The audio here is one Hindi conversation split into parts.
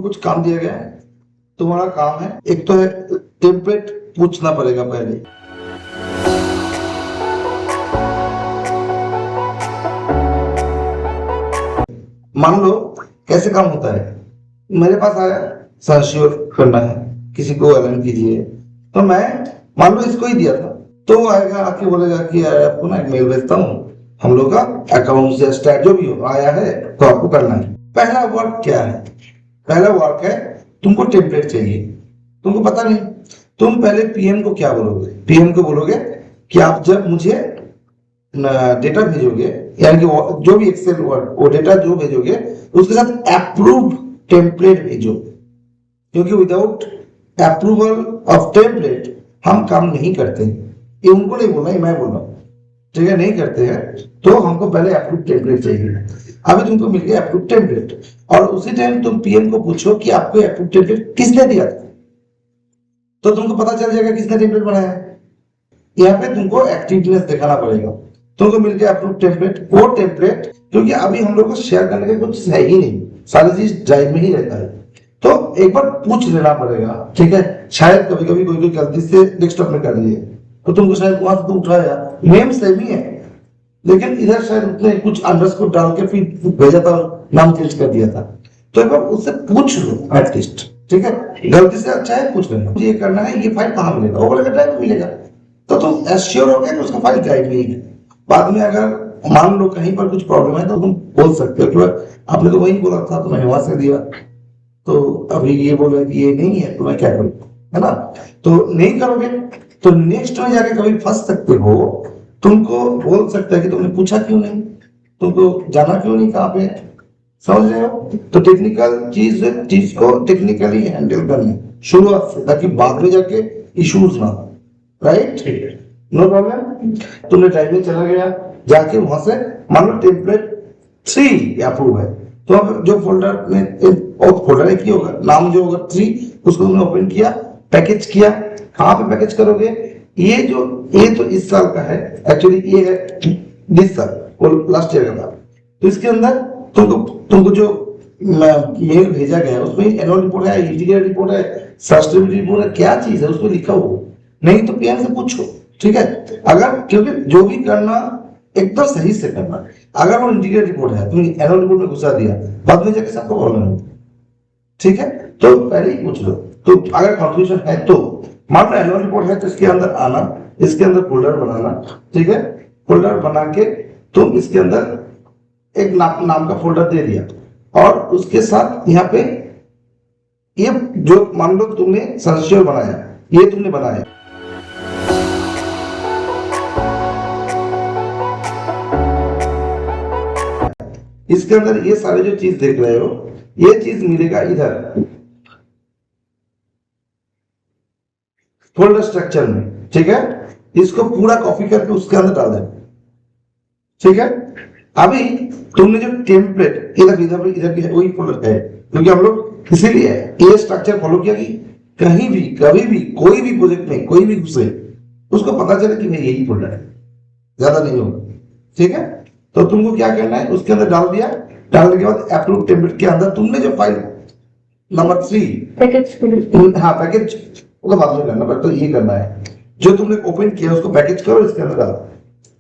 कुछ काम दिया गया है, तुम्हारा काम है, एक तो है टेम्पलेट पूछना पड़ेगा पहले। मान लो कैसे काम होता है, मेरे पास आया सर्श्योर करना है, किसी को अलाइन कीजिए, तो मैं मान लो इसको ही दिया था, तो वो आएगा आके बोलेगा कि यार आपको ना एक मेल भेजता हूँ, हम लोग का अकाउंट से स्टार्ट जो भी हो आया है तो आपको करना है। पहला वर्क क्या है? पहला वर्क है तुमको टेम्पलेट चाहिए, तुमको पता नहीं, तुम पहले पीएम को क्या बोलोगे? पीएम को बोलोगे कि आप जब मुझे डेटा भेजोगे, यानी कि जो भी एक्सेल वर्ड वो डेटा जो भेजोगे उसके साथ अप्रूव्ड टेम्पलेट भेजो, क्योंकि विदाउट अप्रूवल ऑफ टेम्पलेट हम काम नहीं करते। ये उनको नहीं बोलना, ये मैं बोल रहा हूँ, ठीक है? नहीं करते हैं तो हमको पहले अप्रूव टेम्पलेट चाहिए। अभी तुमको मिल गया अप्रूव टेम्पलेट, और उसी टाइम तुम पीएम को पूछो कि आपको अप्रूव टेम्पलेट किसने दिया था, तो तुमको पता चल जाएगा किसने टेम्पलेट बनाया है। यहाँ पे तुमको एक्टिवनेस दिखाना पड़ेगा। तुमको मिल गया अप्रूव टेम्पलेट, वो टेम्पलेट क्योंकि अभी हम लोग को शेयर करने का कुछ है ही नहीं, सारी चीज ड्राइव में ही रहता है, तो एक बार पूछ लेना पड़ेगा, ठीक है? शायद कभी कभी कोई गलती से डेस्कटॉप में कर लिए, तो तुमको शायद वहां से तुम उठाया, नेम सेम ही है, लेकिन इधर शायद उसने कुछ अंडरस्कोर डाल के फिर भेजा था, नाम चेंज कर दिया था। तो एक बार उससे पूछ लो एटलीस्ट, ठीक है? गलती से अच्छा है पूछ लेना, मुझे ये करना है, ये फाइल कहाँ मिलेगा? वो बोलेगा ड्राइव में मिलेगा, तो तुम एश्योर हो गए कि उसका फाइल ड्राइव में ही है। बाद में अगर मान लो कहीं पर कुछ प्रॉब्लम है तो तुम बोल सकते हो कि आपने तो वही बोला था तो मैंने वहां से दिया, तो अभी ये बोल रहे कि ये नहीं है, तो मैं क्या करूं, है ना? तो नहीं करोगे तो नेक्स्ट में जाके कभी फंस सकते हो। तुमको बोल सकता है कि तुमने पूछा क्यों नहीं, तुमको जाना क्यों नहीं कहाँ पे है, समझ रहे हो? तो टेक्निकल चीज को टेक्निकली हैंडल करना शुरुआत से, ताकि बाद में जाके इश्यूज ना, राइट? No problem. तुमने ड्राइव में चला गया, जाके वहां से मान लो टेम्पलेट 3 अप्रूव है, तो अब जो फोल्डर में फोल्डर एक ही होगा, नाम जो होगा 3, उसको तुमने ओपन किया, पैकेज किया। कहाँ पे पैकेज करोगे? ये तो इस साल का है, एक्चुअली ये है दिस साल, वो लास्ट ईयर का था। तो इसके अंदर तुमको जो मेल भेजा गया है उसमें एनुअल रिपोर्ट है, इंटीग्रेटेड रिपोर्ट है, सस्टेनेबिलिटी रिपोर्ट है, क्या चीज है उसमें लिखा हो, नहीं तो पीएम से पूछो, ठीक है? अगर क्योंकि जो भी करना एकदम सही से करना, अगर वो इंटीग्रेटेड रिपोर्ट है तुम एनुअल रिपोर्ट में घुसा दिया, बाद में जाके सबको प्रॉब्लम है, ठीक है? तो पहले ही पूछ लो। तो अगर कंफ्यूजन है तो मान लो एनुअल रिपोर्ट है तो इसके अंदर आना, इसके अंदर फोल्डर बनाना, ठीक है? फोल्डर बना के तुम इसके अंदर एक नाम का फोल्डर दे दिया, और उसके साथ यहाँ पे ये जो मान लो तुमने सर्श्योर बनाया, ये तुमने बनाया, इसके अंदर ये सारे जो चीज देख रहे हो, ये चीज मिलेगा इधर फोल्डर स्ट्रक्चर में, ठीक है? इसको पूरा कॉपी करके उसके अंदर डाल देना, ठीक है? अभी तुमने जो टेम्पलेट इधर इधर इधर भी है, वही फोल्डर का है, क्योंकि हम लोग इसीलिए ये स्ट्रक्चर फॉलो किया कि कहीं भी कभी भी कोई भी प्रोजेक्ट में कोई भी घुसे उसको पता चले कि भाई यही फोल्डर है, ज्यादा नहीं होगा, ठीक है? तो तुमको क्या करना है, उसके अंदर डाल दिया, डालने के बाद अप्रूव टेम्पलेट के अंदर तुमने जो फाइल नंबर 3 पैकेज, हाँ पैकेज वो बाद में करना, बट तो ये करना है जो तुमने ओपन किया उसको पैकेज करो, इसके अंदर डालो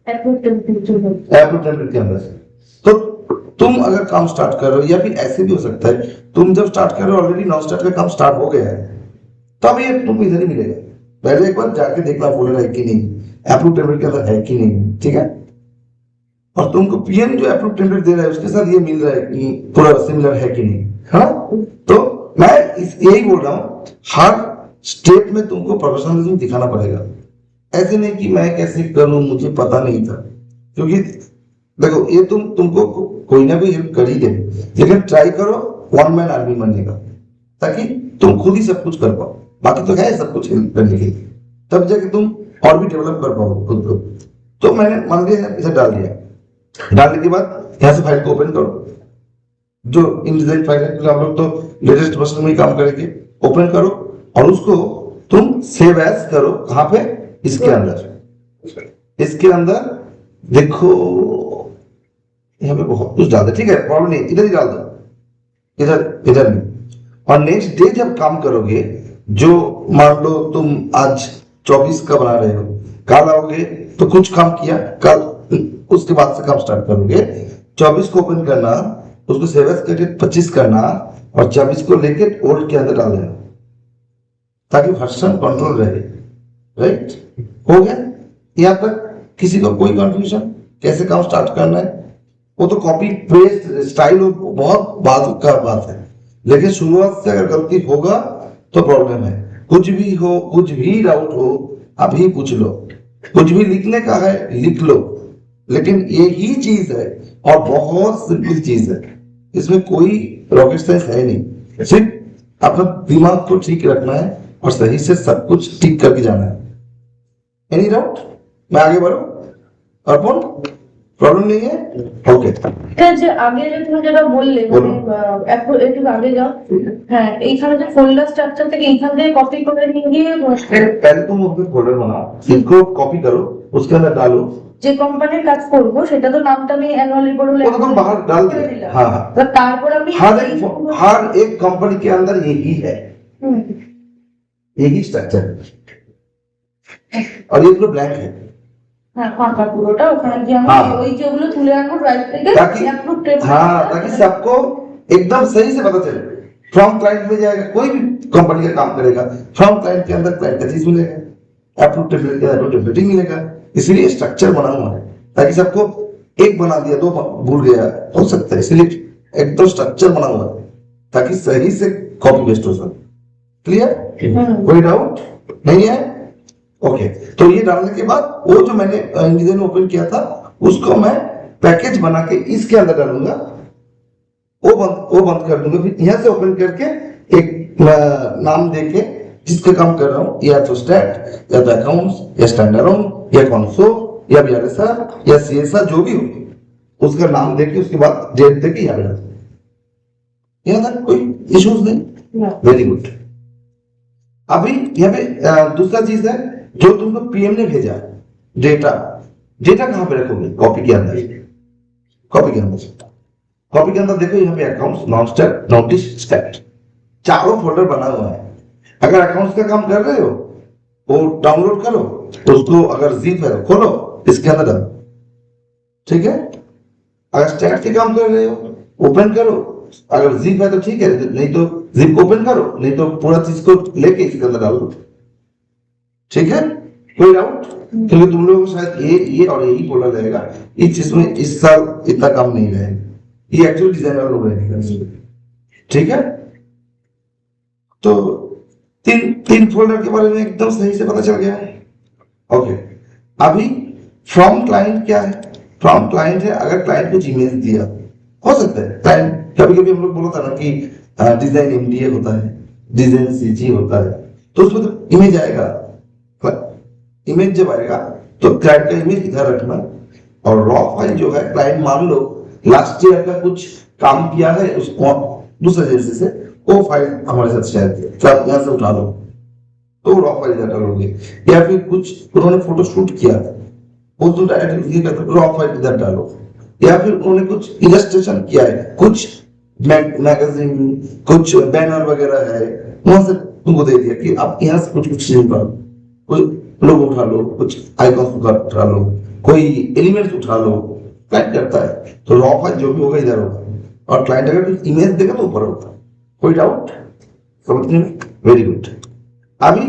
अप्रूव टेम्पलेट के अंदर। तो तुम अगर काम स्टार्ट कर रहे हो, या फिर ऐसे भी हो सकता है तुम जब स्टार्ट कर रहे हो ऑलरेडी नॉन स्टार्ट का काम स्टार्ट हो गया है, तब ये तुम इधर ही मिलेगा। पहले एक बार जाके देखना फोल्डर है कि नहीं, अप्रूव टेम्पलेट के अंदर है कि नहीं, ठीक है? और तुमको पीएम जो अप्रूव टेम्पलेट दे रहा है उसके साथ ये मिल रहा है कि पूरा सिमिलर है कि नहीं, है ना? तो मैं यही बोल रहा हूँ, हर स्टेप में तुमको प्रोफेशनलिज्म दिखाना पड़ेगा। ऐसे नहीं कि मैं कैसे करूं, मुझे पता नहीं था, क्योंकि देखो ये तुमको कोई ना कोई हेल्प कर ही दे, लेकिन ट्राई करो वन मैन आर्मी बनने का, ताकि तुम खुद ही सब कुछ कर पाओ। बाकी तो है सब कुछ हेल्प करने के लिए, तब जाके तुम और भी डेवलप कर पाओ खुद को। तो मैंने मान लिया इसे डाल दिया, डालने के बाद यहाँ से फाइल को ओपन करो, जो इनडिजाइन फाइल है, क्योंकि हम लोग तो लेटेस्ट वर्जन में ही काम करेंगे। ओपन करो और उसको तुम सेव एज करो, कहाँ पे? इसके अंदर, इसके अंदर देखो यहाँ पे बहुत कुछ डाल दे, ठीक है? प्रॉब्लम नहीं, इधर ही डाल दो, इधर नहीं, और नेक्स्ट डे जब काम करोगे, जो मान लो तुम आज 24 का बना रहे हो, कल आओगे तो कुछ काम किया, कल उसके बाद से काम स्टार्ट करोगे, 24 को ओपन करना, उसको सेव एज करके 25 करना और 24 को लेके ओल्ड के अंदर डाल देना, ताकि वर्जन कंट्रोल रहे। राइट, हो गया? यहाँ तक किसी को कोई कंफ्यूजन कैसे काम स्टार्ट करना है? वो तो कॉपी पेस्ट स्टाइल बहुत बाद का बात है, लेकिन शुरुआत से अगर गलती होगा तो प्रॉब्लम है। कुछ भी हो, कुछ भी डाउट हो, अभी पूछ लो। कुछ भी लिखने का है लिख लो, लेकिन यही चीज है और बहुत सिंपल चीज है, इसमें कोई रॉकेट साइंस है नहीं। सिर्फ अपना दिमाग को ठीक रखना है और सही से सब कुछ ठीक करके जाना है। Any doubt? मैं आगे बढ़ू? अर्पण, प्रॉब्लम नहीं है? ओके, যে আগে যে তুমি যেটা বললে একটু আগে যাও। হ্যাঁ, এইখানে যে ফোল্ডার স্ট্রাকচার থেকে এইখান থেকে কপি করে নিয়ে গিয়ে पहले तुम अपने फोल्डर बनाओ, इसको कॉपी करो, उसके अंदर डालो। যে কোম্পানির কাজ করব সেটা তো নামটা আমি অ্যানুয়াল রিপোর্ট वो तो तुम बाहर डाल दिया। हाँ हाँ, তারপর আমি हर एक कंपनी के अंदर यही है, यही स्ट्रक्चर है और ये पूरा ब्लैंक है। হ্যাঁ, ফাঁকা পুরোটা ওখানে গিয়ে আমি ওই যেগুলো তুলে আনবো ড্রাইভ থেকে অ্যাপ্রুভ টেবিল। हाँ, ताकि सबको एकदम सही से पता चले। फ्रॉम क्लाइंट में जाएगा, कोई भी कंपनी का काम करेगा, फ्रॉम क्लाइंट के अंदर क्लाइंट का चीज मिलेगा, अप्रूव टेबल के अंदर टेबलेटिंग मिलेगा। इसलिए स्ट्रक्चर बना हुआ है, ताकि सबको एक बना दिया तो भूल गया हो सकता है, इसलिए एक तो स्ट्रक्चर बना हुआ है ताकि सही से कॉपी पेस्ट हो सके। क्लियर? कोई डाउट नहीं है? ओके, तो ये डालने के बाद वो जो मैंने इंडियन ओपन किया था उसको मैं पैकेज बना के इसके अंदर डालूंगा, वो बंद कर दूंगा। फिर यहाँ से ओपन करके एक नाम देके जिसका काम कर रहा हूँ, या तो स्टैट, या तो अकाउंट्स, या स्टैंडर्ड, या कॉन्सो, या बीआरएसआर, या सीएसआर, जो भी हो उसका नाम देके उसके बाद डेट देके यहाँ डाल। यहाँ तक कोई इश्यूज नहीं? Very good. अभी यहाँ पे दूसरा चीज है जो तुमको पीएम ने भेजा, डेटा। डेटा कहां पे रखोगे? कॉपी के अंदर। कॉपी के अंदर देखो, यहाँ पे accounts, non stat, notice, stat, चारों फोल्डर बना हुआ है। अगर अकाउंट्स का काम कर रहे हो वो डाउनलोड करो, उसको अगर जिप है खोलो, इसके अंदर डालो। ठीक है? अगर स्टैट के काम कर रहे हो ओपन करो, अगर जिप है तो ठीक है, नहीं तो जिप ओपन करो, नहीं तो पूरा चीज को लेके इसके अंदर डाल दो। ठीक है? कोई डाउट? क्योंकि तुम लोगों को शायद ये और यही बोला जाएगा, इस चीज में इस साल इतना काम नहीं रहेगा, ये एक्चुअली डिजाइनर लोग रहेगा। ठीक है? तो तीन फोल्डर के बारे में एकदम सही से पता चल गया। ओके, अभी फ्रॉम क्लाइंट क्या है? फ्रॉम क्लाइंट है अगर क्लाइंट कुछ इमेज दिया, हो सकता है क्लाइंट कभी-कभी हम लोग बोला था ना कि डिजाइन एमडीए होता है, डिजाइन सीजी होता है, तो उसमें तो इमेज आएगा। इमेज जब आएगा तो क्लाइंट का इमेज इधर रखना, और रॉ फाइल जो है क्लाइंट मान लो लास्ट ईयर का कुछ काम किया है उसको दूसरे एजेंसी से, वो फाइल हमारे साथ शेयर किया, तो आप यहाँ से उठा लो तो रॉ फाइल इधर डालोगे। या फिर कुछ उन्होंने फोटो शूट किया वो तो डायरेक्ट रॉ फाइल इधर डालो। या फिर उन्होंने कुछ इलस्ट्रेशन किया है, कुछ मैगजीन, कुछ बैनर वगैरह है, वहां से तुमको दे दिया कि आप यहाँ से कुछ चीज निकालो, कोई लोग उठा लो, कुछ आइकॉन्स उठा लो, कोई एलिमेंट्स उठा लो। क्लाइंट करता है तो रॉ फाइल जो भी होगा इधर होगा, और क्लाइंट अगर कुछ इमेज देगा तो ऊपर होगा। कोई डाउट? समझते हैं? Very good. अभी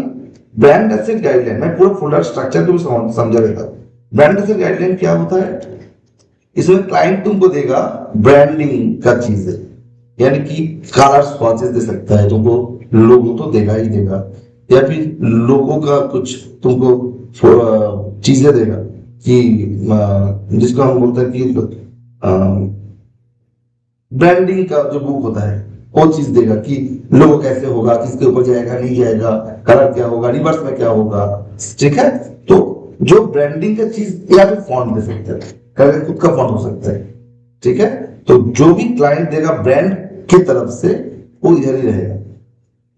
ब्रांड एसेट गाइडलाइन, मैं पूरा फोल्डर स्ट्रक्चर को समझा देता हूँ। ब्रांड एसेट गाइडलाइन क्या होता है? इसमें क्लाइंट तुमको देगा ब्रांडिंग का चीज है, यानी कि कलर स्वॉचेस दे सकता है तुमको, लोगो तो देगा ही देगा, या फिर लोगों का कुछ तुमको चीजें देगा कि जिसको हम बोलते हैं कि ब्रांडिंग का जो बुक होता है वो चीज देगा कि लोगो कैसे होगा, किसके ऊपर जाएगा, नहीं जाएगा, कलर क्या होगा, रिवर्स में क्या होगा। ठीक है? तो जो ब्रांडिंग का चीज, या फिर फॉन्ट दे सकते हैं, कलर खुद का फॉन्ट हो सकता है। ठीक है? तो जो भी क्लाइंट देगा ब्रांड की तरफ से वो इधर ही रहेगा।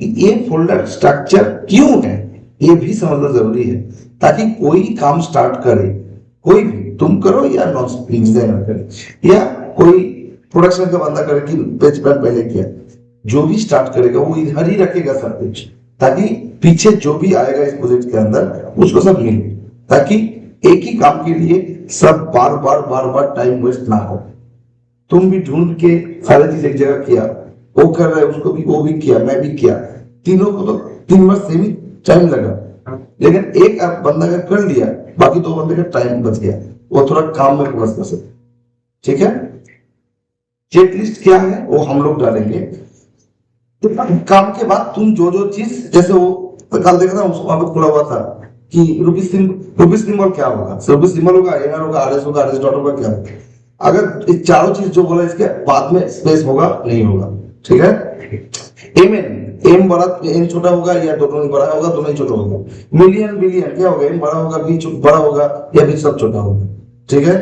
ये फोल्डर स्ट्रक्चर क्यों है ये भी समझना जरूरी है, ताकि कोई काम स्टार्ट करे, कोई भी, तुम करो या नॉन डिजाइनर करे या कोई प्रोडक्शन का बंदा करे कि पेज प्लान पहले किया, जो भी स्टार्ट करेगा वो इधर ही रखेगा सब कुछ, ताकि पीछे जो भी आएगा इस प्रोजेक्ट के अंदर उसको सब मिले, ताकि एक ही काम के लिए सब बार बार टाइम वेस्ट ना हो। तुम भी ढूंढ के सारी चीज एक जगह किया, वो कर रहे उसको भी, वो भी किया, मैं भी किया, तीनों को तो 3 वर्ष सेम ही टाइम लगा, लेकिन एक बंदा अगर कर लिया बाकी 2 बंदे का टाइम बच गया, वो थोड़ा काम में फोकस कर सकते। ठीक है, चेकलिस्ट क्या है वो हम लोग डालेंगे। तो काम के बाद तुम जो जो चीज, जैसे वो कल देखा था उसको वहां पे खुला हुआ था कि रुपीज सिंबल क्या होगा, रुपीज सिंबल होगा, एनआर होगा, आरएस होगा, आरएस डॉट होगा, क्या होगा। अगर ये चारों चीज जो बोला इसके बाद में स्पेस होगा नहीं होगा। ठीक है, एम बड़ा एम छोटा होगा या दोनों ही बड़ा होगा, दोनों ही छोटा होगा। मिलियन बिलियन क्या होगा, एम बड़ा होगा, बी बड़ा होगा या बी सब छोटा होगा। ठीक है,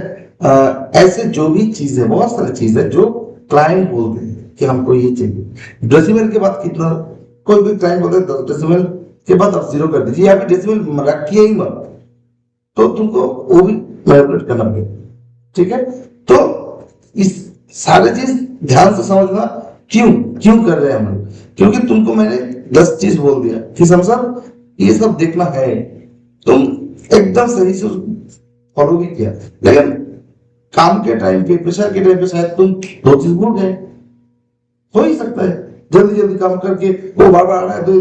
ऐसे जो भी चीज है, बहुत सारी चीज है जो क्लाइंट बोलते हैं कि हमको ये चाहिए। डेसिमल के बाद कितना, कोई भी क्लाइंट बोलते हैं 10 डेसिमल के बाद आप 0 कर दीजिए, या फिर डेसिमल रखिए ही मत, तो तुमको वो भी मैनिपुलेट करना पड़ेगा। ठीक है, तो इस सारे चीज ध्यान से समझना, क्यों क्यों कर रहे हैं हम लोग, क्योंकि तुमको मैंने 10 चीज बोल दिया कि सर ये सब देखना है, तुम एकदम सही से फॉलो भी किया, लेकिन काम के टाइम पे, प्रेशर के टाइम पे शायद तुम 2 चीज भूल गए। हो ही सकता है, जल्दी जल्दी काम करके वो बार बार आ रहा है, दे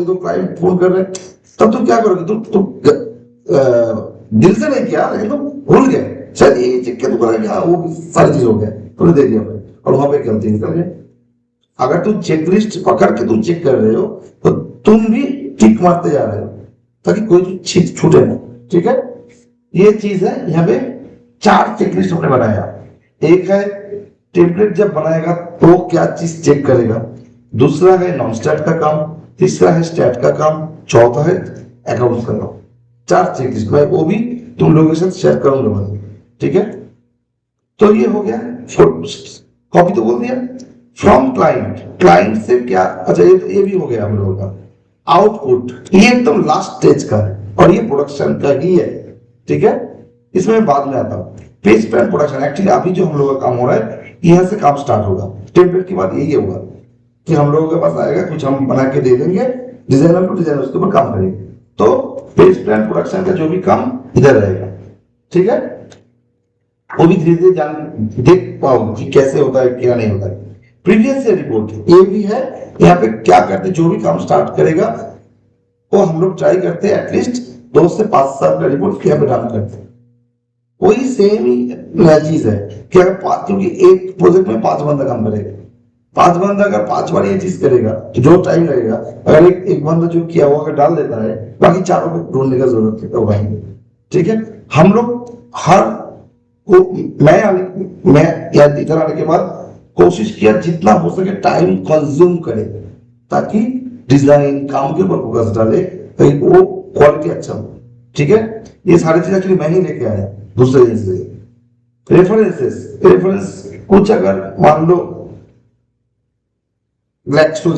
दो क्लाइंट फोन कर रहे हैं, तब तुम क्या करोगे, तुम दिल से नहीं किया लेकिन तुम भूल गए, शायद ये चेक के तो हाँ वो सारी चीज हो गया, तुमने दे दिया और वहां पे गलती निकल गई। अगर तुम चेकलिस्ट पकड़ के तुम चेक कर रहे हो तो तुम भी टिक मारते जा रहे हो ताकि कोई चीज छूटे ना। ठीक है, ये चीज है, यहाँ पे 4 चेकलिस्ट हमने बनाया। एक है टेम्पलेट जब बनाएगा तो क्या चीज चेक करेगा, दूसरा है नॉन स्टैट का काम, तीसरा है स्टैट का काम, चौथा है अकाउंट्स का काम। 4 चेकलिस्ट मैं वो भी तुम लोगों के साथ शेयर करूंगा बस। ठीक है, तो ये हो गया, कॉपी तो बोल दिया। फ्रॉम क्लाइंट से क्या, अच्छा ये भी हो गया हम लोगों का। आउटपुट ये एकदम लास्ट स्टेज का है और ये प्रोडक्शन का ही है। ठीक है, इसमें बाद में आता हूँ। पेज प्लान प्रोडक्शन, एक्चुअली अभी जो हम लोगों का काम हो रहा है यहाँ से काम स्टार्ट होगा। टेम्पलेट के बाद यही होगा कि हम लोगों के पास आएगा, कुछ हम बना के दे देंगे, डिजाइनर को डिजाइनर उसके ऊपर काम करेंगे, तो पेज प्लान प्रोडक्शन का जो भी काम इधर रहेगा। ठीक है, वो भी धीरे धीरे जान देख पाओगे कि कैसे होता है क्या नहीं होता है। प्रीवियस ईयर रिपोर्ट ये भी है, यहाँ पे क्या करते, जो भी काम स्टार्ट करेगा वो हम लोग ट्राई करते हैं एटलीस्ट 2 से 5 साल का रिपोर्ट यहाँ पे डाल करते हैं। वही सेम ही चीज है कि अगर क्योंकि एक प्रोजेक्ट में 5 बंदा काम करेगा, 5 बंदा अगर 5 बार ये चीज करेगा तो जो टाइम लगेगा, अगर एक बंदा जो किया वो अगर डाल देता है, बाकी चारों को ढूंढने का जरूरत होगा। ठीक है, हम लोग हर को मैं या इधर आने के बाद कोशिश किया जितना हो सके टाइम कंज्यूम करे, ताकि डिजाइन काम के ऊपर फोकस डाले, कहीं वो क्वालिटी अच्छा हो। ठीक है, ये सारी चीज एक्चुअली मैं ही लेके आया दूसरे से। रेफरेंस कुछ अगर मान लो ग्लैक्सो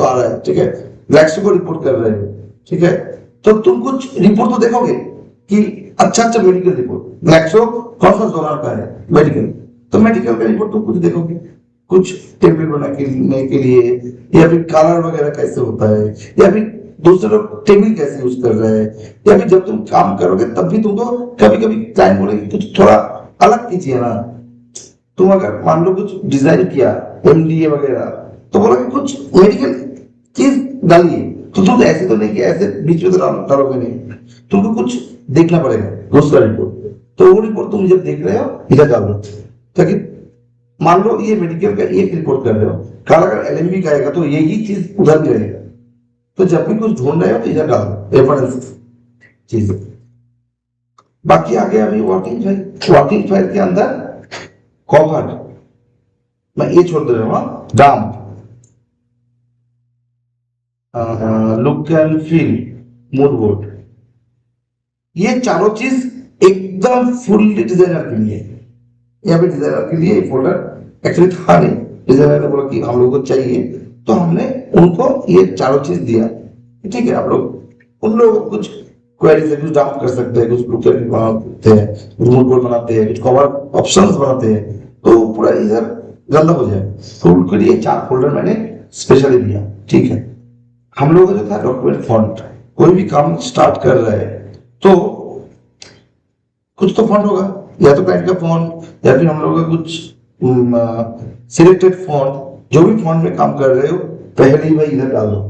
आ रहा है, ठीक है, ग्लैक्सो को रिपोर्ट कर रहे हो, ठीक है, तो तुम कुछ रिपोर्ट तो देखोगे कि अच्छा मेडिकल रिपोर्ट, ग्लैक्सो कौन सा जोनर का है मेडिकल, तो मेडिकल का रिपोर्ट तुम कुछ देखोगे, कुछ टेबल बनाने के लिए, या फिर कलर वगैरह कैसे होता है, या फिर दूसरे लोग टेबल कैसे यूज कर रहे हैं, या फिर जब तुम काम करोगे तब भी तुमको कभी कभी क्लाइंट बोलेगी कुछ थोड़ा अलग कीजिए ना। तुम अगर मान लो कुछ डिजाइन किया एमडीए वगैरह, तो बोलोगे कुछ मेडिकल चीज डालिए, तो तुम ऐसे तो नहीं कि ऐसे बीच में तो डालोगे नहीं, तुमको कुछ देखना पड़ेगा दूसरा रिपोर्ट। तो वो रिपोर्ट तुम जब देख रहे हो इधर डालो, ताकि मान लो ये मेडिकल का एक रिपोर्ट कर रहे हो, कल अगर एलएमबी का आएगा तो यही चीज उधर भी रहेगा, तो जब भी कुछ ढूंढ रहे हो तो इधर डालो रेफरेंस चीज। बाकी आगे अभी वर्किंग फाइल के अंदर कवर मैं ये छोड़ दे रहा हूँ, डाम look and feel, mood board, ये चारों चीज एकदम फुल्ली डिजाइनर के लिए। यहाँ पे डिजाइनर के लिए फोल्डर एक्चुअली था नहीं, डिजाइनर ने बोला कि हम लोगों को चाहिए, तो हमने उनको ये चारों चीज दिया। ठीक है, आप लोग उन लोगों को कुछ क्वेरी से कुछ डाउन कर सकते हैं, कुछ बुकलेट बनाते हैं, कुछ मूड बोर्ड बनाते हैं, कुछ कवर ऑप्शंस बनाते हैं, तो पूरा इधर गंदा हो जाए, तो उनके लिए 4 फोल्डर मैंने स्पेशली दिया। ठीक है, हम लोगों का जो था डॉक्यूमेंट फॉन्ट, कोई भी काम स्टार्ट कर रहा है तो कुछ तो फॉन्ट होगा, या तो क्लाइंट का फॉन्ट या फिर हम लोगों का कुछ सिलेक्टेड फॉन्ट। जो भी फॉन्ट में काम कर रहे हो पहले ही भाई इधर डाल दो।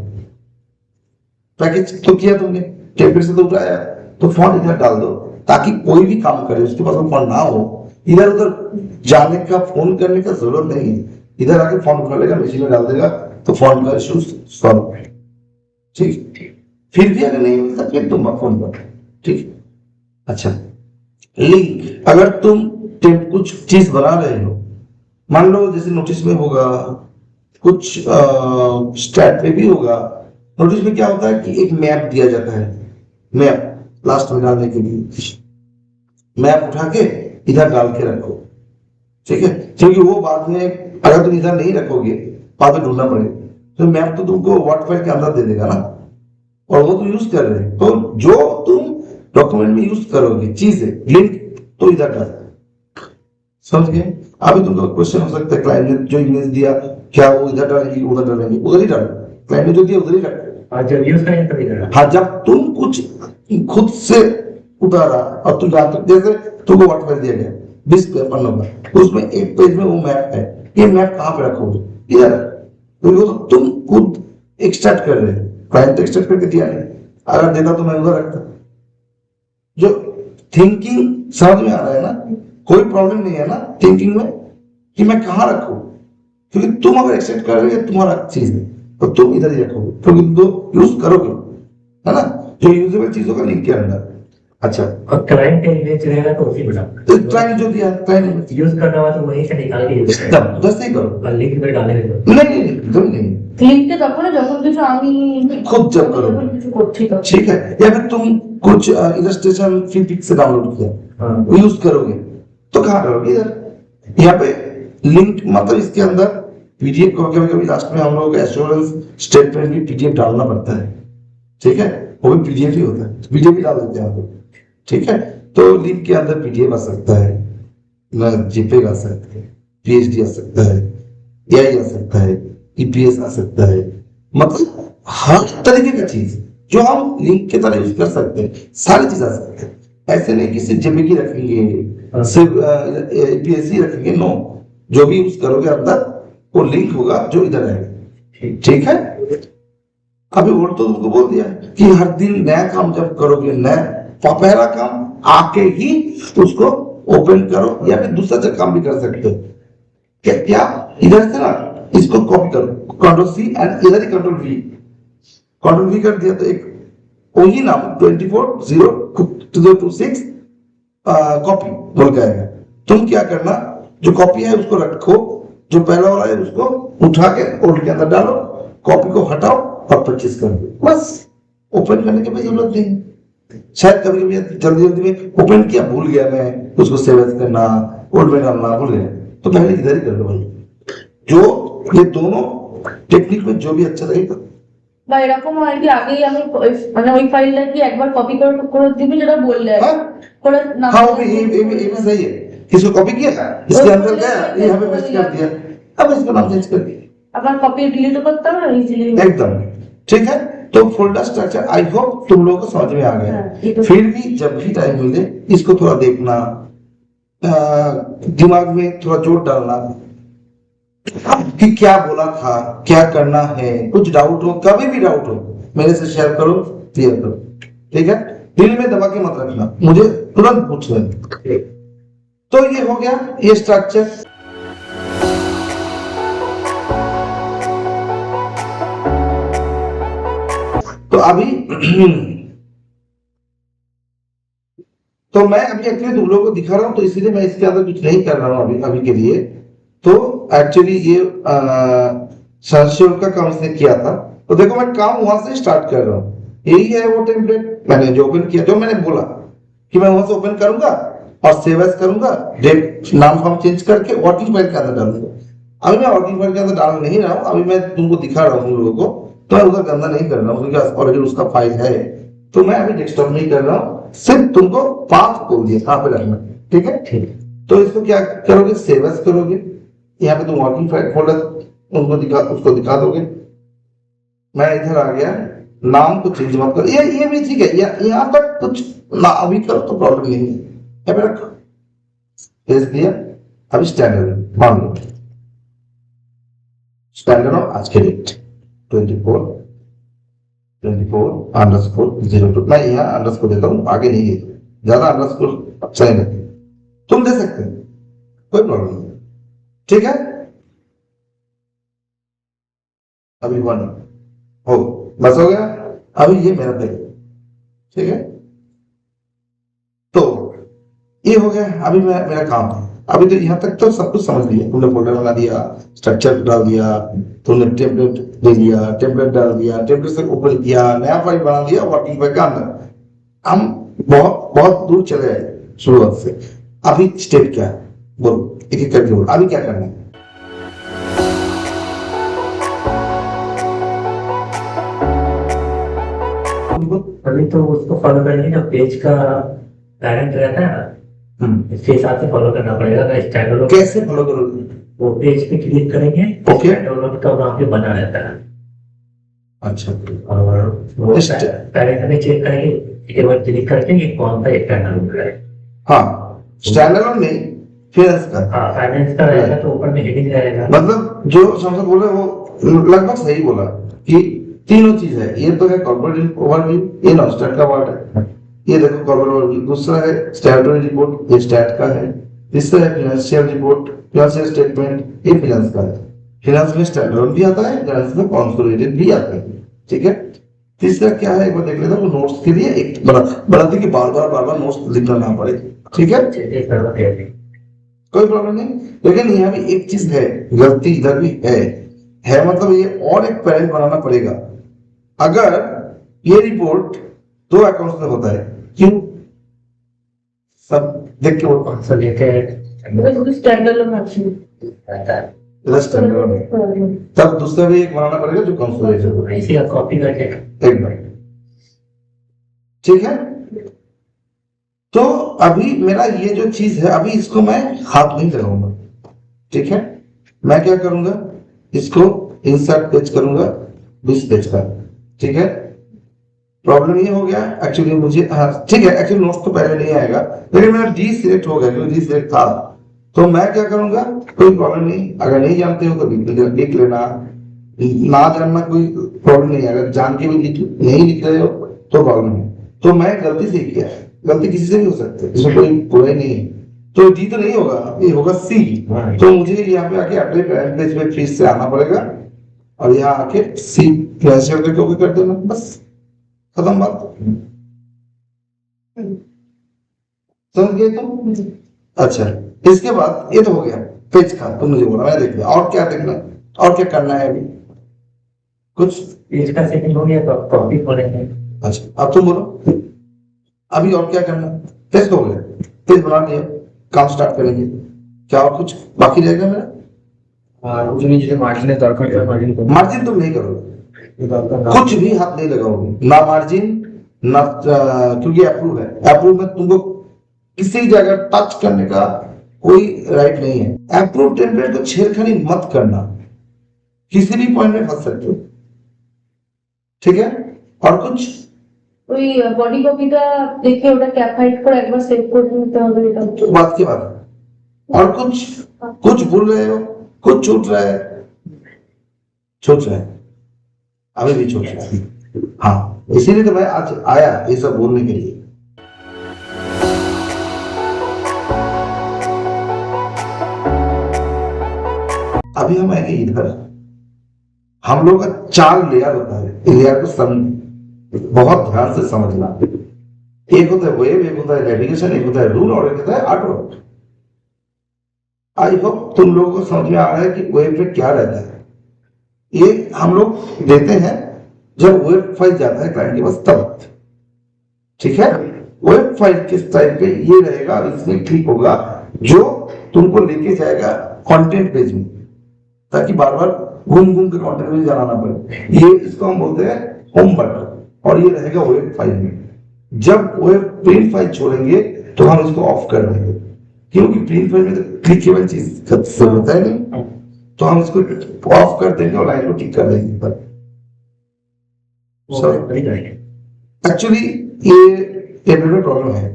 पैकेज तो किया तुमने, टेम्पलेट से तो उठाया, तो फॉन्ट इधर डाल दो ताकि कोई भी काम करे उसके पास वो फॉन्ट ना हो, इधर उधर जाने का फोन करने का जरूरत नहीं है। इधर आके फॉन्ट उठा लेगा, मशीन में डाल देगा, तो फॉन्ट का इशू सॉल्व। ठीक, फिर भी अगर नहीं मिलता फिर तुम फोन कर। ठीक, अच्छा लिंक, अगर तुम कुछ चीज बना रहे हो, मान लो जैसे नोटिस में होगा, कुछ स्टैट में भी होगा। नोटिस में क्या होता है कि एक मैप दिया जाता है, मैप लास्ट में डालने के लिए, मैप उठा के इधर डाल के रखो। ठीक है, क्योंकि वो बाद में अगर तुम इधर नहीं रखोगे बाद में ढूंढना पड़ेगा, तो मैप तो तुमको वर्ड फाइल के अंदर दे देगा ना, और वो तुम यूज कर रहे हो, तो जो तुम डॉक्यूमेंट में यूज करोगे चीज है लिंक, तो इधर डाल। समझ गए? अभी तुमको क्वेश्चन हो सकता है, क्लाइंट ने जो इमेज दिया क्या वो इधर डालेंगे उधर डालेंगे? उधर ही डालो, क्लाइंट ने जो दिया उधर ही डालो। जब यूज करेंगे तभी डालो। हाँ, जब तुम कुछ खुद से उतारा और तुम जानते, जैसे तुमको वर्ड फाइल दिया गया 20 पन्नों का, उसमें एक पेज में वो मैप है, ये मैप कहाँ पे रखोगे? इधर। तो वो तो तुम खुद एक्सट्रैक्ट कर रहे हो, क्लाइंट एक्सट्रैक्ट करके दिया नहीं, अगर देता तो मैं उधर रखता। जो थिंकिंग समझ में आ रहा है ना, कोई प्रॉब्लम नहीं है ना थिंकिंग में कि मैं कहाँ रखूं, क्योंकि तुम अगर एक्सेप्ट कर रहे हो तुम्हारा चीज है तो तुम इधर ही रखोगे, क्योंकि तुम तो यूज करोगे, है ना, जो यूजेबल चीजों का लिंक के अंदर। अच्छा, और क्लाइंट का इमेज रहेगा तो उसी में डालो, तो क्लाइंट जो दिया क्लाइंट यूज करना हुआ तो वहीं से निकाल के यूज करो, तब बस नहीं करो, और लिंक में डालेंगे नहीं एकदम नहीं, লিংকটা তখন যখন কিছু আমি खुद जब करो। যখন কিছু করছি তখন। ठीक है, या फिर तुम कुछ इलस्ट्रेशन फ्री पिक से डाउनलोड किया, हाँ। वो यूज करोगे तो कहाँ डालोगे? इधर। यहाँ पे लिंक मतलब इसके अंदर पीडीएफ को कभी कभी लास्ट में हम लोगों का एश्योरेंस स्टेटमेंट भी पीडीएफ डालना पड़ता है। ठीक है, वो भी पीडीएफ ही होता है, पीडीएफ भी डाल देते हैं आप। ठीक है, तो लिंक के अंदर पीडीएफ आ सकता है, जेपेग आ सकता है, पीएचडी आ सकता है, एआई आ सकता है, ईपीएस आ सकता है, मतलब हर तरीके का चीज जो हम लिंक के तरह यूज कर सकते हैं, सारी चीज आ सकते हैं। ऐसे नहीं कि सिर्फ जेपीगी रखेंगे, सिर्फ ईपीएस ही रखेंगे, नो, जो भी यूज करोगे अंदर वो लिंक होगा जो इधर आएगा। ठीक है, अभी वो तो तुमको बोल दिया कि हर दिन नया काम जब करोगे, नया पहला काम आके ही उसको ओपन करो, या फिर दूसरा काम भी कर सकते हो। क्या इधर से ना इसको कॉपी करो, कंट्रोल सी एंड इधर ही कंट्रोल वी कर दिया, तो एक वही नाम 24/0/2026 कॉपी बोल के आएगा। तुम क्या करना, जो कॉपी है उसको रखो, जो पहला वाला है उसको उठा के ओल्ड के अंदर डालो, कॉपी को हटाओ और परचेज कर दो, बस। ओपन करने की जरूरत नहीं। शायद कभी कभी जल्दी में ओपन किया, भूल गया मैं उसको सेव एज करना, ओल्ड में डालना भूल गया, तो पहले इधर ही कर लो भाई। जो ये दोनों टेक्निक में जो भी अच्छा रहेगा। বা এরকম হয় কি আগেই আমি মানে ওই ফাইলটা কি একবার কপি করে দিবি যেটা বললে করে না। हाँ, वो भी सही है, इसको कॉपी किया, इसके अंदर गया, ये यहाँ पे पेस्ट कर दिया, अब इसका नाम चेंज कर दिया, আবার কপি ডিलीट করতে হবে ইজিলি एकदम। ठीक है, तो फोल्डर स्ट्रक्चर आई होप तुम लोगों को समझ में आ गया। फिर भी जब भी टाइम मिले इसको थोड़ा देखना, दिमाग में थोड़ा जोर डालना कि क्या बोला था, क्या करना है। कुछ डाउट हो, कभी भी डाउट हो मेरे से शेयर करो, क्लियर करो। ठीक है, दिल में दबा के मत रखना, मुझे तुरंत पूछ लेना। तो ये हो गया ये स्ट्रक्चर। तो अभी तो मैं अभी एक्चुअली तुम लोगों को दिखा रहा हूं, तो इसीलिए मैं इसके अंदर कुछ नहीं कर रहा हूं अभी के लिए। तो एक्चुअली ये संशोधन का काम इसने किया था, तो देखो मैं काम वहां से स्टार्ट कर रहा हूँ। यही है वो टेम्पलेट मैंने जो ओपन किया, जो मैंने बोला कि मैं वहां से ओपन करूंगा और सेव एज करूंगा, नाम फॉर्म चेंज करके वर्किंग फाइल के अंदर डालूंगा। अभी मैं वर्किंग फाइल के अंदर डाल नहीं रहा हूँ, अभी मैं तुमको दिखा रहा हूँ तुम लोगों को, तो मैं उधर गंदा नहीं कर रहा हूँ क्योंकि ऑलरेडी उसका फाइल है। तो मैं अभी डेस्कटॉप नहीं कर रहा हूँ, सिर्फ तुमको पाथ बोल दिया कहाँ पे रखना। ठीक है, तो इसको क्या करोगे, सेव एज करोगे, यहाँ पे तुम वर्किंग फाइल फोल्डर उनको उसको दिखा दोगे। मैं इधर आ गया, नाम को चेंज मत करो, ये भी ठीक है, यहाँ तक कुछ ना अभी करो तो प्रॉब्लम नहीं है। यहाँ पे रखो, भेज दिया। अभी स्टैंडर्ड मान लो, स्टैंडर्ड ऑफ आज के डेट 24/04/02। मैं यहाँ अंडरस्कोर देता हूँ, आगे नहीं है, ज्यादा अंडरस्कोर अच्छा नहीं लगता, तुम दे सकते हो, कोई प्रॉब्लम नहीं, ठीक है। अभी 1 हो, बस हो गया। अभी ये मेरा पेज, ठीक है, तो ये हो गया। अभी मेरा काम है, अभी तो यहाँ तक तो सब कुछ समझ लिया, तुमने फोल्डर बना दिया, स्ट्रक्चर डाल दिया, तुमने टेम्पलेट दे दिया, टेम्पलेट डाल दिया, टेम्पलेट से ऊपर किया, नया फाइल बना दिया वर्किंग फाइल का अंदर। हम बहुत बहुत दूर चले आए शुरुआत से। अभी स्टेप क्या है बोलो, एक एक करके बोलो, अभी क्या करना है। अभी तो उसको फॉलो करेंगे जो पेज का पैरेंट रहता है ना, इसके हिसाब से फॉलो करना पड़ेगा। अगर स्टैंडर्ड कैसे फॉलो करोगे? वो पेज पे क्लिक करेंगे, ओके, स्टैंडर्ड का वहां पे बना रहता है। अच्छा, और वो पैरेंट में चेक करेंगे, एक बार क्लिक करके ये कौन सा स्टैंडर्ड है। हाँ, स्टैंडर्ड नहीं, फाइनेंस का। हाँ, फाइनेंस का रहेगा तो ऊपर में हेडिंग रहेगा। मतलब जो शमशद बोले वो लगभग सही बोला कि तीनों चीज है। ये तो है कॉर्पोरेट ओवरव्यू, ये नॉस्टैट का पार्ट है। ये देखो कॉर्पोरेट ओवरव्यू। दूसरा है स्टैट्यूटरी रिपोर्ट, ये स्टैट का है। तीसरा है फाइनेंशियल रिपोर्ट, फाइनेंशियल स्टेटमेंट, ये फाइनेंस का है। फाइनेंस में स्टैंडर्ड भी आता है, फाइनेंस में कंसोलिडेटेड भी आता है, ठीक है। तीसरा क्या है एक बार देख लेते हैं, वो नोट्स के लिए एक बड़ा कि बार बार नोट्स लिखना ना पड़े, ठीक है, कोई प्रॉब्लम नहीं। लेकिन यहाँ भी एक चीज है, गलती इधर भी है मतलब ये और एक पैरेंट बनाना पड़ेगा। अगर ये रिपोर्ट 2 अकाउंट्स में होता है, क्यों सब देख के वो स्टैंडर्ड में तब दूसरा भी एक बनाना पड़ेगा जो कंसोलिडेटेड हो, इसी का कॉपी करके एक बार, ठीक है। तो अभी मेरा ये जो चीज है, अभी इसको मैं हाथ नहीं लगाऊंगा, ठीक है। मैं क्या करूंगा, इसको इंसर्ट पेज करूंगा 20 पेज का, ठीक है। प्रॉब्लम ये हो गया एक्चुअली मुझे, हाँ ठीक है, एक्चुअली नोट्स तो पहले नहीं आएगा, लेकिन मेरा डी सिलेक्ट हो गया, क्योंकि डी सिलेक्ट था। तो मैं क्या करूंगा, कोई प्रॉब्लम नहीं, अगर नहीं जानते हो तो लिख लेना, ना जानना कोई प्रॉब्लम नहीं है। अगर जान के भी नहीं लिख रहे हो तो प्रॉब्लम है। तो मैं गलती से किया है, गलती किसी से भी हो सकती है, इसमें कोई बुराई नहीं है। तो डी तो नहीं होगा, ये होगा सी। तो मुझे यहाँ पे आके अपने पैरेंट पेज पे फिर से आना पड़ेगा और यहाँ आके सी फाइनेंशियल करके ओके कर देना, बस खत्म बात। समझ गए तुम? अच्छा, इसके बाद ये तो हो गया पेज का, तुम मुझे बोला, मैंने देख लिया। और क्या देखना, और क्या करना है अभी? कुछ पेज का सेटिंग हो गया तो कॉपी करेंगे। अच्छा, अब तुम बोलो अभी और क्या करना? पेज तो हो गया, पेज बना दिया, काम स्टार्ट करेंगे। क्या और कुछ बाकी रहेगा मेरा? मार्जिन है दरकार, मार्जिन तुम नहीं करोगे, कुछ भी हाथ नहीं लगाओगे, ना मार्जिन ना, क्योंकि अप्रूव है। अप्रूव में तुमको किसी जगह टच करने का कोई राइट नहीं है। अप्रूव टेम्पलेट को छेड़खानी मत करना, किसी भी पॉइंट में फंस सकते हो, ठीक है। और कुछ ওই বডি কপিটা দেখে ওটা ক্যাপ হাইড করে একবার সেভ করে নিতে হবে, এটা तो बात की बात है। और कुछ भूल रहे हो, कुछ छूट रहा है, अभी भी छूट रहा है। हाँ, इसीलिए तो मैं आज आया ये सब बोलने के लिए। अभी हम आएंगे इधर, हम लोग का 4 लेयर होता है। लेयर को बहुत ध्यान से समझना। एक होता है वेब, एक होता है नेविगेशन, एक होता है रूल और एक होता है आर्टवर्क। आई होप तुम लोगों को समझ में आ रहा है कि वेब पे क्या रहता है। ये हम लोग देते हैं जब वेब फाइल जाता है क्लाइंट के पास, तब, ठीक है। वेब फाइल के टाइम पे ये रहेगा, इसमें क्लिक होगा जो तुमको लेके जाएगा कंटेंट पेज में, ताकि बार बार घूम के कंटेंट में जाना ना पड़े। ये इसको हम बोलते हैं होम बटन, और ये रहेगा वेब फाइल में। जब वेब प्रिंट फाइल छोड़ेंगे तो हम इसको ऑफ कर देंगे, क्योंकि प्रिंट फाइल में तो क्लिकेबल चीज से होता है नहीं, तो हम इसको ऑफ कर देंगे और लाइन को ठीक कर देंगे पर वो नहीं करेंगे। एक्चुअली ये में प्रॉब्लम है,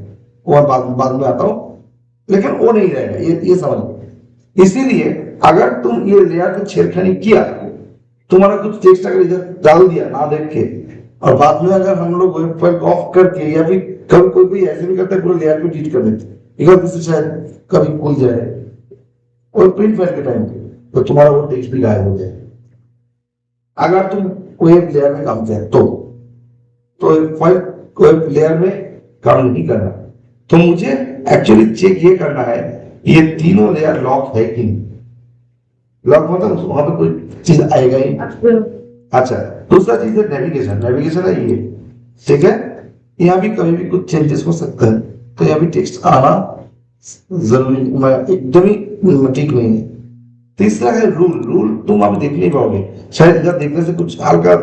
वो मैं बाद में आता हूँ, लेकिन वो नहीं रहेगा, ये समझ लो। इसीलिए अगर तुम ये लेयर को छेड़खानी किया, तुम्हारा कुछ टेक्स्ट अगर इधर डाल दिया ना देख के, और बाद में अगर हम लोग वेब फाइल को ऑफ करके, या फिर कभी कोई ऐसे भी करता है पूरे लेयर को डिलीट कर देते, इससे शायद कभी खुल जाए और प्रिंट फाइल के टाइम पे तो तुम्हारा वो टेक्स्ट भी गायब हो जाए। अगर तुम वेब लेयर में काम किया तो फाइल वेब लेयर में काम नहीं करना, तो मुझे एक्चुअली चेक ये करना है ये तीनों लेयर लॉक है कि नहीं। लॉक मतलब वहां पे कोई चीज आएगा ही। अच्छा, दूसरा चीज है नेविगेशन है ये, ठीक है। यहाँ भी कभी भी कुछ चेंजेस हो सकता है, तो यहाँ भी टेक्स्ट आना जरूरी एकदम ही ठीक नहीं है। तीसरा है रूल तुम अभी देख नहीं पाओगे, शायद इधर देखने से कुछ हल्का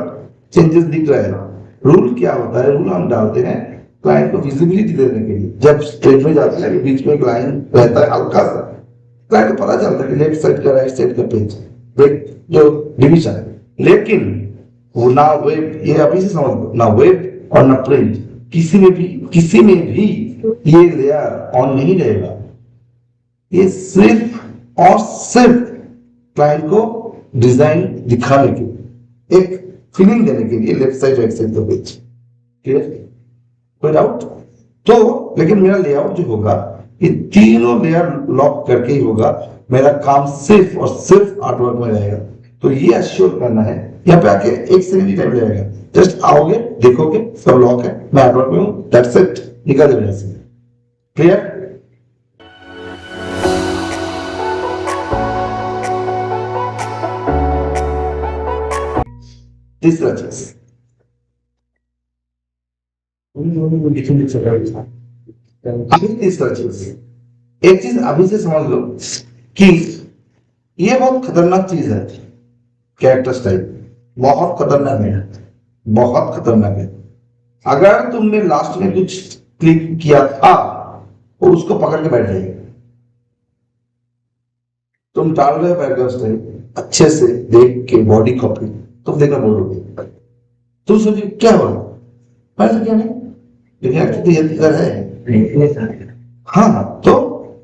चेंजेस दिख रहा है। रूल क्या होता है? रूल हम डालते हैं क्लाइंट को विजिबिलिटी देने के लिए। जब स्टेज में जाते हैं बीच में एक लाइन रहता है हल्का सा, क्लाइंट को पता चलता है कि लेफ्ट साइड का राइट साइड का पेज ब्रेक जो डिवीजन है। लेकिन वो ना वेब, ये अभी से समझ लो, ना वेब और ना प्रिंट, किसी में भी ये लेयर ऑन नहीं रहेगा। ये सिर्फ और सिर्फ क्लाइंट को डिजाइन दिखाने के लिए, एक फीलिंग देने के लिए, लेफ्ट साइड राइट साइड का पेज। क्लियर? कोई डाउट? तो लेकिन मेरा लेआउट जो होगा ये तीनों लेयर लॉक करके ही होगा। मेरा काम सिर्फ और सिर्फ आर्टवर्क में रहेगा। तो ये एश्योर करना है। यहाँ पे आके एक सेकंड ही टाइम लगेगा, जस्ट आओगे देखोगे सब लॉक है, मैं आर्टवर्क में हूँ, दैट्स इट, निकल जाएगा से। क्लियर? तीसरा चीज, अभी तीसरा चीज, एक चीज अभी से समझ लो कि ये बहुत खतरनाक चीज है। कैरेक्टर स्टाइल बहुत खतरनाक है, बहुत खतरनाक है। अगर तुमने लास्ट में कुछ क्लिक किया था तो उसको पकड़ के बैठ जाएगा। तुम डाल रहे हो पैराग्राफ स्टाइल अच्छे से देख के बॉडी कॉपी, तुम देखना बोलोगे, तुम सोचिए क्या हो रहा है, मैंने क्या नहीं, लेकिन एक्चुअली ये दिक्कत है। हाँ, तो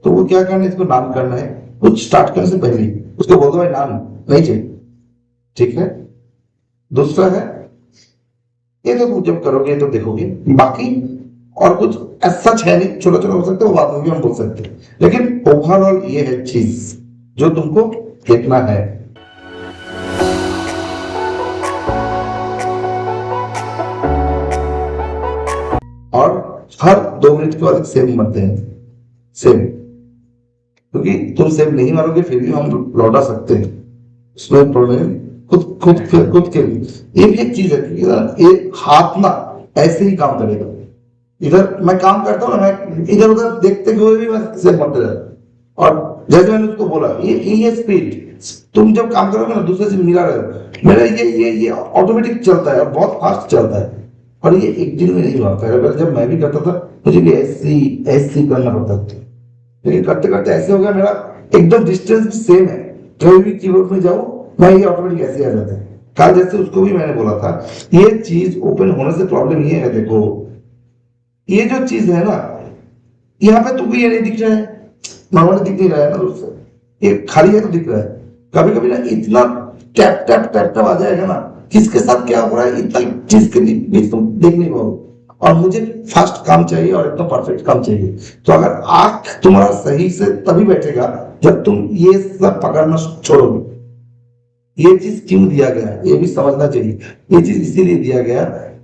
वो क्या करना है, इसको नाम करना है। कुछ स्टार्ट करने से पहले उसको बोल दो भाई नाम नहीं चाहिए, ठीक है। दूसरा है ये तो तुम जब करोगे तो देखोगे, बाकी और कुछ ऐसा है नहीं, छोटा छोटा हो सकता है, वो बाद में भी हम बोल सकते हैं, लेकिन ओवरऑल ये है चीज जो तुमको देखना है। और हर 2 मिनट के बाद सेव मरते हैं, सेव, क्योंकि तुम सेव नहीं मारोगे फिर भी हम लौटा सकते हैं, उसमें प्रॉब्लम खुद के लिए। ये भी एक चीज है कि ये हाथ ना ऐसे ही काम करेगा। इधर मैं काम करता हूँ ना, मैं इधर उधर देखते हुए भी मैं सेव मरते रहता। और जैसे मैंने उसको बोला ये स्पीड, तुम जब काम करोगे ना दूसरे से मिला रहे, मेरा ये ऑटोमेटिक चलता है और बहुत फास्ट चलता है। और ये एक दिन में नहीं हुआ, पहले जब मैं भी करता था मुझे भी ऐसी करना पड़ता था, लेकिन करते करते ऐसे हो गया मेरा एकदम डिस्टेंस भी सेम है। कभी भी कीबोर्ड में जाओ मैं ये ऑटोमेटिक ऐसे आ जाता है। कल जैसे उसको भी मैंने बोला था, ये चीज ओपन होने से प्रॉब्लम ये है, देखो ये जो चीज है ना, यहाँ पे तुमको ये नहीं दिख रहा है, नॉर्मली दिख नहीं रहा है ना दोस्तों, ये खाली है तो दिख रहा है। कभी कभी ना इतना टैप टैप टैप टैप आ जाएगा ना, किसके साथ क्या हो रहा है इतना चीज के बीच तुम देख नहीं पाओगे। और मुझे फास्ट काम चाहिए और एकदम परफेक्ट काम चाहिए। तो अगर आंख तुम्हारा सही से तभी बैठेगा जब तुम ये सब पकड़ना छोड़ोगे। ये चीज क्यों दिया गया है ये भी समझना चाहिए। ये चीज इसीलिए दिया गया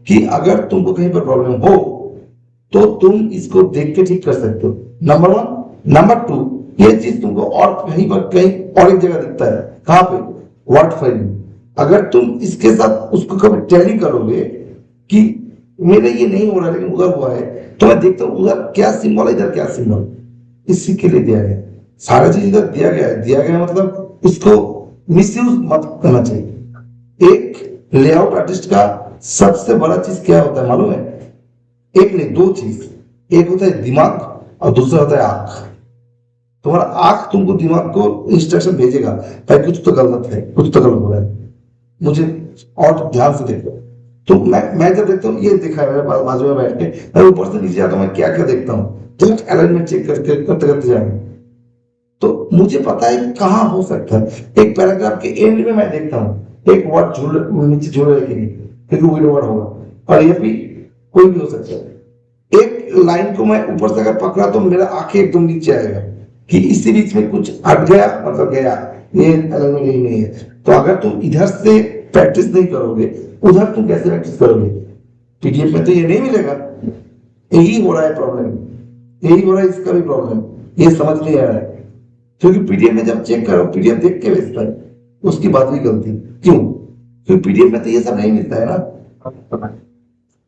कि अगर तुमको कहीं पर प्रॉब्लम हो तो तुम इसको देख के ठीक कर सकते हो, नंबर 1। नंबर 2, ये चीज तुमको और कहीं और एक जगह दिखता है, कहां पे? वर्ड फाइल में। अगर तुम इसके साथ उसको कभी टैली करोगे कि मेरे ये नहीं हो रहा लेकिन उधर हुआ है, तो मैं देखता हूँ उधर क्या सिंबल है, इधर क्या सिंबल, इसी के लिए दिया गया। सारा चीज इधर दिया गया मतलब इसको मिसयूज मत करना चाहिए। एक लेआउट आर्टिस्ट का सबसे बड़ा चीज क्या होता है मालूम है? एक नहीं 2 चीज, एक होता है दिमाग और दूसरा होता है आंख। तुम्हारा आंख तुमको दिमाग को इंस्ट्रक्शन भेजेगा भाई कुछ तो गलत है, कुछ तो गलत हो रहा है, मुझे और ध्यान से देखो। तो मैं जब देखता हूँ ये देखा है मेरे बाजू में बैठ के, मैं ऊपर से नीचे जाता हूँ, मैं क्या क्या देखता हूँ, जस्ट अलाइनमेंट चेक करते करते जाएंगे। तो मुझे पता है कहाँ हो सकता है। एक पैराग्राफ के एंड में मैं देखता हूँ एक वर्ड झूल नीचे झूल रहे कि नहीं, क्योंकि वीडियो वर्ड होगा, और ये भी कोई भी हो सकता है। एक लाइन को मैं ऊपर से अगर पकड़ा तो मेरा आंखें एकदम नीचे आएगा कि इसी बीच में कुछ हट गया, मतलब गया, ये अलाइनमेंट यही नहीं है। तो अगर तुम इधर से प्रैक्टिस नहीं करोगे, उधर तुम कैसे प्रैक्टिस करोगे? पीडीएफ में तो ये नहीं मिलेगा। यही हो रहा है प्रॉब्लम, यही हो रहा है, इसका भी प्रॉब्लम, ये समझ नहीं आ रहा है। क्योंकि पीडीएफ में जब चेक करो, पीडीएफ देख के भेजता है, उसकी बात भी गलती। क्यों? क्योंकि पीडीएफ में तो ये सब नहीं मिलता है ना।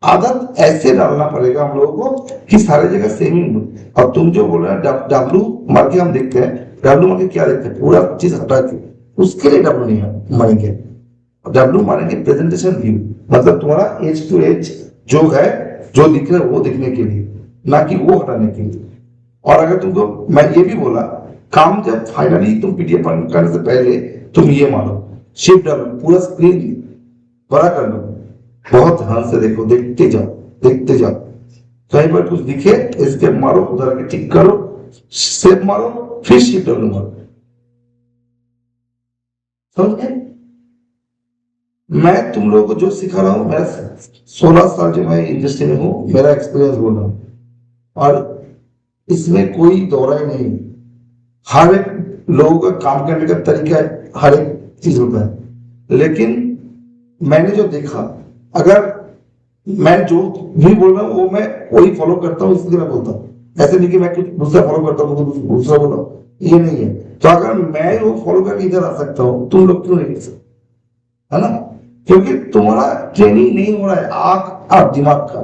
आदत ऐसे डालना पड़ेगा हम लोगों को कि सारे जगह सेम ही हो। और तुम जो बोल रहे हो डब्लू मार के हम देखते हैं, डब्लू मार के क्या देखते हैं? पूरा चीज हटा के, उसके लिए डब्लू नहीं मारेंगे। डब्लू मारेंगे प्रेजेंटेशन व्यू, मतलब तुम्हारा एज टू एज जो है, जो दिख रहा है वो दिखने के लिए, ना कि वो हटाने के लिए। और अगर तुमको मैं ये भी बोला, काम जब फाइनली तुम पीडीएफ करने से पहले तुम ये मानो, शिफ्ट डालो, पूरा स्क्रीन बड़ा कर लो, बहुत ध्यान से देखो, देखते जाओ, देखते जाओ। कहीं पर कुछ दिखे इसके मारो, उधर के टिक करो, सेव मारो, फिर शिफ्ट डालो मारो। समझ गए? मैं तुम लोगों को जो सिखा रहा हूं, मैं 16 साल जो मैं इंडस्ट्री में हूं, मेरा एक्सपीरियंस बोल रहा हूं, और इसमें कोई दौरा ही नहीं। हर एक लोगों का काम करने का तरीका हर एक चीज होता है, लेकिन मैंने जो देखा, अगर मैं जो भी बोल रहा हूँ वो मैं वही फॉलो करता हूँ, इसलिए मैं बोलता हूँ। ऐसे नहीं कि मैं कुछ दूसरा फॉलो करता हूँ तो दूसरा बोल रहा हूँ, ये नहीं है। तो अगर मैं वो फॉलो करके इधर आ सकता हूँ, तुम लोग क्यों नहीं कर सकते? है ना? क्योंकि तुम्हारा ट्रेनिंग नहीं हो रहा है आंख और दिमाग का।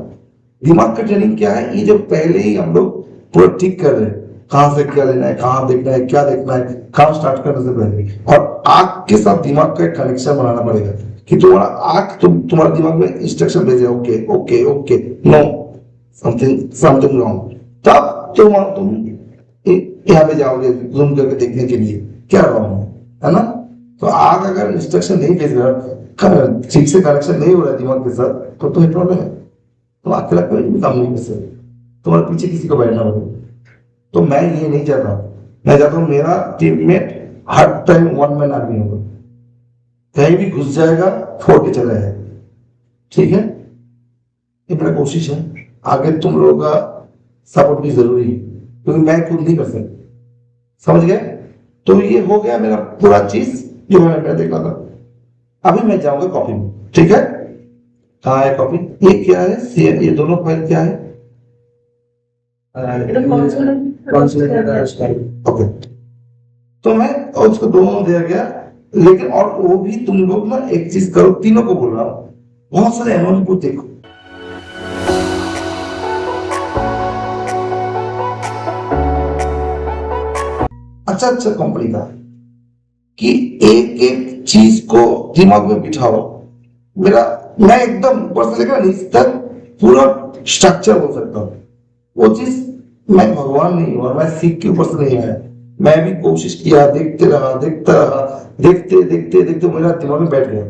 दिमाग का ट्रेनिंग क्या है? ये जो पहले ही हम लोग पूरा ठीक कर रहे हैं, कहां से क्या लेना है, कहां देखना है, क्या देखना है, काम स्टार्ट करने से पहले। और आंख के साथ दिमाग का एक कनेक्शन बनाना पड़ेगा कि तुम्हारा आंख तुम्हारे दिमाग में इंस्ट्रक्शन भेजे, okay okay okay, no, something wrong. तब तुम यहाँ पे जाओगे जूम करके देखने के लिए क्या रॉन्ग है ना? तो आग अगर इंस्ट्रक्शन नहीं भेज रहा, ठीक से कनेक्शन नहीं हो रहा है दिमाग के साथ, तो तुम्हें प्रॉब्लम है। तुम अकेला कोई भी काम नहीं कर सकते, तुम्हारे पीछे किसी को बैठना होगा। तो मैं ये नहीं चाहता, मैं चाहता हूँ मेरा टीममेट हर टाइम वन मैन आर्मी होगा, कहीं भी घुस जाएगा फोड़ के चला जाएगा। ठीक है? ये मेरा कोशिश है। आगे तुम लोगों का सपोर्ट भी जरूरी है, क्योंकि मैं खुद नहीं कर सकता। समझ गए? तो ये हो गया मेरा पूरा चीज जो मैं देखा था। अभी मैं जाऊंगा कॉपी में। ठीक है? कहाँ है कॉपी? ये क्या है? ये दोनों फाइल क्या है? ओके, तो मैं और उसको दोनों दिया गया। लेकिन और वो भी तुम लोग ना एक चीज करो, तीनों को बोल रहा हूँ, बहुत सारे एनुअल रिपोर्ट देखो। अच्छा कंपनी का, कि एक एक चीज को दिमाग में बिठाओ। मैं एकदम ऊपर से लेकर नीचे तक पूरा स्ट्रक्चर बोल सकता हूँ। वो चीज मैं भगवान नहीं हूँ, और मैं सीख के ऊपर से नहीं आया। मैं भी कोशिश किया, देखते रहा, देखते देखते मेरा दिमाग में बैठ गया।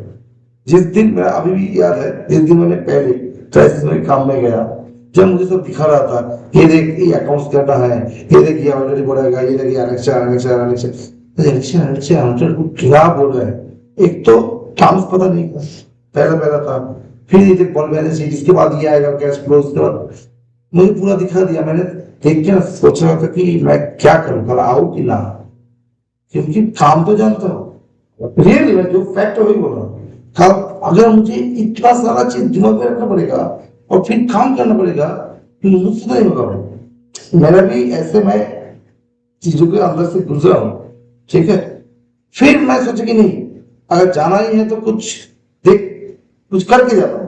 जिस दिन मेरा अभी भी याद है, जिस दिन मैंने पहले क्राइसिस में काम में गया, जब मुझे सब दिखा रहा था, ये देख ये अकाउंट्स करना है, ये देख ये ऑलरेडी बोलेगा, ये देख क्या बोल रहा है। एक तो टर्म्स पता नहीं था, पहला था, फिर ये देख बॉल बैलेंस शीट, इसके बाद ये आएगा कैश फ्लो, उसके बाद मुझे पूरा दिखा दिया। मैंने देख के ना सोच रहा था कि मैं क्या करूं, कल आऊं कि ना, क्योंकि काम तो जानता हूँ, रियली मैं जो फैक्ट है वही बोल रहा हूँ। कल अगर मुझे इतना सारा चीज दिमाग में रखना पड़ेगा और फिर काम करना पड़ेगा, मुझसे नहीं होगा भाई। मेरा भी ऐसे मैं चीजों के अंदर से गुजरा हूं। ठीक है? फिर मैं सोचा कि नहीं, अगर जाना ही है तो कुछ करके जाता हूं।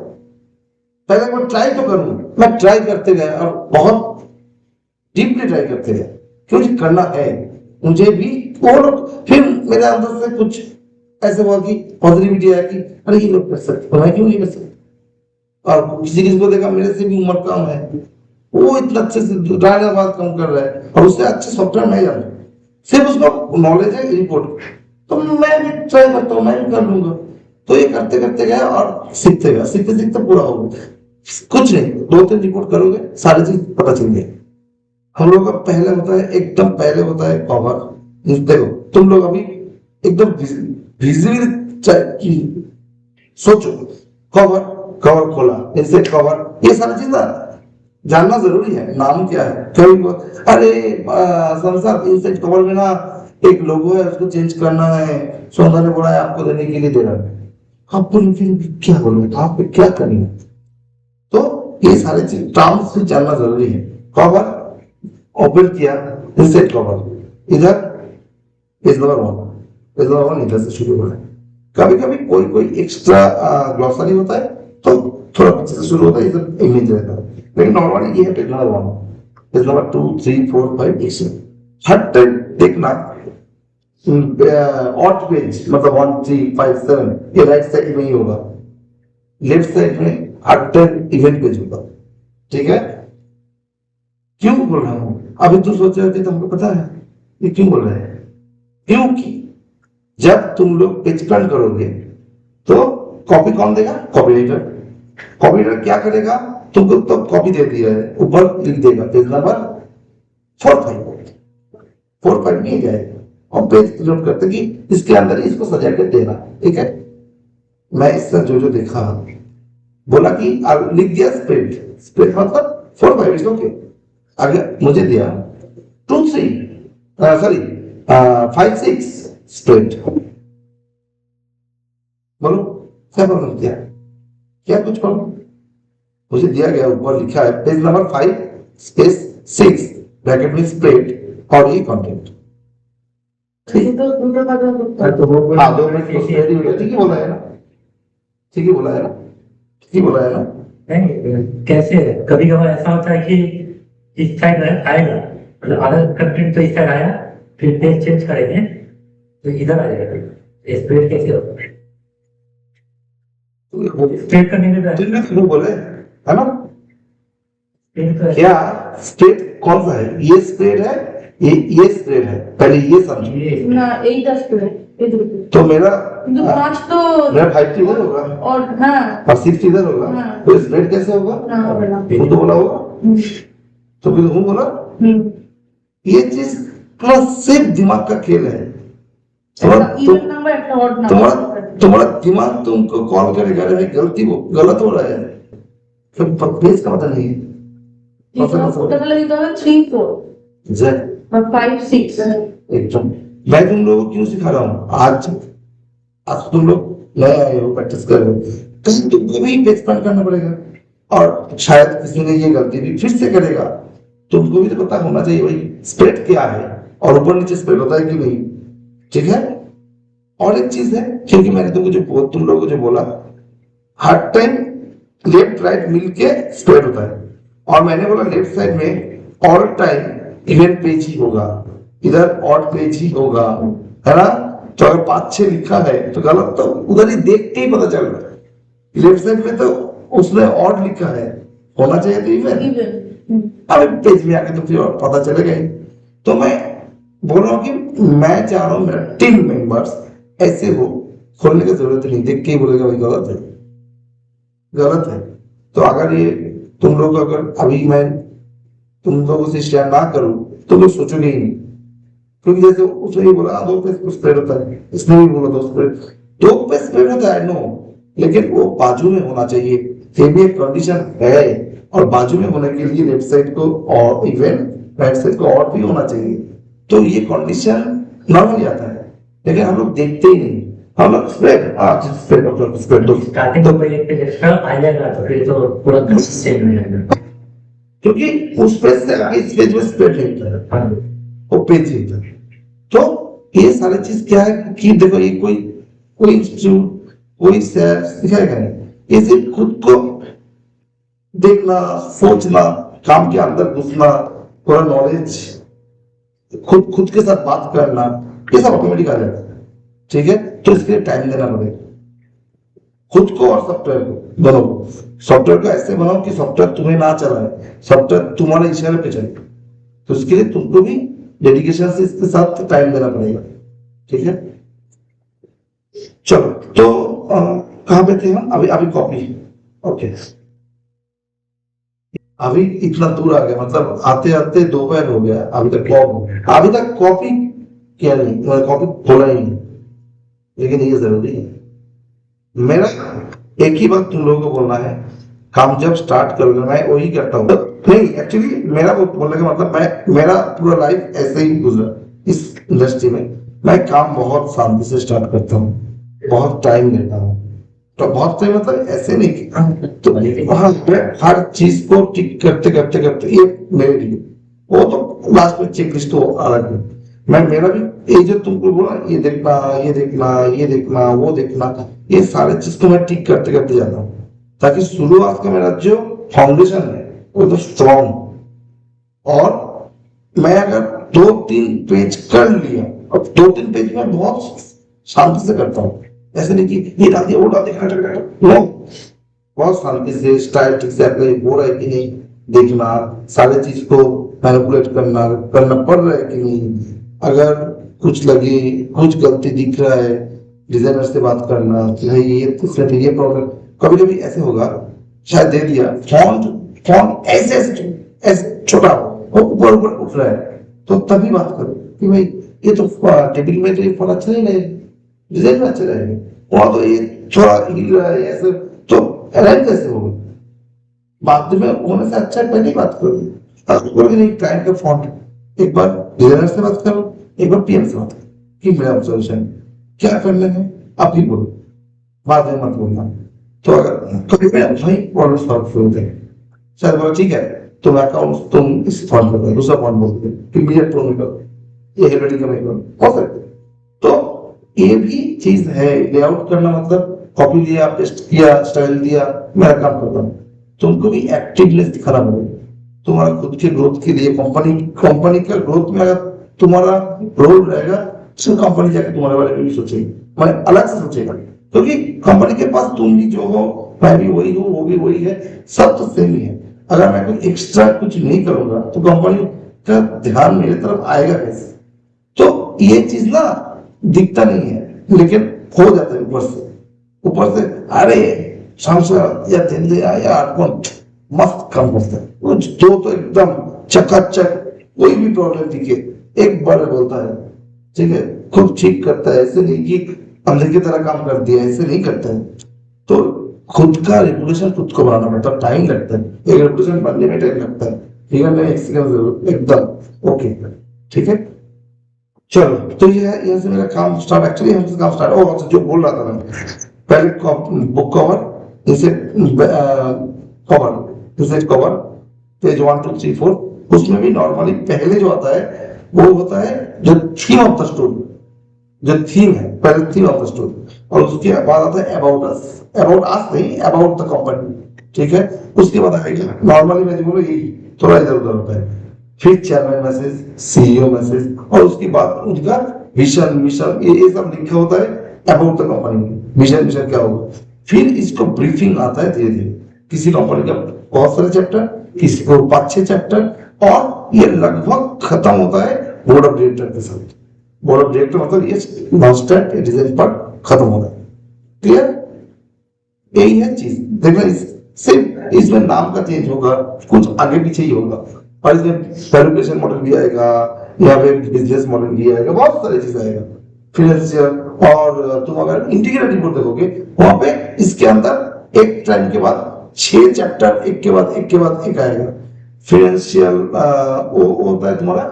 पहले मैं ट्राई तो करूं। मैं ट्राई करते गया और बहुत डीपली ट्राई करते गया, क्योंकि करना है मुझे भी। और फिर मेरे अंदर से कुछ ऐसे हुआ कि पॉजिटिविटी आया कि अरे ये लोग कर सकते, मैं क्यों नहीं कर सकता। और किसी को देखा मेरे से भी उम्र कम है, वो इतना अच्छे से बात कम कर रहा है, और उससे अच्छे सॉफ्टवेयर मैं जानता हूं। सिर्फ उसका नॉलेज है रिपोर्ट, तो मैं भी ट्राई करता हूँ, मैं भी कर लूंगा। तो ये करते करते गया और सीखते गया, सीखते सीखते पूरा हो गया। कुछ नहीं, 2-3 रिपोर्ट करोगे सारी चीज पता चल गई। हम लोग का पहले होता है, एकदम पहले होता है कवर। देखो तुम लोग अभी एकदम विजिबल सोचो, कवर, कवर खोला, इंसेट कवर, ये सारी चीज ना जानना जरूरी है। नाम क्या है, कभी अरे संसार इंसेट कवर में ना एक लोगो है, उसको चेंज करना है, सौंदर्य ने बोला है आपको देने के लिए दे रहा है। आप क्या बोलोगे, आप क्या करेंगे? तो ये सारी चीज टर्म्स भी जानना जरूरी है। कवर ओपन किया, इंसेट कवर, इधर इज नंबर 1 इधर से शुरू हो रहा है। कभी कभी कोई कोई एक्स्ट्रा ग्लॉसरी होता है तो थोड़ा पीछे से शुरू होता है, इधर इमेज रहता है, लेकिन नॉर्मली ये है पेज नंबर 1, पेज नंबर 2, 3, 4, 5, 6। हर टाइम देखना ऑड पेज, मतलब 1, 3, 5, 7 ये राइट साइड में ही होगा, लेफ्ट साइड में हर टाइम इवेंट पेज होगा। ठीक है? क्यों बोल रहा हूं? अभी तू सोच रहे थे, तुमको पता है ये क्यों बोल रहे हैं? क्योंकि जब तुम लोग पेज टर्न करोगे तो कॉपी कौन देगा? Copy writer. कॉपी राइटर क्या करेगा? तुमको तो कॉपी दे दिया है, ऊपर लिख देगा पेज नंबर 4-5 नहीं जाएगा, और पेज नोट करते कि इसके अंदर इसको सजा के देना। ठीक है? मैं इससे जो देखा, बोला कि लिख दिया स्प्रेड, स्प्रेड मतलब 4-5 ओके। अगर मुझे दिया 2-3 सॉरी 5-6 स्प्रेड, बोलो क्या प्रॉब्लम? क्या कुछ प्रॉब्लम? मुझे दिया गया, ऊपर लिखा है पेज नंबर 5 स्पेस 6 ब्रैकेट में स्प्रेड और ये कंटेंट। ठीक तो वो हाँ, 2 मिनट ठीक ही बोला है ना? ठीक ही बोला है ना? ठीक ही बोला है ना? नहीं, कैसे कभी कभार ऐसा होता है कि इस साइड आएगा, मतलब आधा कंटेंट तो इस साइड आया, फिर पेज चेंज करेंगे तो इधर आ जाएगा। स्प्रेड कैसे होता है? स्प्रेड करने में क्यों बोले है ना? तो क्या स्प्रेड कौन सा है? ये स्प्रेड है, ये स्प्रेड है, पहले ये समझो ना, एक 10 पे तो मेरा 5 तो मेरा 5 इधर होगा और हाँ और 6 इधर होगा, हाँ। तो स्प्रेड कैसे होगा? वो तो बोला होगा, तो फिर हूँ बोला। ये चीज थोड़ा सिर्फ दिमाग का खेल है। तुम्हारा दिमाग तुमको कॉल करेगा, अरे गलती वो गलत हो रहा है, फिर पेज का पता नहीं है। 5-6 एकदम। मैं तुम लोगों को क्यों सिखा रहा हूँ? आज तुम लोग नए आए हो, प्रैक्टिस कर रहे हो, कहीं तुमको भी पेज टर्न करना पड़ेगा, और शायद किसी ने ये गलती भी फिर से करेगा। तुमको भी तो पता होना चाहिए भाई स्प्रेड क्या है, और ऊपर नीचे स्प्रेड होता है कि नहीं। ठीक है? और एक चीज है, क्योंकि मैंने तुम लोगों को जो बोला, हर टाइम लेफ्ट राइट मिलके स्प्रेड होता है, और मैंने बोला लेफ्ट साइड में ऑल टाइम इवेंट पेज ही होगा, इधर ऑड पेज ही होगा, है ना? तो अगर 5-6 लिखा है तो गलत तो उधर ही देख के ही पता चल रहा है। लेफ्ट साइड में तो उसने ऑड लिखा है, होना चाहिए तो इवेंट। अब पेज में आके तो फिर पता चलेगा ही। तो मैं बोल रहा हूँ कि मैं चाह रहा हूँ मेरा टीम मेंबर्स ऐसे हो, खोलने की जरूरत नहीं, देख के ही बोलेगा भाई गलत है, गलत है। तो अगर ये तुम लोग, अगर अभी मैं तुम लोगों से शेयर ना करूं तो लोग सोचोगे ही नहीं, क्योंकि जैसे उसने ही बोला 2 पेज स्प्रेड होता है, इसने भी बोला 2 पेज स्प्रेड होता है, नो, लेकिन वो बाजू में होना चाहिए, ये भी एक कंडीशन है। और बाजू में होने के लिए लेफ्ट साइड को और इवेंट राइट साइड को और भी होना चाहिए। तो ये कंडीशन नॉर्मली आता है, लेकिन हम लोग देखते ही नहीं, हम लोग स्प्रेड दो, स्टार्टिंग में एक पेज एक्स्ट्रा आ जाएगा तो फिर तो पूरा चेंज हो जाएगा, क्योंकि उस पेज से आगे इस पेज में स्प्रेड नहीं होता है, वो पेज ही होता है। तो ये सारी चीज क्या है कि देखो, ये कोई इंस्टीट्यूट कोई सिखाएगा नहीं, ये सिर्फ खुद को देखना, सोचना, काम के अंदर घुसना, थोड़ा नॉलेज, खुद के साथ बात करना, ये सब ऑटोमेटिक आ जाता है। ठीक है? तो इसके लिए टाइम देना पड़ेगा खुद को और सॉफ्टवेयर को दोनों। सॉफ्टवेयर को ऐसे बनाओ कि सॉफ्टवेयर तुम्हें ना चलाए, सॉफ्टवेयर तुम्हारे इशारे पे चले। तो इसके लिए तुमको भी डेडिकेशन से इसके साथ टाइम देना पड़ेगा, ठीक है। चलो तो कहाँ पे थे हम? अभी अभी कॉपी, ओके। अभी इतना दूर आ गया, मतलब आते आते दोपहर हो गया, अभी तक कॉपी किया नहीं, कॉपी खोला ही नहीं, लेकिन ये जरूरी है। मेरा एक ही बात तुम लोगों को बोलना है, काम जब स्टार्ट करोगे, मैं वही करता हूँ। नहीं एक्चुअली मेरा बोलने का मतलब, मेरा पूरा लाइफ ऐसे ही गुजरा इस इंडस्ट्री में। मैं काम बहुत शांति से स्टार्ट करता हूँ, बहुत टाइम लेता हूँ, तो बहुत टाइम मतलब ऐसे नहीं कि तो वहां मैं हर चीज को टिक करते करते करते, ये मेरे लिए वो तो लास्ट में चेक लिस्ट तो अलग है। मेरा भी ये जो तुमको बोला, ये देखना ये देखना ये देखना वो देखना, ये सारे चीज को मैं टिक करते करते जाता हूँ, ताकि शुरुआत का मेरा जो फाउंडेशन है वो तो स्ट्रॉन्ग। और मैं अगर 2-3 पेज कर लिया, और 2-3 पेज में बहुत शांति से करता हूँ, ऐसे नहीं कि ये डाल दिया वो डाल दिया, नो, बहुत शांति से स्टाइल ठीक से अप्लाई हो रहा है कि नहीं देखना, सारे चीज को मैनिपुलेट करना पड़ रहा है कि नहीं, अगर कुछ लगे कुछ गलती दिख रहा है डिजाइनर से बात करना कि भाई ये प्रॉब्लम, कभी कभी ऐसे होगा, शायद दे दिया फॉन्ट ऐसे ऐसे छोटा हो, ऊपर ऊपर उठ रहा है, तो तभी बात करो कि भाई ये तो टेबिल में तो ये फॉन्ट अच्छा नहीं लगेगा, डिजाइन में अच्छा रहेगा, वहां तो ये थोड़ा हिल रहा है ऐसे, तो अलाइन कैसे होगा? बाद में होने से अच्छा है पहले ही बात करो। नहीं क्लाइंट का फॉन्ट, एक बार डिजाइनर से बात करो, एक बार पीएम से बात करो कि मेरा ऑब्जर्वेशन क्या करना है, आप ही बोलो, बाद में मत बोलना। तो अगर कभी भाई प्रॉब्लम सॉल्व हो जाए, शायद बोला ठीक है तुम अकाउंट तुम इस फॉन्ट में करो, दूसरा फॉन्ट बोलते कि मुझे प्रो में करो, ये हेडराइटिंग का मैं करो, हो सकता है। तो ये भी चीज है, लेआउट करना मतलब कॉपी लिया, पेस्ट किया, स्टाइल दिया, मेरा काम करता हूँ। तुमको भी एक्टिवनेस दिखाना पड़ेगा तुम्हारा खुद के ग्रोथ के लिए, कंपनी का ग्रोथ में अगर तुम्हारा रोल रहेगा, तो कंपनी जाकर तुम्हारे बारे में भी सोचेगी, मैं अलग से सोचेगा, क्योंकि कंपनी के पास तुम भी जो हो, मैं भी वही हूँ, वो भी वही है, सब तो सेम ही है। अगर मैं कोई एक्स्ट्रा कुछ नहीं करूंगा तो कंपनी का ध्यान मेरे तरफ आएगा कैसे? तो ये चीज ना दिखता नहीं है, लेकिन हो जाता है ऊपर से अरे शामसा या तेंदे या कौन मस्त काम करता है, वो जो तो एकदम चकाचक, कोई भी प्रॉब्लम दिखे एक बार बोलता है, ठीक है, खुद ठीक करता है, ऐसे नहीं कि अंधे की तरह काम कर दिया, ऐसे नहीं करता है। तो खुद का रेपुटेशन खुद को बनाना पड़ता है, टाइम लगता है, एक रेपुटेशन बनने में टाइम लगता है, ठीक है, मैं एक्सपीरियंस एकदम ओके, ठीक है। चलो तो ये है, यहाँ से मेरा काम स्टार्ट, एक्चुअली हमसे काम स्टार्ट, और जो बोल रहा था मैं, पहले बुक कवर, इसे कवर पेज 1 2 3 4, उसमें भी नॉर्मली पहले जो आता है वो होता है जो थीम ऑफ द स्टोरी, जो थीम है पहले थीम ऑफ द स्टोरी, और उसके बाद आता है अबाउट अस नहीं, अबाउट द कंपनी, ठीक है। उसके बाद आएगा नॉर्मली मैं जो बोलूं यही थोड़ा इधर उधर होता है, फिर चेयरमैन मैसेज, सीईओ मैसेज, और उसके बाद उनका विजन मिशन, ये सब लिखा होता है about the company, vision mission क्या होगा। फिर इसको ब्रीफिंग आता है धीरे धीरे, किसी कंपनी का बहुत सारे चैप्टर, किसी को 5-6 चैप्टर, और ये लगभग खत्म होता है बोर्ड ऑफ डायरेक्टर के साथ। बोर्ड ऑफ डायरेक्टर मतलब ये मास्टर डिजाइन पर खत्म होता है, क्लियर। यही है चीज, देखना सिर्फ इसमें नाम का चेंज होगा, कुछ आगे पीछे ही होगा, और इसमें वैल्यूएशन मॉडल भी आएगा, यहाँ पे बिजनेस मॉडल भी आएगा, बहुत सारी चीज आएगा, फाइनेंशियल, और तुम अगर इंटीग्रेटेड रिपोर्ट देखोगे वहां पे इसके अंदर एक टाइम के बाद 6 चैप्टर एक के बाद एक आएगा। फाइनेंशियल वो होता है तुम्हारा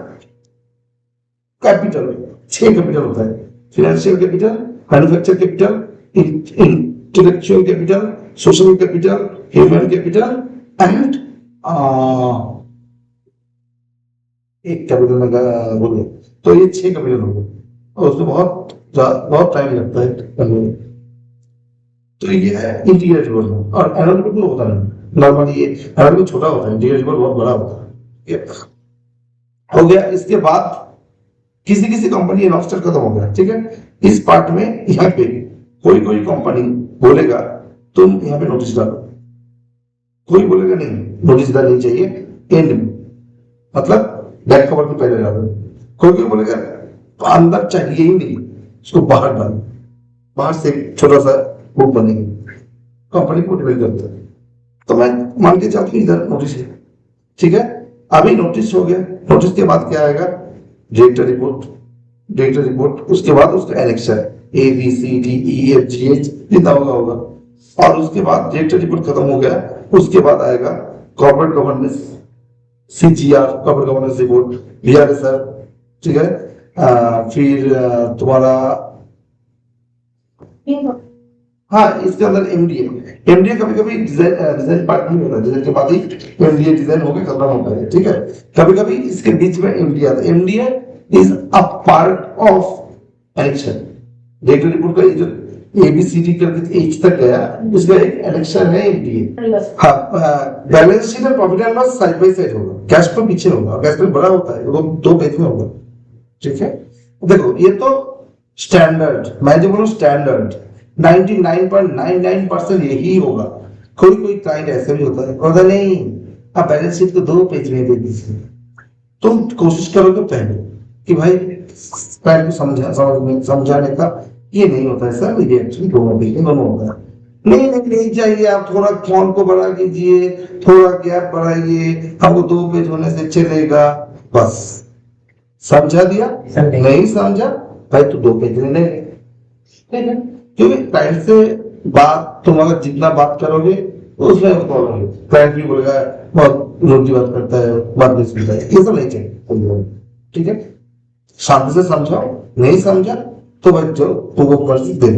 कैपिटल, 6 कैपिटल होता है, financial capital, manufacture capital, intellectual capital, social capital, human capital and एक कैपिटल में बोलिए, तो ये 6 कैपिटल हो गए, और उसमें बहुत टाइम लगता है करने में। तो ये है इंटीग्रेटेड वर्जन, और एनालिटिकल तो होता नहीं, नॉर्मली ये एनालिटिकल छोटा होता है, इंटीग्रेटेड बहुत बड़ा होता है। हो गया, इसके बाद किसी कंपनी इन्वेस्टर खत्म हो गया, ठीक है। इस पार्ट में यहाँ पे कोई कंपनी बोलेगा तुम यहाँ पे नोटिस डालो, कोई बोलेगा नहीं नोटिस डालनी चाहिए एंड में, मतलब बैक कवर के पहले डालो, कोई बोलेगा अंदर चाहिए ही नहीं, उसको बाहर डालो, बाहर से एक छोटा सा बुक बनेगी, कंपनी को डिपेंड करता है। तो मैं मान के चलती हूँ इधर नोटिस है, ठीक है, अभी नोटिस हो गया, नोटिस के बाद क्या आएगा, डायरेक्टर रिपोर्ट, डायरेक्टर रिपोर्ट, उसके बाद उसका annexure A B C D E F G H जितना होगा, और उसके बाद डायरेक्टर रिपोर्ट खत्म हो गया, उसके बाद आएगा corporate governance, CGR corporate governance report, BRSR, ठीक है, फिर तुम्हारा हाँ इसके अंदर MDA कभी कभी डिजाइन पार्ट नहीं होता, डिजाइन के बाद ही MDA डिजाइन होकर खत्म होता है, ठीक है, कभी कभी इसके बीच में MDA आता है। MDA is a part of annexure, director report का जो ABCD करके H तक गया, उसका एक एनेक्शन है MDA। हाँ, बैलेंस शीट और profit and loss side by side होगा, कैश फ्लो पीछे होगा, कैश फ्लो बड़ा होता है, वो 2 पेज में होगा, ठीक है। देखो ये तो स्टैंडर्ड, मैं जो बोलूं स्टैंडर्ड 99.99% यही होगा। कोई कोई क्लाइंट ऐसे भी होता है, होता नहीं आप बैलेंस शीट को 2 पेज में दे दीजिए, तुम कोशिश करोगे पहले कि भाई क्लाइंट को समझाने का, ये नहीं होता है सर, ये एक्चुअली 2 पेज में दोनों होता है, नहीं चाहिए, आप थोड़ा फॉन्ट को बड़ा कीजिए, थोड़ा गैप बढ़ाइए, हमको 2 पेज होने से चलेगा, बस समझा दिया, नहीं समझा भाई तो 2 पेज लेने, ठीक है, क्योंकि क्लाइंट से बात तुम अगर जितना बात करोगे उसमें प्रॉब्लम है, क्लाइंट भी बोलेगा बहुत रोटी बात करता है, बात नहीं सुनता है, ये सब नहीं चाहिए, ठीक है, शांति से समझाओ, नहीं समझा तो भाई जो तुमको कर दे,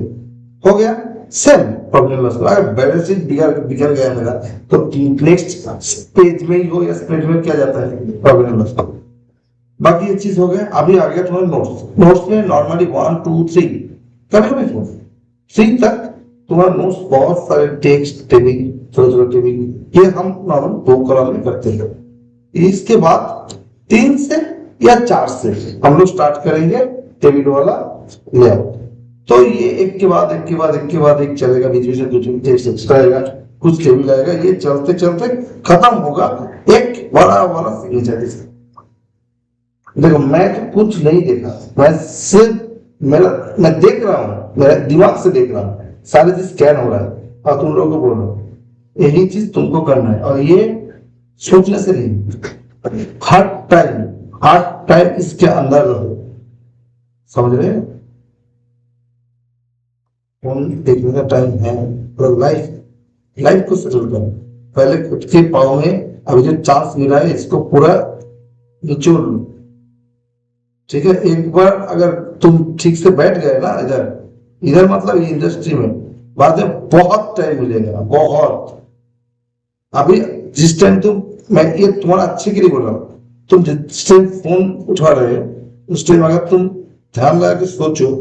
हो गया। सेम प्रॉब्लम लॉस, अगर बैलेंस शीट बिगड़ गया मेरा तो नेक्स्ट पेज में ही हो या स्प्रेड में क्या जाता है प्रॉब्लम लॉस। बाकी ये चीज हो गया। अभी आ गया तुम्हारे नोट्स में नॉर्मली 1 2 3 कभी 3 तक तुम्हारा नोट्स बहुत सारे टेक्स्ट टेबिंग छोटे टेबिंग ये हम नॉर्मल 2 कॉलम में करते हैं। इसके बाद 3 से या 4 से हम लोग स्टार्ट करेंगे टेबिल वाला लेआउट। तो ये एक के बाद एक चलेगा, बीच बीच में कुछ टेक्स्ट एक्स्ट्रा आएगा, कुछ टेबिल आएगा, ये चलते चलते खत्म होगा एक बड़ा वाला सिग्नेचर। देखो मैं तो कुछ नहीं देखा, मैं सिर्फ मैं देख रहा हूँ, मेरा दिमाग से देख रहा हूँ, सारे चीज स्कैन हो रहा है और तुम लोगों को बोल रहा हूँ यही चीज तुमको करना है। और ये सोचने से नहीं, हर टाइम इसके अंदर रहो, समझ रहे हो? फोन देखने का टाइम है तो लाइफ को सेटल करो पहले, खुद के पाँव में अभी जो चांस मिला है इसको पूरा निचोड़ लो, ठीक है। एक बार अगर तुम ठीक से बैठ गए ना इधर मतलब ये इंडस्ट्री में बाद में बहुत टाइम मिलेगा, बहुत। अभी जिस टाइम मैं ये तुम्हारा अच्छे के लिए बोल रहा हूँ, तुम जिस टाइम फोन उठा रहे हो उस टाइम अगर तुम ध्यान लगा के सोचो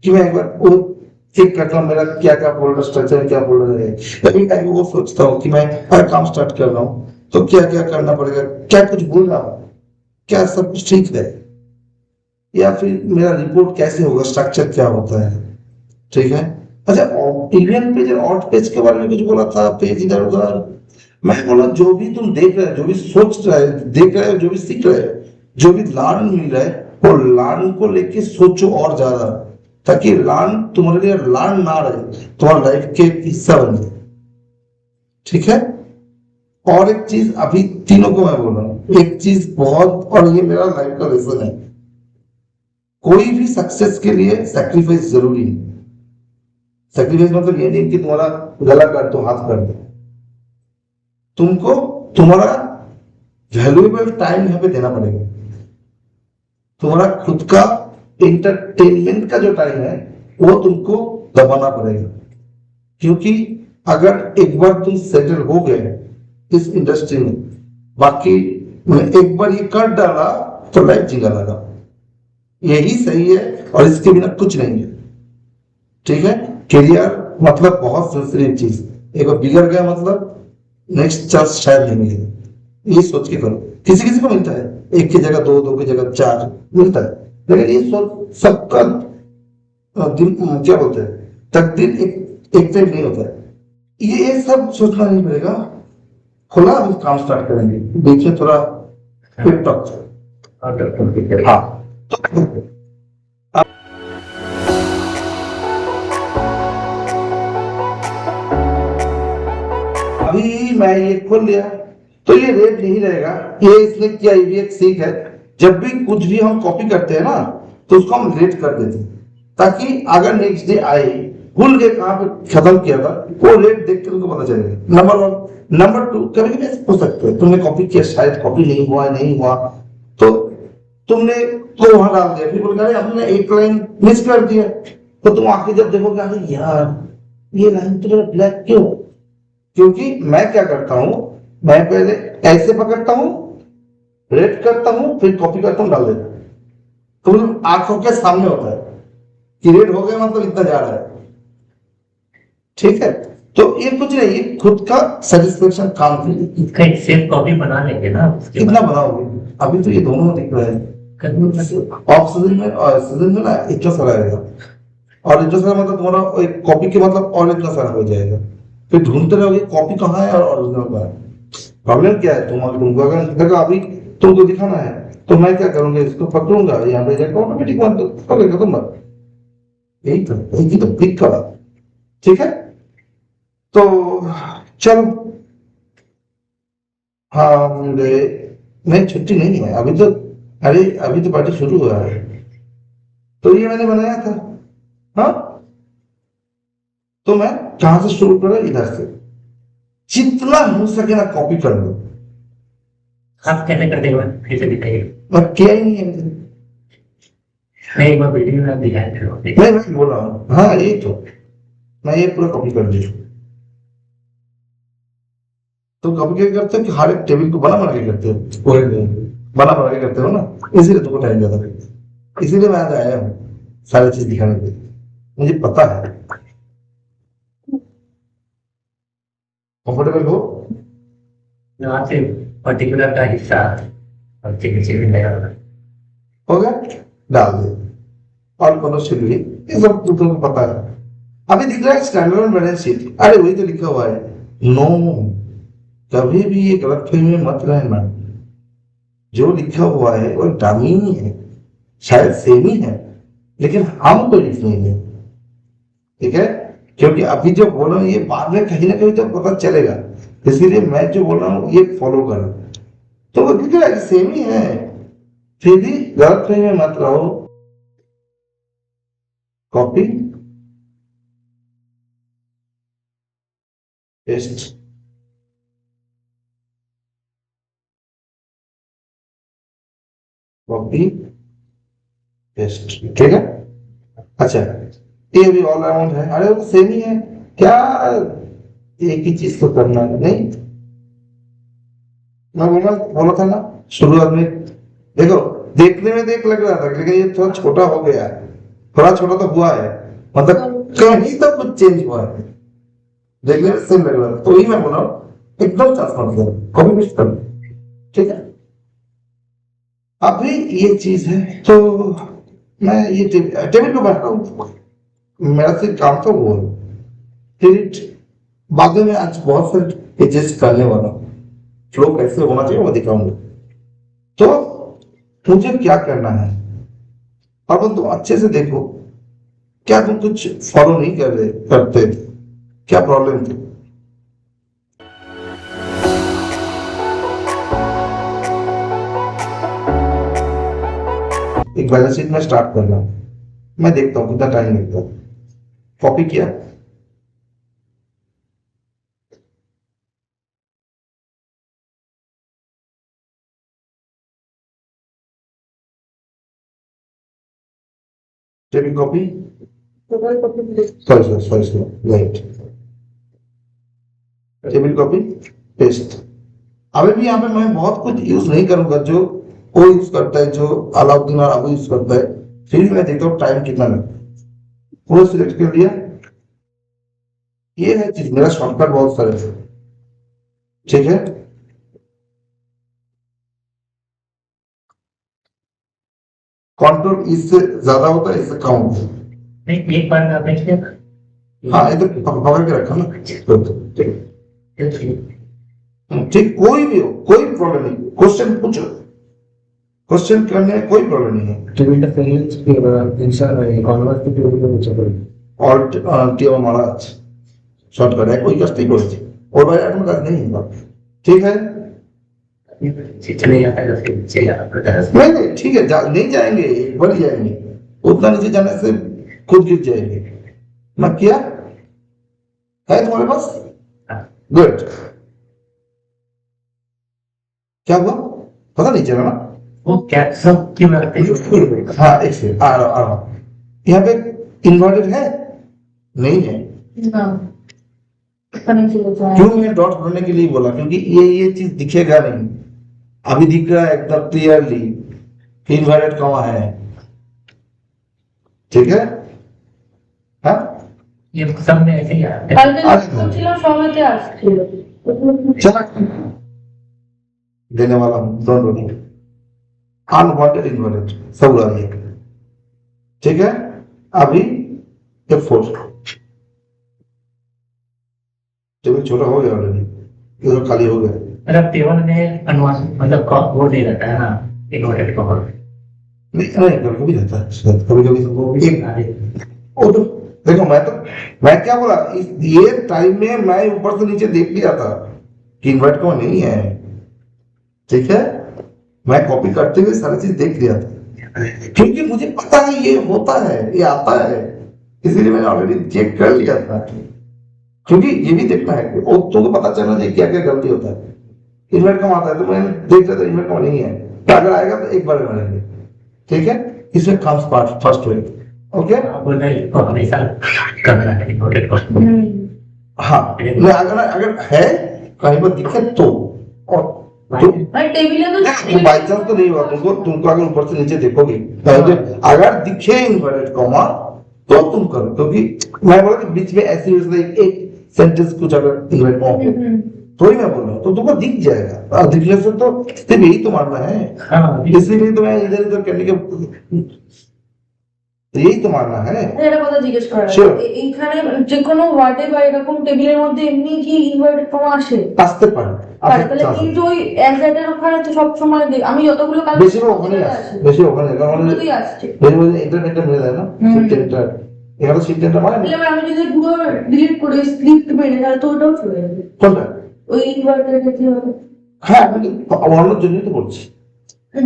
कि मैं एक बार वो चेक करता हूँ मेरा क्या क्या फोल्डर स्ट्रक्चर क्या फोल्डर है, कभी कभी वो सोचता हूँ कि मैं हर काम स्टार्ट कर रहा हूँ तो क्या क्या करना पड़ेगा, क्या कुछ भूल रहा हूँ, क्या सब कुछ ठीक है, या फिर मेरा रिपोर्ट कैसे होगा, स्ट्रक्चर क्या होता है, ठीक है। अच्छा इवन पेज और आउट पेज के बारे में कुछ बोला था, पेज इधर उधर, मैं बोला जो भी तुम देख रहे हो, जो भी सोच रहे हो, देख रहे हो, जो भी सीख रहे हो, जो भी लर्न मिल रहा है वो लर्न को लेके सोचो और ज्यादा, ताकि लर्न तुम्हारे लिए लर्न ना रहे, तुम्हारा लाइफ के हिस्सा बन जाए, ठीक है। और एक चीज अभी तीनों को मैं बोल रहा हूँ, एक चीज बहुत, और ये मेरा लाइफ का लेसन है, कोई भी सक्सेस के लिए सैक्रिफाइस जरूरी है। सैक्रिफाइस मतलब ये नहीं कि तुम्हारा गला काट दो, हाथ काट दो, तुमको तुम्हारा वैल्यूएबल टाइम यहाँ पे देना पड़ेगा, तुम्हारा खुद का एंटरटेनमेंट का जो टाइम है वो तुमको दबाना पड़ेगा, क्योंकि अगर एक बार तुम सेटल हो गए इस इंडस्ट्री में, बाकी एक बार ये कर डाला तो लाइफ जीना लगा, यही सही है और इसके बिना कुछ नहीं है, ठीक है। करियर मतलब बहुत सेंसिटिव चीज, एक बार बिगड़ गया मतलब नेक्स्ट चांस शायद नहीं मिलेगा, ये सोच के करो। किसी किसी को मिलता है, 1 की जगह 2, 2 की जगह 4 मिलता है, लेकिन ये सोच सबका क्या बोलते हैं तकदीर एक टाइप नहीं होता है, ये सब सोचना नहीं पड़ेगा। खुला हम काम स्टार्ट करेंगे, बीच में थोड़ा क्विक टॉक, हाँ अभी मैं ये खोल लिया तो ये रेट नहीं रहेगा, ये इसने किया, ये भी एक सीख है। जब भी कुछ भी हम कॉपी करते हैं ना तो उसको हम रेट कर देते हैं, ताकि अगर नेक्स्ट डे आए भूल गए कहाँ पे खत्म किया था, वो रेट देख के उनको पता चलेगा। नंबर 1। नंबर 2, कभी कभी ऐसे पूछ सकते हैं तुमने कॉपी किया, शायद कॉपी नहीं हुआ तो तुमने तो वहां डाल दिया, फिर बोल हमने एक लाइन मिस कर दिया, तो तुम आके जब देखोगे अरे यार ये लाइन तो मेरा ब्लैक क्यों? क्योंकि मैं क्या करता हूं, मैं पहले ऐसे पकड़ता हूं, रेड करता हूं, फिर कॉपी करता हूं, डाल देता हूं, तो मतलब आंखों के सामने होता है कि रेड हो गया मतलब इतना जा रहा है। ठीक है, तो ये कुछ नहीं, ये खुद का सेटिस्फेक्शन काम थी। इसका एक सेफ कॉपी बना लेंगे ना उसके कितना बनाओगे? अभी तो ये दोनों दिख रहे हैं, ऑक्सीजन में और सीजन में ना इतना सारा आएगा, और इतना सारा मतलब तुम्हारा एक कॉपी के मतलब और इतना सारा हो जाएगा, फिर ढूंढते रहोगे कॉपी कहाँ है और ओरिजिनल कहाँ है। प्रॉब्लम क्या है, तुमको अगर लगा अभी तुमको दिखाना है तो मैं क्या करूंगा, इसको पकड़ूंगा, यहाँ पे जाकर ऑटोमेटिक पकड़ेगा तुम। यही तो क्लिक करा। ठीक है, तो चलो, हाँ नहीं छुट्टी नहीं है अभी तो, अरे अभी तो पार्टी शुरू हुआ है, तो ये मैंने बनाया था। हाँ, तो मैं कहां से शुरू करा, इधर से, जितना हो सके ना कॉपी कर लो। आप कैसे करते हो फिर से दिखाइए। मैं किया ही नहीं है मुझे। मैं एक बार वीडियो में दिखाया था। मैं बोल रहा हूँ, हाँ ये तो मैं ये पूरा कॉपी कर दिया। तो कॉपी क्या करते हो कि हर एक टेबल को बना के करते हो, पूरे बना के करते हो ना, इसीलिए तुमको टाइम ज्यादा लगता है। इसीलिए मैं आज आया हूँ सारी चीज दिखाने के लिए, मुझे पता है। कंफर्टेबल हो? यहाँ से पर्टिकुलर का हिस्सा और चिकन में लगा हो गया, डाल दे, और कोनो शीट भी, ये सब तो तुमको पता है। अभी दिख रहा है स्टैंडर्ड बैलेंस शीट, अरे वही तो लिखा हुआ है। नो, कभी भी ये गलतफहमी में मत रहना, जो लिखा हुआ है वो डमी ही है, शायद सेम ही है, लेकिन हम कोई लिख नहीं है। ठीक है, क्योंकि अभी जो बोल रहा हूँ ये बाद में कहीं ना कहीं तो पता चलेगा, इसीलिए मैं जो बोल रहा हूँ ये फॉलो करो। तो वो दिख रहा है सेम ही है, फिर भी गलतफहमी में मत रहो। कॉपी पेस्ट, कॉपी पेस्ट, ठीक है। अच्छा, ये भी ऑल अराउंड है, अरे वो सेम ही है क्या, एक ही चीज को करना है नहीं। मैं बोला था ना शुरुआत में, देखो देखने में देख लग रहा था, लेकिन ये थोड़ा छोटा हो गया है, थोड़ा छोटा तो हुआ है, मतलब कहीं तो कुछ चेंज हुआ है, देखने में सेम लग रहा था, तो वही मैं बोला एकदम ट्रांसफर कॉपी पेस्ट कर, ठीक है। अभी ये चीज है, तो मैं ये टेबल पे बैठा हूँ, मेरा सिर्फ काम था वो है, फिर बाद में आज बहुत सारे एडजस्ट करने वाला हूँ, फ्लो कैसे होना चाहिए वो दिखाऊंगा। तो मुझे क्या करना है, अब तुम अच्छे से देखो, क्या तुम कुछ फॉलो नहीं कर रहे करते, क्या प्रॉब्लम थी? एक बैलेंस शीट में स्टार्ट करना, मैं देखता हूँ कितना टाइम लगता है। कॉपी किया, table copy, sorry right, table copy paste. अभी भी यहाँ पे मैं बहुत कुछ यूज नहीं करूंगा जो वो यूज करता है, जो अलाउद्दीन और अबू यूज करता है, फिर भी मैं देखता हूँ टाइम कितना लगता है। पूरा सिलेक्ट कर लिया, ये है चीज, मेरा शॉर्टकट बहुत सारे है, ठीक है। कंट्रोल इससे ज्यादा होता है, इससे कम होता है। नहीं, एक बार में आपने किया। हाँ इधर पकड़ के रखा ना, ठीक, ठीक, कोई भी हो, कोई प्रॉब्लम नहीं, क्वेश्चन पूछो, क्वेश्चन करने में कोई प्रॉब्लम नहीं है। টিভিটা ফেলে কনভার্ট টিভিটা নিচে করে অল্ট টিও महाराज শর্টকাট এক ওই কাজটাই করেছি, ওর বাইরে আর কোনো কাজ নেই। ठीक है चले जाता है तो फिर नीचे जाना पड़ता है। नहीं नहीं ठीक है, नहीं जाएंगे, एक बार ही जाएंगे, उतना नीचे जाने से खुद गिर जाएंगे। मैं किया है तुम्हारे पास? गुड। क्या हुआ पता नहीं चला ना? वो कैप्सूल क्यों रखते हैं? हाँ एक सेकंड आ रहा हूँ। यहाँ पे इन्वर्टेड है नहीं है? ना पता नहीं चल रहा है। क्यों मैं डॉट बनाने के लिए बोला, क्योंकि ये चीज दिखेगा नहीं, अभी दिख रहा है एकदम क्लियरली इन्वर्टेड कॉमा है। ठीक है हाँ ये सब में ऐसे ही आता है। কালকে বলছিলাম সবাইতে আসছিল चला देने वाला हूँ, डोंट वरी। अनवांटेड इन्वर्टेड सब उड़ा दिया। ठीक है अभी F4 टेबल छोटा हो गया ऑलरेडी, इधर खाली हो गया। मतलब टेबल में अनुवाद मतलब वो नहीं रहता है ना इन्वर्टेड कॉमा। नहीं नहीं कभी कभी रहता है, कभी कभी वो भी सिखा दे। ओ तो देखो मैं क्या बोला, ये टाइम में मैं ऊपर से नीचे देख लिया था कि इन्वर्ट को नहीं है। ठीक है मैं कॉपी करते हुए सारी चीज देख लिया था, क्योंकि मुझे पता है ये होता है, ये आता है, इसीलिए मैंने ऑलरेडी चेक कर लिया था। क्योंकि ये भी देखना है कि तुमको पता चलना चाहिए क्या क्या गलती होता है। इन्वर्ट कम आता है तो मैंने देख लिया था इन्वर्ट कम नहीं है, तो अगर आएगा तो एक बार मारेंगे। ठीक है इसमें comes part first way. Okay आप बोल रहे हैं हमेशा करना है इन्वर्टेड कॉमा। हाँ नहीं, अगर है कहीं पर दिक्कत तो, और भाई टेबल तो बाई चांस तो नहीं हुआ, तुमको अगर ऊपर से नीचे देखोगे अगर दिखे इन्वर्टेड कॉमा तो तुम करो, क्योंकि मैं बोला कि बीच में ऐसी एक सेंटेंस कुछ अगर इन्वर्ट कॉमा हो तो ही मैं बोल रहा हूँ तो तुमको दिख जाएगा, और दिखने से तो सिर्फ यही तो मानना है। हाँ इसीलिए तो मैं इधर उधर करने के यही तो मानना है। একটা কথা জিজ্ঞেস করা Sure. এইখানে যে কোনো ওয়ার্ডে বা এরকম টেবিলের মধ্যে এমনি কি ইনভার্টেড কমা আসে? আসতে পারে তাহলে কিন্তু ওই এক্সাক্টের ওখানে তো সব সময় আমি যতগুলো কাজ বেশিরভাগ ওখানেই আসে, বেশিরভাগ ওখানে, কারণ ওখানেই আসছে। বেশিরভাগ ইন্টারনেটটা মিলে যায় না সিস্টেমটা, এখানে সিস্টেমটা মানে তাহলে আমি যদি পুরো ডিলিট করে স্ক্রিপ্ট মেরে তাহলে তো ওটাও চলে যাবে কোনটা। ওই ইনভার্টারের ক্ষেত্রে হবে। হ্যাঁ আমি অন্যর জন্যই তো করছি,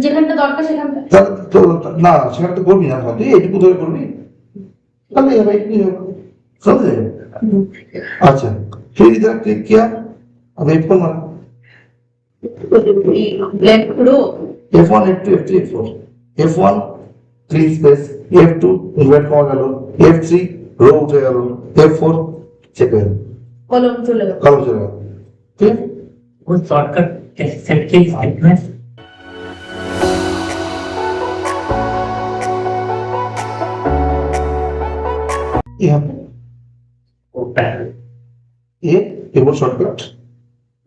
যেখানটা দরকার সেখানটা তাহলে তো না সেখানে তো করবি না, তুই এইটুকু ধরে করবি তাহলে হবে কি হবে समझे। अच्छा फिर इधर क्लिक किया, अब F1 मारा, লেফট পুরো F1 F2 F3 F4, F1 clean space, F2 invert comma গেল, F3 রো উঠে গেল, F4 চেক হয়ে গেল, কলম চলে গেল। কলম চলে গেল। ঠিক আছে वो शॉर्टकट कैसे सेट किया स्क्रिप्ट में? यहाँ पे वो पैनल ये कीबोर्ड शॉर्टकट,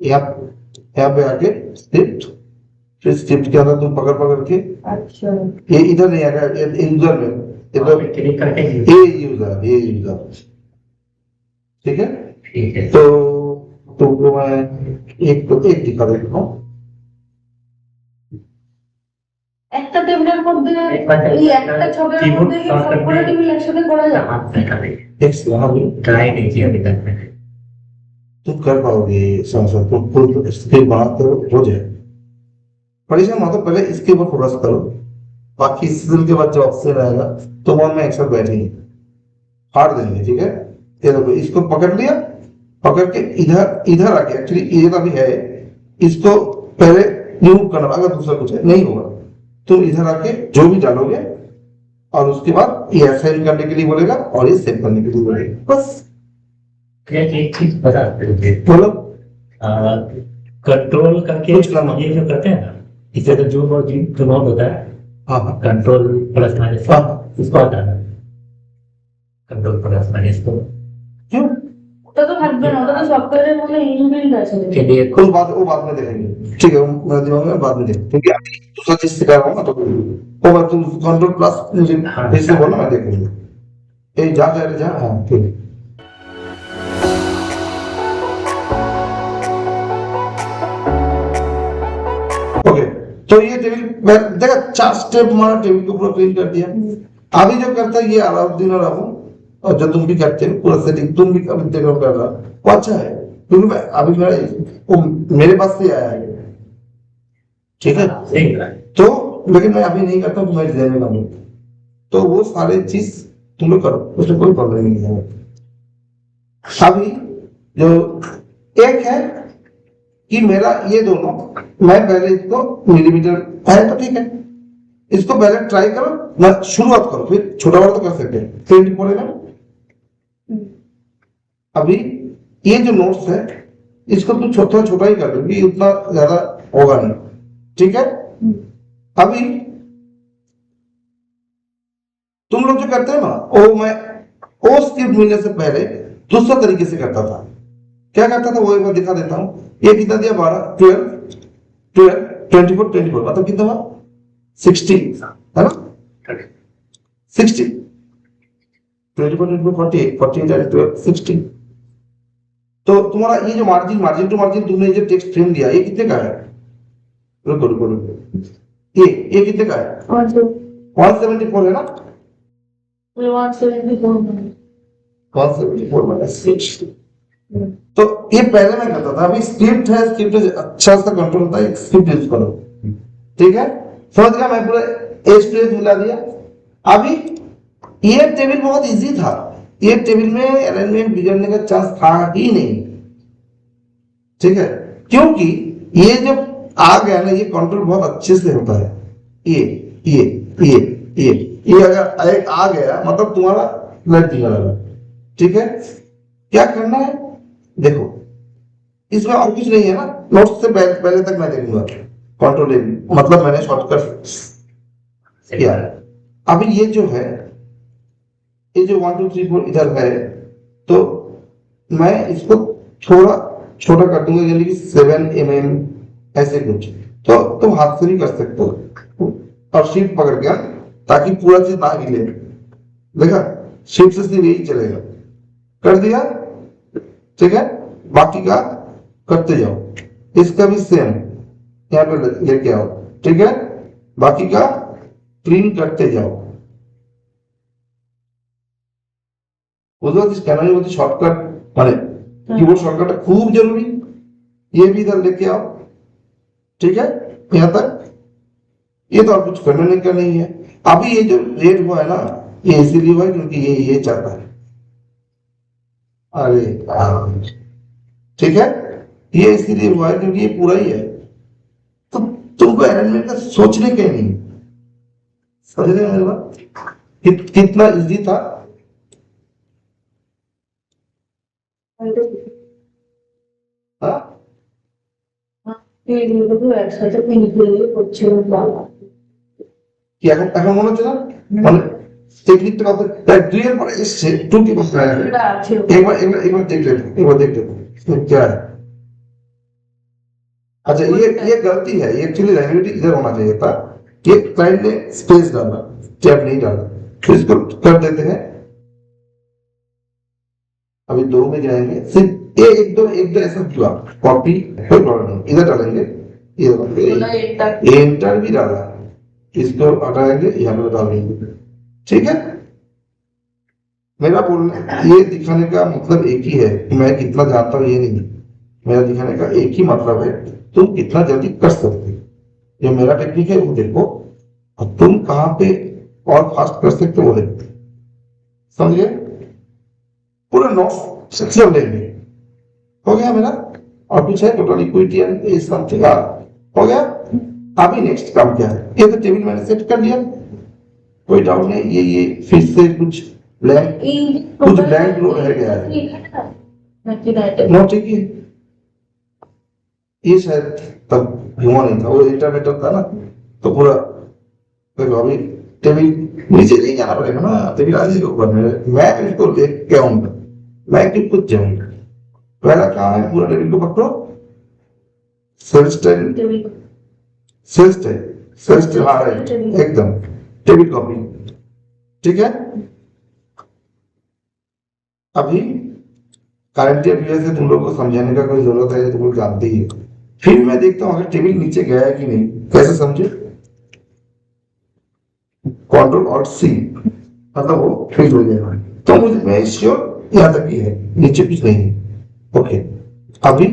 यहाँ पे आके स्क्रिप्ट, फिर स्क्रिप्ट के अंदर तुम पकड़ के আচ্ছা ये इधर नहीं आएगा, ये यूजर में इधर क्लिक करके ये यूजर ठीक है। ठीक है तो तुमको मैं एक दिखा देता हूँ। একটা টেবিলের মধ্যে এই একটা ছকের মধ্যে কি সবগুলো টেবিল একসাথে করা যায়? हाथ से कर देंगे, एक यहाँ भी ट्राई नहीं किया अभी तक मैंने। तुम कर पाओगे, समझो तुम पूरी स्क्रीन बनाते हो जाए। परेशान मत हो, पहले इसके ऊपर फोकस करो, बाकी सीजन के बाद जो ऑप्शन आएगा तो मन में एक साथ बैठेंगे, फाड़ देंगे। ठीक है ये देखो इसको पकड़ लिया, पकड़ के इधर आके एक्चुअली इधर अभी है, इसको पहले रिमूव करना, अगर दूसरा कुछ है नहीं होगा तुम इधर आके जो भी डालोगे और उसके बाद ये असाइन करने के लिए बोलेगा और ये सेव करने के लिए बोलेगा, बस। एक चीज बता दीजिए, बोलो कंट्रोल करके कुछ करना। ये जो करते हैं ना, इससे तो जूम और जूम आउट होता है, हाँ हाँ कंट्रोल प्लस माइनस हाँ इसको हटाना, कंट्रोल प्लस माइनस को क्यों ওটা তো থাকবে না, ওটা তো সফটওয়্যারের মধ্যে ইনবিল্ট আছে। के लिए वो बाद में देखेंगे। ठीक है वो मेरे दिमाग में बाद में देखेंगे, क्योंकि अभी दूसरा चीज सिखा रहा हूँ ना, तो वो बात तुम कंट्रोल प्लस मुझे हाँ। फिर से बोलना, मैं देख लूंगा। ए जा हाँ ठीक है। ओके तो ये टेबल देखा 4 स्टेप हमारा टेबल को पूरा क्लीन कर दिया। अभी जो करता है ये अलाउद्दीन और अबू, और जो तुम भी करते हो पूरा सेटिंग, तुम भी अभी देखो कर रहा, वो अच्छा है क्योंकि मैं अभी मेरा वो मेरे पास से आया है, ठीक है। सही कहा। तो लेकिन मैं अभी नहीं करता हूँ, मैं डिजाइन में करूँ, तो वो सारे चीज तुम लोग करो, उसमें कोई प्रॉब्लम नहीं है। अभी जो एक है कि मेरा ये दोनों, मैं पहले इसको मिलीमीटर है तो ठीक है, इसको पहले ट्राई करो, मैं शुरुआत करो, फिर छोटा बड़ा तो कर सकते हैं। 24 mm। अभी ये जो नोट्स है इसको तुम छोटा छोटा ही कर दो, क्योंकि उतना ज्यादा होगा नहीं, ठीक है। अभी तुम लोग जो करते हो ना, वो मैं वो स्क्रिप्ट मिलने से पहले दूसरा तरीके से करता था। क्या करता था वो एक बार दिखा देता हूँ। ये कितना दिया, 12 12 12 24 24, मतलब कितना हुआ 60, है ना, 60 24 24 48 48 12 60। तो तुम्हारा ये जो मार्जिन टू मार्जिन तुमने जो टेक्स्ट फ्रेम दिया, ये कितने का है? रुको रुको रुको, ये कितने का है? 174 है ना, 174 174 माइनस 60। तो ये पहले मैं करता था, अभी स्क्रिप्ट है, स्क्रिप्ट अच्छा सा कंट्रोल होता है, स्क्रिप्ट यूज करो, ठीक है। समझ गया, मैं पूरा एज टू एज मिला दिया। अभी ये टेबल बहुत इजी था, ये टेबल में अलाइनमेंट बिगड़ने का चांस था ही नहीं, ठीक है, क्योंकि ये जब आ गया ना, ये कंट्रोल बहुत अच्छे से होता है। ये अगर एक आ गया मतलब तुम्हारा लाइट बिगड़ा, ठीक है। क्या करना है देखो, इसमें और कुछ नहीं है ना, नोट्स से पहले तक मैं देखूंगा, कंट्रोल ए, मतलब मैंने शॉर्टकट किया है। अभी ये जो है, ये जो 1 2 3 4 इधर है, तो मैं इसको थोड़ा छोटा कर दूंगा, यानी कि 7 mm ऐसे कुछ, तो तुम हाथ से भी कर सकते हो, और शिफ्ट पकड़ के, ताकि पूरा चीज ना हिले। देखा, शिफ्ट से सिर्फ यही चलेगा, कर दिया, ठीक है। बाकी का करते जाओ, इसका भी सेम यहाँ पे लेके आओ, ठीक है। बाकी का प्रिंट करते जाओ। स्कैनर शॉर्टकट माने कीबोर्ड शॉर्टकट खूब जरूरी, ये भी इधर लेके आओ, ठीक है, यहाँ तक। ये तो और कुछ करने का नहीं है। अभी ये जो रेड हुआ है ना, ये इसीलिए हुआ है क्योंकि ये चाहता है, अरे ठीक है, ये इसीलिए हुआ है क्योंकि ये पूरा ही है, तो तुमको अरेंजमेंट का सोचने के नहीं, समझ रहे हो मेरी बात, कितना इजी था। हाँ, কি এখন মনে হচ্ছে না, মানে টেকনিকটা কত দুইয়ের পরে এসছে, টু কি বলতে হয়, একবার দেখলে क्या है। अच्छा, ये गलती है, ये एक्चुअली लैंग्वेज इधर होना चाहिए था, ये क्लाइंट ने स्पेस डाला, टैब नहीं डाला, तो इसको कर देते हैं। अभी 2 में जाएंगे, सिर्फ एक दो ऐसा हुआ, कॉपी कोई प्रॉब्लम नहीं, इधर डालेंगे, ये एंटर भी डाला, इसको हटाएंगे, यहाँ पे डालेंगे, ठीक है। मेरा बोलने ये दिखाने का मतलब एक ही है कि मैं कितना जानता हूँ, ये नहीं, मेरा दिखाने का एक ही मतलब है, तुम कितना जल्दी कर सकते हो। जो मेरा टेक्निक है वो देखो, और तुम कहाँ पे और फास्ट कर सकते हो वो देखो, समझे। पूरा 9 सेक्शन लेंगे, हो गया मेरा, और कुछ है टोटल इक्विटी एंड समथिंग हो गया। अभी नेक्स्ट काम क्या है, ये तो टेबल मैंने सेट कर दिया, कोई डाउट नहीं। ये फिर से कुछ ब्लैंक रह गया है, नो ठीक है। ये शायद तब हुआ नहीं था, वो इंटरमीडिएट था ना, तो पूरा देखो। अभी टेबल नीचे नहीं जाना पड़ेगा ना, टेबल आ जाएगा ऊपर में, मैं इसको देख के आऊंगा, मैं क्यों खुद जाऊंगा। पहला काम है, पूरा टेबल को पकड़ो, सेल स्टाइल आ रहा है एकदम, टेबल कॉपी, ठीक है। अभी करंट अफेयर से तुम लोग को समझाने का कोई जरूरत है, तुम लोग जानते ही, फिर मैं देखता हूँ अगर टेबल नीचे गया है कि नहीं, कैसे समझे, कंट्रोल और सी, मतलब वो फिल हो जाएगा। तो मुझे मैं श्योर यहाँ तक ही है, नीचे कुछ नहीं है। ओके, अभी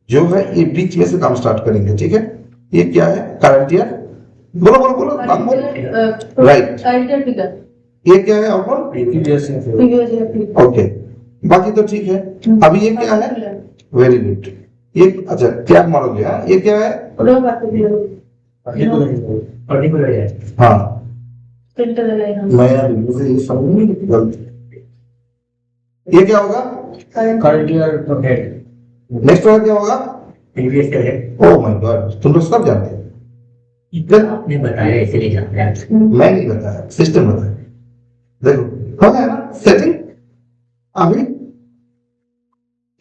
जो है ये बीच में से काम स्टार्ट करेंगे, ठीक है। ये क्या है, करंट ईयर, बोलो बोलो बोलो, नाम बोलो। राइट, करंट ईयर फिगर, ये क्या है अपन, previous year. Previous year figure. Okay, बाकी तो ठीक है। अभी ये क्या है, वेरी गुड, ये अच्छा क्या मारोगे, हाँ ये क्या है, रो पार्टिकुलर, पर्टिकुलर है। हाँ सेंटर लाइन, मैं यार मुझे ये समझ नहीं गलती, ये क्या होगा, Current year to head. Next वाला क्या होगा, प्रीवियस का है। ओह माय गॉड, तुम लोग सब जानते हो, इतना आपने बताया इसलिए जानते हैं। मैं नहीं बताया, सिस्टम बताया। देखो हो गया ना सेटिंग। अभी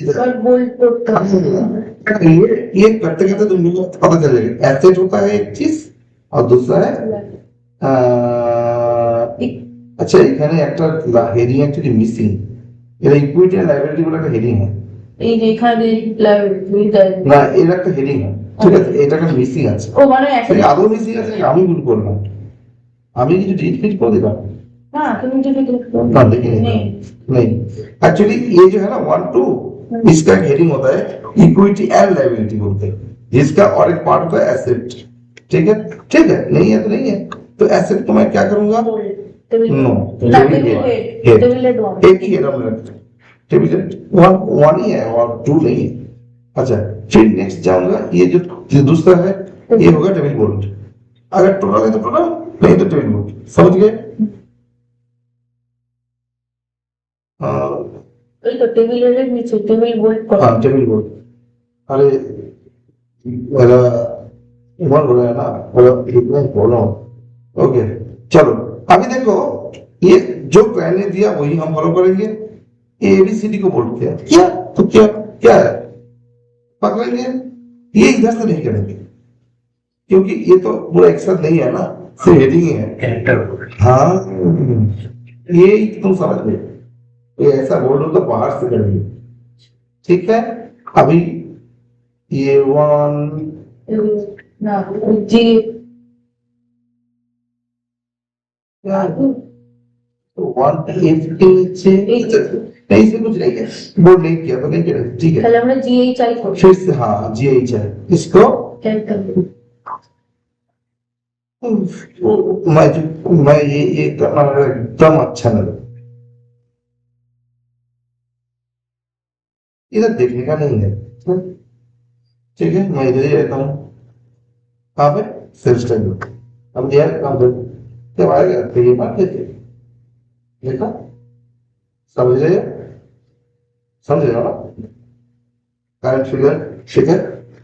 इधर और बोल्ड कोड ये करते करते तुम लोगों को पता चल जाएगा, एसेट होता है एक चीज और दूसरा है আচ্ছা এখানে একটা হেডিং অ্যাকচুয়ালি মিসিং, এর ইকুইটি এন্ড লায়াবিলিটি বলে একটা হেডিং है, এই যে এখানে লাইবিলিটি না এর একটা হেডিং है, ঠিক আছে, এটা একটা মিসিং আছে। ও মানে সেই আদৌ মিসিং আছে নাকি আমি ভুল করলাম, আমি কিছু ডিলিট ফিট করে দিলাম, না তুমি তো ঠিক ना देखिए नहीं एक्चुअली ये जो है ना 1 2 इसका एक हेडिंग होता है इक्विटी एंड लायबिलिटी बोलते हैं, जिसका और एक पार्ट होता है एसेट, ठीक है नहीं है तो नहीं है, तो एसेट को मैं क्या करूंगा, नो टेबल हेड वन, एक ही है ना मेरा टेबल हेड वन ही है और 2 नहीं है। अच्छा फिर नेक्स्ट जाऊंगा, ये जो दूसरा है ये होगा टेबल बोर्ड, अगर टोटल है तो टोटल, नहीं तो टेबल बोर्ड, समझ गए। ওই তো টেবিল এর নিচে টেবিল বোল্ড করা, हाँ टेबल बोर्ड, अरे मेरा उम्र हो रहा है ना, मेरा इतना बोलो। ओके चलो अभी देखो, ये जो प्लान ने दिया वही हम फॉलो करेंगे। एबीसीडी को बोलते हैं क्या, तो क्या है पकड़ेंगे, ये इधर से नहीं करेंगे क्योंकि ये तो पूरा एक साथ नहीं है ना, सिर्फ हेडिंग ही है। कैरेक्टर हाँ ये तुम समझ गए, ये ऐसा बोल रहे हो तो बाहर से करेंगे, ठीक है। अभी ये 1 না জি वन इसके नीचे नहीं, इसमें कुछ नहीं है, बोर्ड नहीं किया तो नहीं किया, ठीक है। তাহলে আমরা জিএইচ আই করব फिर से हाँ GH है, इसको ক্যারেক্টার मैं ये करना मेरा एकदम अच्छा लगा, इधर देखने का नहीं है, ठीक है। मैं इधर ही रहता हूँ, कहाँ पे सेल्फ स्टाइल, अब दिया काम कर, जब आएगा तो ये बात देते देखा, समझ रहे हो ना, करंट फिगर ठीक है।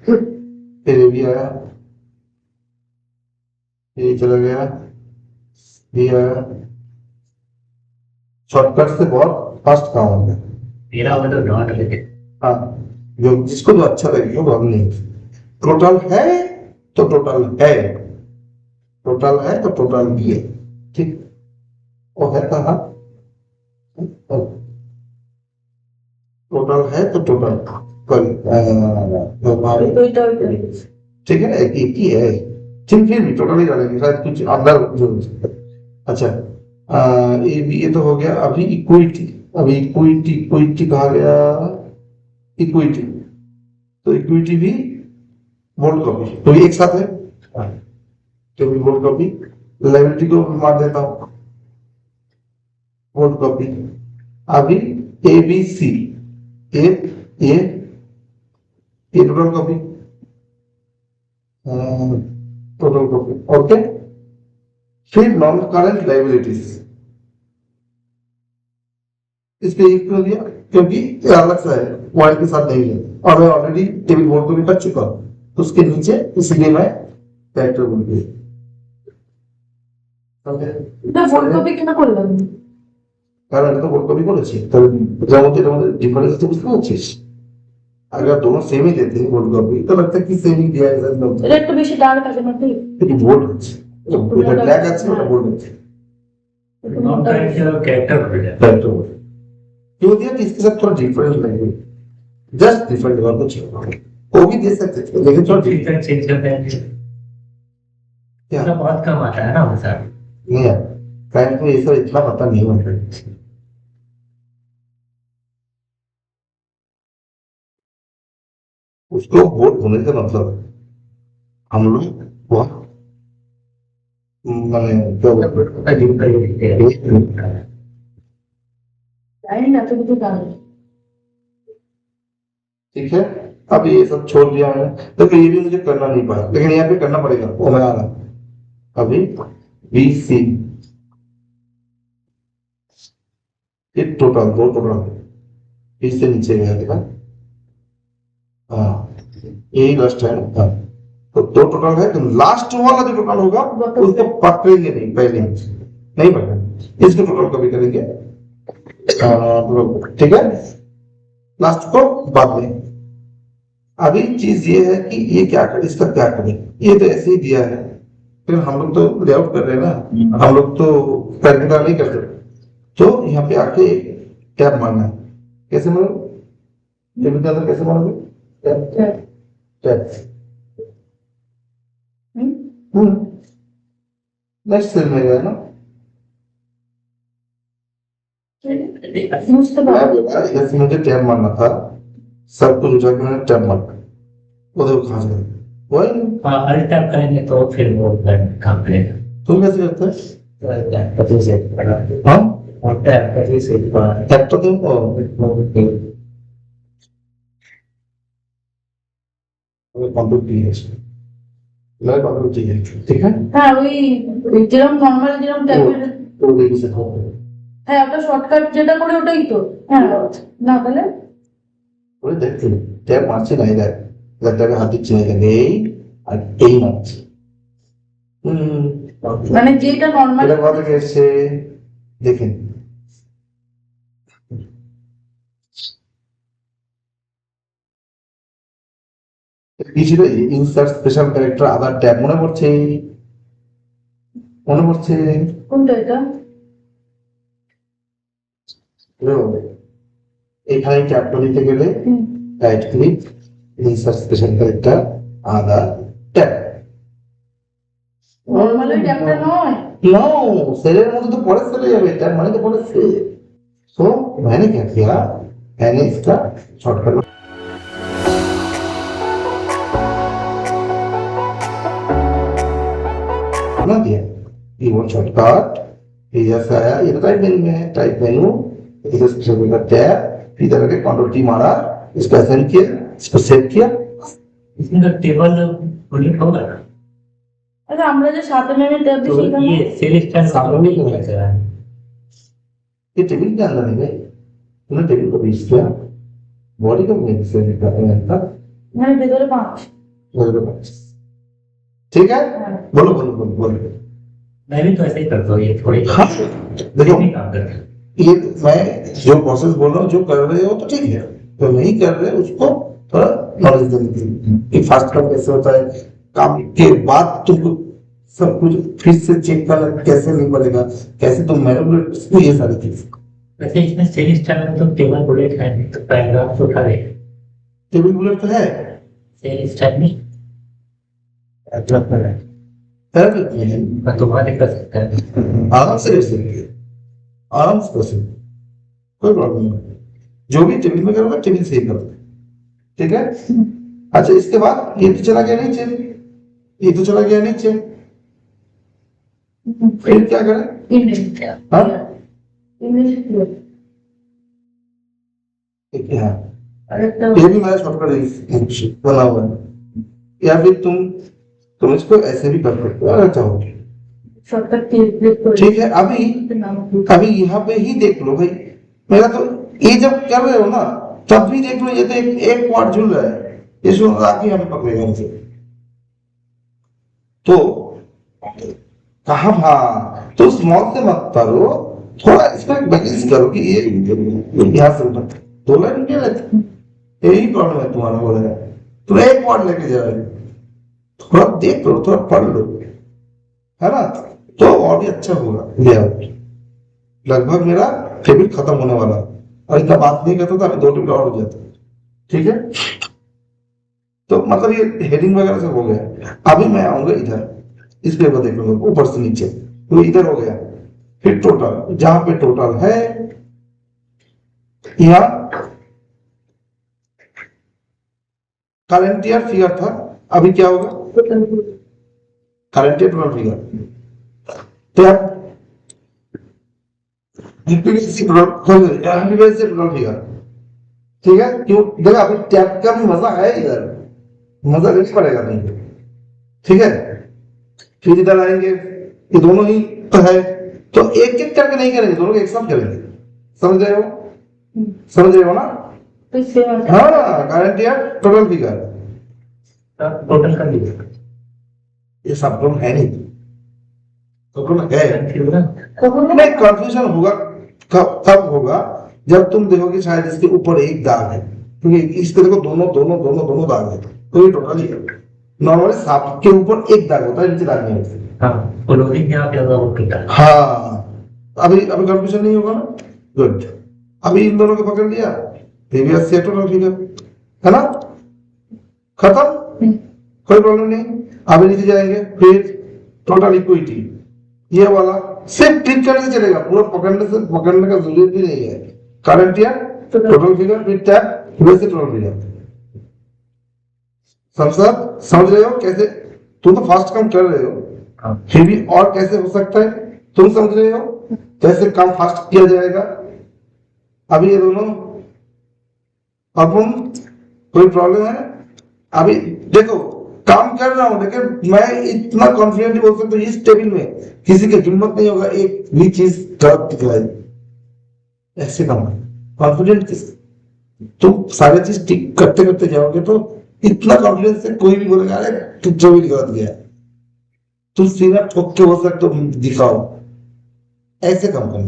फिर ये भी आया, ये चला गया, ये आया, शॉर्टकट से बहुत फास्ट काम होगा। मेरा मतलब नॉट रिलेटेड। हाँ जो जिसको जो अच्छा लगेगा वो हम नहीं, टोटल है तो टोटल है, टोटल है तो टोटल भी है, ठीक। वो है कहाँ, टोटल है तो टोटल ওইটা ठीक है ना, एक ही है, ठीक। फिर भी टोटल ही डालेंगे, शायद कुछ अंदर जो अच्छा ये तो हो गया। अभी इक्विटी, अभी इक्विटी कहा गया, इक्विटी तो इक्विटी भी बोल्ड कॉपी, तो ये एक साथ है, तो भी बोल्ड कॉपी। लायबिलिटी को मार देता हूं बोल्ड कॉपी। अभी ABC ये total copy, total copy, okay. फिर नॉन करंट लायबिलिटीज, इस पे एक क्यों दिया, क्योंकि ये अलग सा है, वाइल के साथ नहीं है और मैं ऑलरेडी टेबल बोर्ड को भी कर चुका हूं, तो उसके नीचे इसलिए मैं कैरेक्टर बोल दिया, এটা বোল্ড কপি কেন করলাম, কারণ এটা তো বোর্ড কপি করেছি, তাহলে যেমন এর মধ্যে ডিফারেন্স তো বুঝতে পারছিস। अगर दोनों सेम ही देते हैं बोर्ड कॉपी तो लगता है कि सेम ही दिया है एकदम, এটা একটু বেশি ডার্ক আছে নাকি, क्योंकि बोर्ड আছে, এটা ব্ল্যাক আছে ওটা बोर्ड আছে, non character related. Character board क्यों दिया कि इसके साथ थोड़ा डिफरेंट लगेगा, जस्ट डिफरेंट और कुछ नहीं। वो भी दे सकते थे, लेकिन जो थोड़ा फीचर चेंज करते हैं क्या इतना बहुत कम आता है ना वो सर। नहीं है, क्लाइंट को ये सब इतना पता नहीं होता है। उसको वोट होने से मतलब है। हम लोग बहुत मैंने क्या बोलते हैं, अजीब करके दिखते हैं। জানি না তো কিছু জানি ठीक है। अब ये सब छोड़ दिया मैंने, तो ये भी मुझे करना नहीं पड़ा, लेकिन यहाँ पे करना पड़ेगा, वो मैं आ रहा अभी। बी सी ये टोटल दो टोटल, बीस से नीचे गया देखा। हाँ यही लास्ट है ना। हाँ तो दो टोटल है, तो लास्ट वाला जो टोटल होगा उसको पकड़ेंगे नहीं, पहले नहीं पकड़ेंगे, इसको टोटल कभी करेंगे। ठीक है, लास्ट को बाद में। अभी चीज ये है कि ये क्या करें, इसका क्या करें, ये तो ऐसे ही दिया है, फिर हम लोग तो लेआउट कर रहे हैं ना, हम लोग तो प्रैक्टिकल नहीं करते, तो यहाँ पे आके टैब मारना है। कैसे मारोगे, टेबल के अंदर कैसे मारोगे, टैब टैब। नेक्स्ट सेल में गया ना, বুঝতে मैं পারো बोला जैसे मुझे टैब मारना था, सब कुछ उठा के मैंने टैब मारा, वो देखो कहाँ से गया। वही ना। हाँ अल्ट टैप करेंगे तो फिर वो काम करेगा। तुम कैसे करते हैं। टैप करके से बड़ा हाँ और टैप करके से बड़ा टैब तो तुम कंप्यूटर की है, मेरा कंप्यूटर चाहिए, ठीक है। হ্যাঁ ওই যেরকম নর্মাল যেরকম ট্যাবের तो देखिए से हो হ্যাঁ ওটা শর্টকাট যেটা করে ওটাই তো হ্যাঁ না তাহলে ওরে দেখতে ট্যাব মারছে না, এটা ল্যাপটপে হাত দিচ্ছে না, এখানে এই আর এই মারছে। মানে যেটা নর্মাল এটা কথা এসছে দেখেন, কি ছিল insert special character other tab, মনে পড়ছে, মনে পড়ছে। কোনটা এটা এখানে ট্যাবটা দিতে গেলে right click, insert special character other tab. Normal ওই ট্যাবটা নয় नो सेलेर मध्य तो पड़े चले जावे, टैब माने तो पड़े से। सो मैंने क्या किया, मैंने इसका शॉर्टकट बना दिया, कीबोर्ड शॉर्टकट ये जैसा आया, ये तो टाइप मेनू में है, टाइप मेनू इधर स्पेशल का टैब, इधर के कंट्रोल टी मारा, इसको असाइन किया, इसको सेव किया। इसमें तो टेबल प्रोजेक्ट होगा ना, আচ্ছা আমরা যে 7 এমএম ট্যাব तो দিছি ये सेल स्टैंड सामने नहीं होना चाहिए। ये टेबल के अंदर नहीं है, तूने टेबल को बीच किया, बॉडी को मिक्स से निकालता মানে ভেতরে 5 ठीक है। बोलो बोलो बोलो बोलो। मैं भी तो ऐसे ही करता हूँ, ये थोड़ी हाँ देखो नहीं काम करता। ये मैं जो प्रोसेस बोल रहा हूँ, जो कर रहे हो तो ठीक है, जो नहीं कर रहे उसको थोड़ा नॉलेज देनी चाहिए कि फास्ट काम कैसे होता है, काम के बाद तुमको सब कुछ फिर से चेक करना कैसे नहीं पड़ेगा, कैसे तुम मैनिपुलेट, ये सारी चीज। वैसे इसमें सेल स्टैंड में तो टेबल बुलेट है नहीं, तो पैराग्राफ उठा दे टेबल बुलेट तो है, सेल स्टैंड में पैराग्राफ में है, पैराग्राफ में है, मैं तुम्हारे कर सकता है। आराम से कर सकते हैं, आराम से कर सकते हैं, कोई प्रॉब्लम नहीं। जो भी टेबल में करोगे टेबल से ही करो, ठीक है। अच्छा इसके बाद ये तो चला गया नीचे, ये तो चला गया नीचे, फिर क्या करें, ইংলিশ हाँ ইংলিশ एक है, আরেকটা ये भी मेरा शॉर्टकट बना हुआ है, या फिर तुम इसको ऐसे भी कर सकते हो अगर चाहो, শর্টকাট দিয়ে ক্লিক করে ठीक है। अभी নাম अभी यहाँ पे ही देख लो भाई, मेरा तो ये जब कर रहे हो ना तब भी देख लो, ये तो एक वर्ड झूल रहा है, ये सुन आके यहाँ पे पकड़ेगा मुझे, तो कहा हाँ, तो स्मॉल से मत करो, थोड़ा इसमें बैलेंस करो कि ये यहाँ से उठा, दो लाइन क्या रहती, यही प्रॉब्लम है तुम्हारा, हो रहा है तुम एक वर्ड लेके जा रहे हो, थोड़ा देख लो, थोड़ा पढ़ लो, है ना, तो और भी अच्छा होगा। लेआउट लगभग मेरा टेबल खत्म होने वाला, और इतना बात नहीं करता था, 2 टेबल और हो जाता, ठीक है। तो मतलब ये हेडिंग वगैरह सब हो गया। अभी मैं आऊंगा इधर, इस पेपर देख लूंगा ऊपर से नीचे, तो इधर हो गया। फिर टोटल, जहां पे टोटल है यहाँ करंट ईयर फिगर था, अभी क्या होगा करंट ईयर टोटल फिगर। तो अब टोटल फिगर, ठीक है। क्यों देखा, अभी टैब का भी मजा है इधर, मजा नहीं पड़ेगा नहीं, ठीक है। फिर इधर आएंगे, ये दोनों ही तो है, तो एक एक करके नहीं करेंगे, दोनों एक साथ करेंगे। समझ रहे हो, समझ रहे हो ना? तो इससे हाँ, current year total figure, total कर लीजिए। ये सब लोग है नहीं, सब लोग है कहोगे नहीं। कंफ्यूजन होगा कब होगा, जब तुम देखोगे शायद इसके ऊपर एक दाग है, क्योंकि इसके देखो दोनों दोनों दोनों दोनों दाग है, तो ये टोटल ही है। नॉर्मली सांप के ऊपर एक दाग होता है, नीचे दाग नहीं होता। हाँ, क्लोजिंग यहाँ पे ज्यादा होता है। हाँ, अभी कंफ्यूजन नहीं होगा ना, गुड। अभी इन दोनों को पकड़ लिया, प्रीवियस से टोटल फिगर है ना, खत्म, कोई प्रॉब्लम नहीं। अभी नीचे जाएंगे, फिर टोटल इक्विटी, ये वाला सिर्फ क्लिक करने से चलेगा, पूरा पकड़ने का जरूरत भी नहीं है। करंट ईयर टोटल फिगर, फिर टैब, वैसे टोटल फिगर। समझ रहे हो कैसे? तुम तो फास्ट काम कर रहे हो, फिर भी और कैसे हो सकता है, तुम समझ रहे हो कैसे काम फास्ट किया जाएगा। अभी ये दोनों अपन, कोई प्रॉब्लम है? अभी देखो काम कर रहा हूं, लेकिन मैं इतना कॉन्फिडेंट बोल सकता हूँ इस टेबल में किसी की हिम्मत नहीं होगा एक भी चीज गलत दिखलाई। ऐसे काम कॉन्फिडेंट किस, तुम सारे चीज ठीक करते करते जाओगे तो इतना कॉन्फिडेंस से कोई भी बोलेगा अरे तू जो भी गलत गया, तुम सीधा ठोक के बोल सकते हो दिखाओ। ऐसे काम करना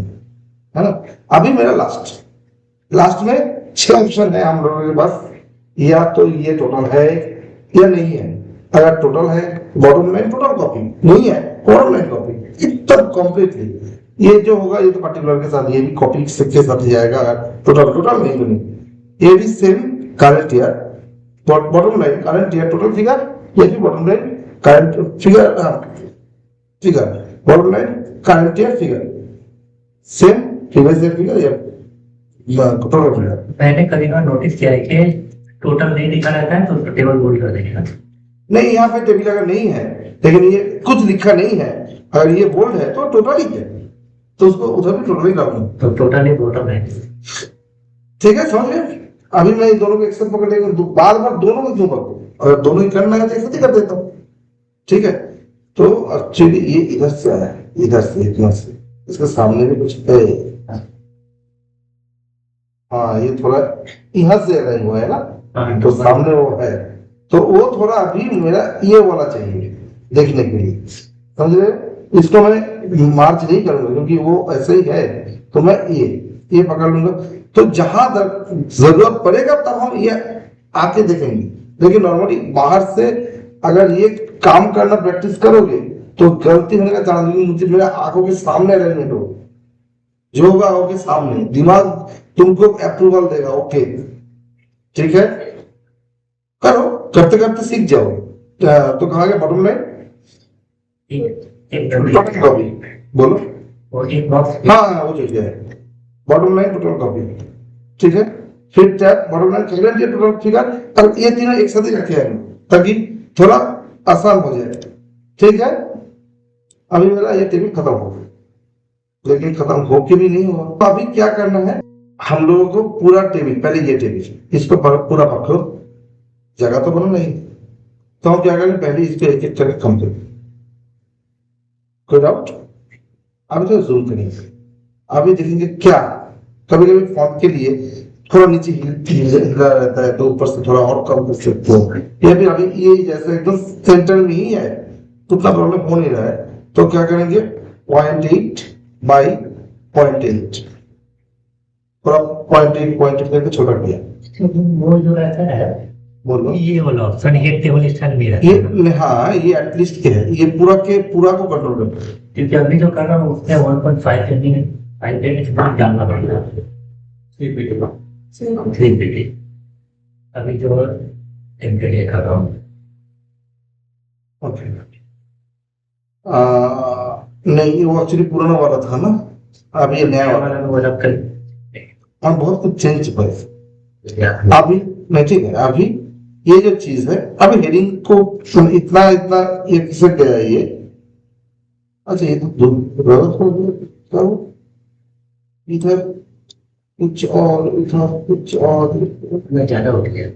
है ना। अभी मेरा लास्ट में 6 ऑप्शन है हम लोगों के पास, या तो ये टोटल है या नहीं है। अगर टोटल है, बॉटम लाइन टोटल कॉपी, नहीं है बॉटम लाइन कॉपी, एकदम कंप्लीटली। ये जो होगा ये तो पर्टिकुलर के साथ, ये भी कॉपी के साथ ही जाएगा। अगर टोटल नहीं बनी, ये भी same current year bottom line current year total figure, ये भी bottom line current figure bottom line current year figure, same previous year figure या टोटल फिगर। मैंने कभी बार नोटिस किया है कि टोटल नहीं लिखा रहता है तो उसको टेबल बोल्ड कर देगा। नहीं, यहाँ पे टेबल अगर नहीं है लेकिन ये कुछ लिखा नहीं है, अगर ये बोल्ड है तो टोटल ही है, तो उसको उधर भी टोटल ही डालूंगा, तो टोटल ही बॉटम है। ठीक है। समझ गए? अभी मैं इन दोनों को एक्सेप्ट पकड़ लेंगे, बार बार दोनों को क्यों पकड़ूं? अगर दोनों ही करना है तो एक्सेप्ट ही कर देता हूँ, ठीक है। तो एक्चुअली ये इधर से आया, इधर से इतना से, इसके सामने भी कुछ है। हाँ, ये थोड़ा यहाँ से अलाइन हुआ है ना, तो सामने वो है, तो वो थोड़ा अभी मेरा ये वाला चाहिए देखने के लिए, समझ रहे? इसको मैं मार्च नहीं करूंगा क्योंकि वो ऐसे ही है, तो मैं ये पकड़ लूंगा। तो जहां जरूरत पड़ेगा तब हम ये आके देखेंगे, लेकिन नॉर्मली बाहर से अगर ये काम करना प्रैक्टिस करोगे तो गलती होने का चांस, मुझे मेरा आंखों के सामने अलाइनमेंट हो, जो होगा आंखों के सामने, दिमाग तुमको अप्रूवल देगा, ओके ठीक है, करो, करते करते सीख जाओ। तो कहा गया बॉटम लाइन टोटल कॉपी, बोलो। और एक बॉक्स हाँ, वो चीज है बॉटम लाइन टोटल कॉपी, ठीक है। फिर tab bottom line current year total figure, और ये तीनों एक साथ ही रखे हैं ताकि थोड़ा आसान हो जाए, ठीक है। अभी मेरा ये टेबल खत्म हो गया, लेकिन खत्म होके भी नहीं हुआ। तो अभी क्या करना है हम लोगों को, पूरा टेबल, पहले ये टेबल इसको पूरा पकड़ो, जगह तो बनो नहीं, तो हम क्या करें पहले इस पे एक एक करके कम करें, कोई डाउट? अभी तो जूम करेंगे, अभी देखेंगे क्या कभी कभी फॉन्ट के लिए थोड़ा नीचे हिला रहता है, तो ऊपर से थोड़ा और कम कर सकते हो। ये भी अभी ये जैसे एकदम सेंटर में ही है, उतना प्रॉब्लम हो नहीं रहा है, तो क्या करेंगे 0.8 बाई 0.8, थोड़ा 0.8 करके छोटा किया। वो जो रहता है, बोलो ये वाला ऑप्शन ये टेबल स्टाइल में रहता ये, है। हाँ ये एटलीस्ट क्या है, ये पूरा को कंट्रोल करता है। क्योंकि अभी जो कर रहा हूँ उसमें 1.5 मिनट डालना पड़ेगा 3 पीटी। अभी जो इनके लिए कर रहा हूँ। ओके। नहीं, वो एक्चुअली पुराना वाला था ना, अब ये नया वाला। वाला में वो रख कर हाँ, बहुत कुछ चेंज हुआ है या अभी। नहीं, ठीक है, अभी ये जो चीज है, अभी हेडिंग को इतना इतना ये किसे गया ये। अच्छा, ये तो गलत हो गया। क्या हो? इधर कुछ और, इधर कुछ और। मैं ज्यादा हो गया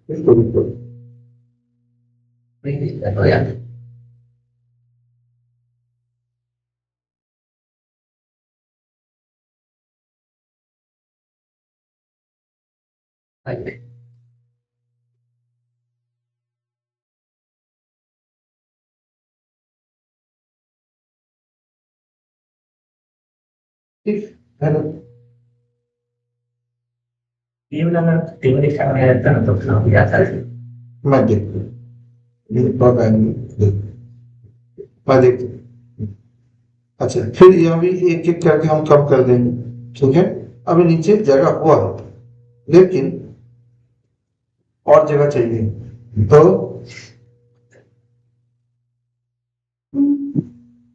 बिल्कुल। नहीं दिक्कत हो यार। आइए। ठीक है ना? ये वाला टेबल एक सामने रहता ना तो काम याद आता है। मैं देखता हूँ, ये बात आएंगे, मैं देखता हूँ। अच्छा, फिर यहाँ भी एक एक करके हम कम कर देंगे। ठीक है, अभी नीचे जगह हुआ है, लेकिन और जगह चाहिए, तो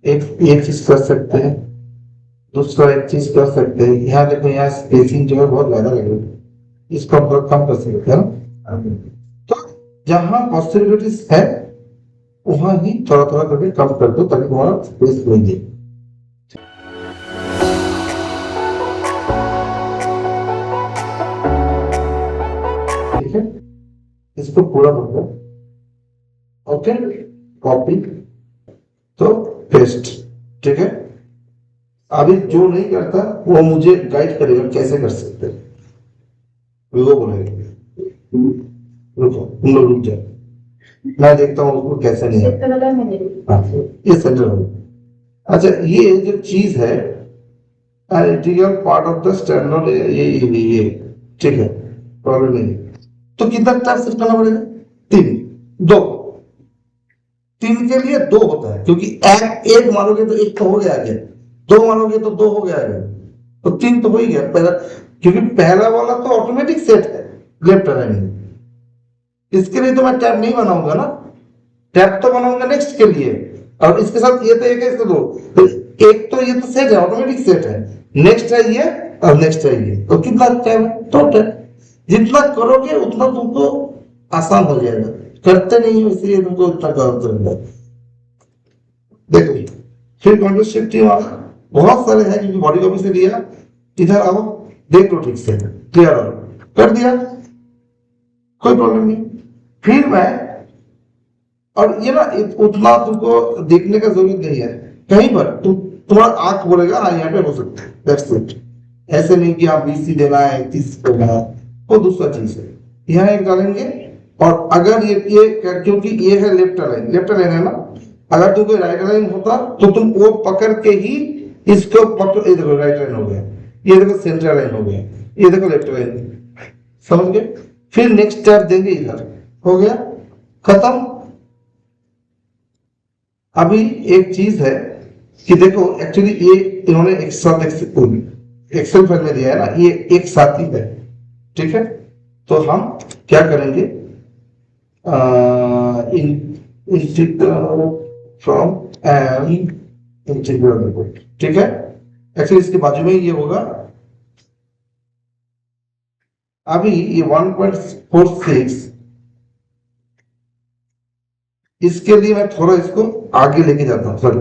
एक चीज कर सकते हैं, दूसरा एक चीज कर सकते हैं। यहाँ देखो, यहाँ स्पेसिंग जो है बहुत ज्यादा लगेगी, इसको हम थोड़ा कम कर सकते हैं ना। तो जहाँ पॉसिबिलिटीज है वहां ही थोड़ा थोड़ा करके कम कर दो, ताकि तुम्हारा स्पेस मिल जाए। ठीक है, इसको पूरा कर दो। ओके, कॉपी तो पेस्ट। ठीक है, अभी जो नहीं करता वो मुझे गाइड करेगा कैसे कर सकते हैं, वो बोलेगा। रुको, तुम लोग रुक जाओ, मैं देखता हूँ उसको कैसे नहीं है। हाँ, ये सेंटर हो। अच्छा, ये जो चीज है, integral part of the standard, ये ठीक है, प्रॉब्लम नहीं है। तो कितना टाइप शिफ्ट करना पड़ेगा? 3, 2। 3 के लिए 2 होता है, क्योंकि एक मानोगे तो 1 तो हो गया आगे, 2 मानोगे तो 2 हो गया आगे, तो 3 तो हो ही गया पहला, क्योंकि पहला वाला तो ऑटोमेटिक सेट है लेफ्ट अलाइन। इसके लिए तो मैं टैब नहीं बनाऊंगा ना, टैब तो बनाऊंगा नेक्स्ट के लिए, और इसके साथ ये तो एक है, इसको 2, तो एक तो ये तो सेट है, ऑटोमेटिक सेट है, नेक्स्ट है ये और नेक्स्ट है ये, तो कितना टैब है? टोटल। जितना करोगे उतना तुमको आसान हो जाएगा, करते नहीं हो इसलिए तुमको उतना काम करना है। देखो, फिर कॉन्ट्रासेप्टिव बहुत सारे हैं, क्योंकि बॉडी कॉपी से लिया। इधर आओ, देख लो ठीक से, क्लियर हो, कर दिया, कोई प्रॉब्लम नहीं। फिर मैं, और ये ना उतना तुमको देखने का जरूरत नहीं है, कहीं पर तुम्हारा आंख बोलेगा हाँ यहाँ पे हो सकता है, दैट्स इट। ऐसे नहीं कि आप 20 देना है, 30 देना है, वो दूसरा चीज है। यहाँ एक डालेंगे, और अगर ये क्योंकि ये है लेफ्ट अलाइन है ना, अगर तुमको राइट अलाइन होता तो तुम वो पकड़ के ही इसको पकड़, ये देखो राइट अलाइन हो गया, ये देखो सेंटर अलाइन हो गया, ये देखो लेफ्ट अलाइन, समझ गए? फिर नेक्स्ट स्टेप देंगे, इधर हो गया, खत्म। अभी एक चीज है कि देखो, एक्चुअली ये इन्होंने एक साथ एक्सेल फाइल में दिया है ना, ये एक साथ ही है। ठीक है, तो हम क्या करेंगे, इंटीग्रल फ्रॉम एन इंटीग्रल। ठीक है, एक्चुअली इसके बाजू में ही ये होगा। अभी ये 1.46, इसके लिए मैं थोड़ा इसको आगे लेके जाता हूँ, सॉरी,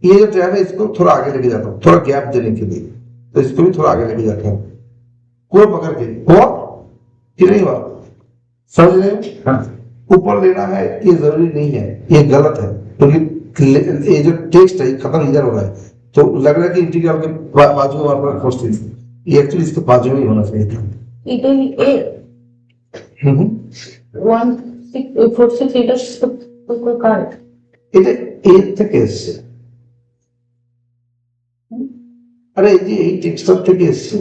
ये जो टैब है इसको थोड़ा आगे लेके जाता हूँ, थोड़ा गैप देने के लिए, तो इसको भी थोड़ा आगे लेके जाता हूँ, पूरा पकड़ के। हुआ कि नहीं हुआ? समझ रहे हो? ऊपर लेना है ये जरूरी नहीं है, ये गलत है, क्योंकि ये जो टेक्स्ट है खत्म इधर हो रहा है, तो लग रहा है कि इंटीग्रल के बाजू में 1.46, ये एक्चुअली इसके बाजू में ही होना चाहिए था। এটা এর থেকে এসছে, আরে এই যে এই টেক্সটার থেকে এসছে,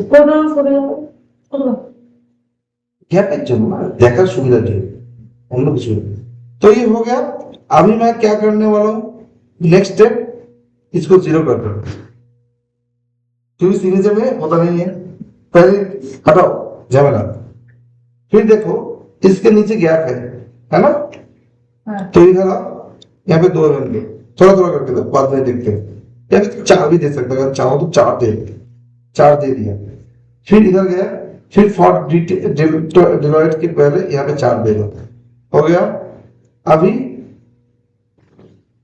গ্যাপের জন্য না, দেখার সুবিধার জন্য, অন্য কিছু नहीं। तो ये हो गया। अभी मैं क्या करने वाला हूँ, नेक्स्ट स्टेप, इसको 0 कर दो, क्योंकि सिग्नेचर में होता नहीं है, पहले हटाओ झमेला। फिर देखो इसके नीचे गैप है ना? हाँ तो इधर आप यहाँ पे 2 mm थोड़ा थोड़ा करके दो, बाद में देखते हैं। या फिर 4 भी दे सकते हो, अगर चाहो तो 4 दे दिया। फिर इधर गया, फिर फॉर डिलॉयट के पहले यहाँ पे 4 देगा, हो गया। अभी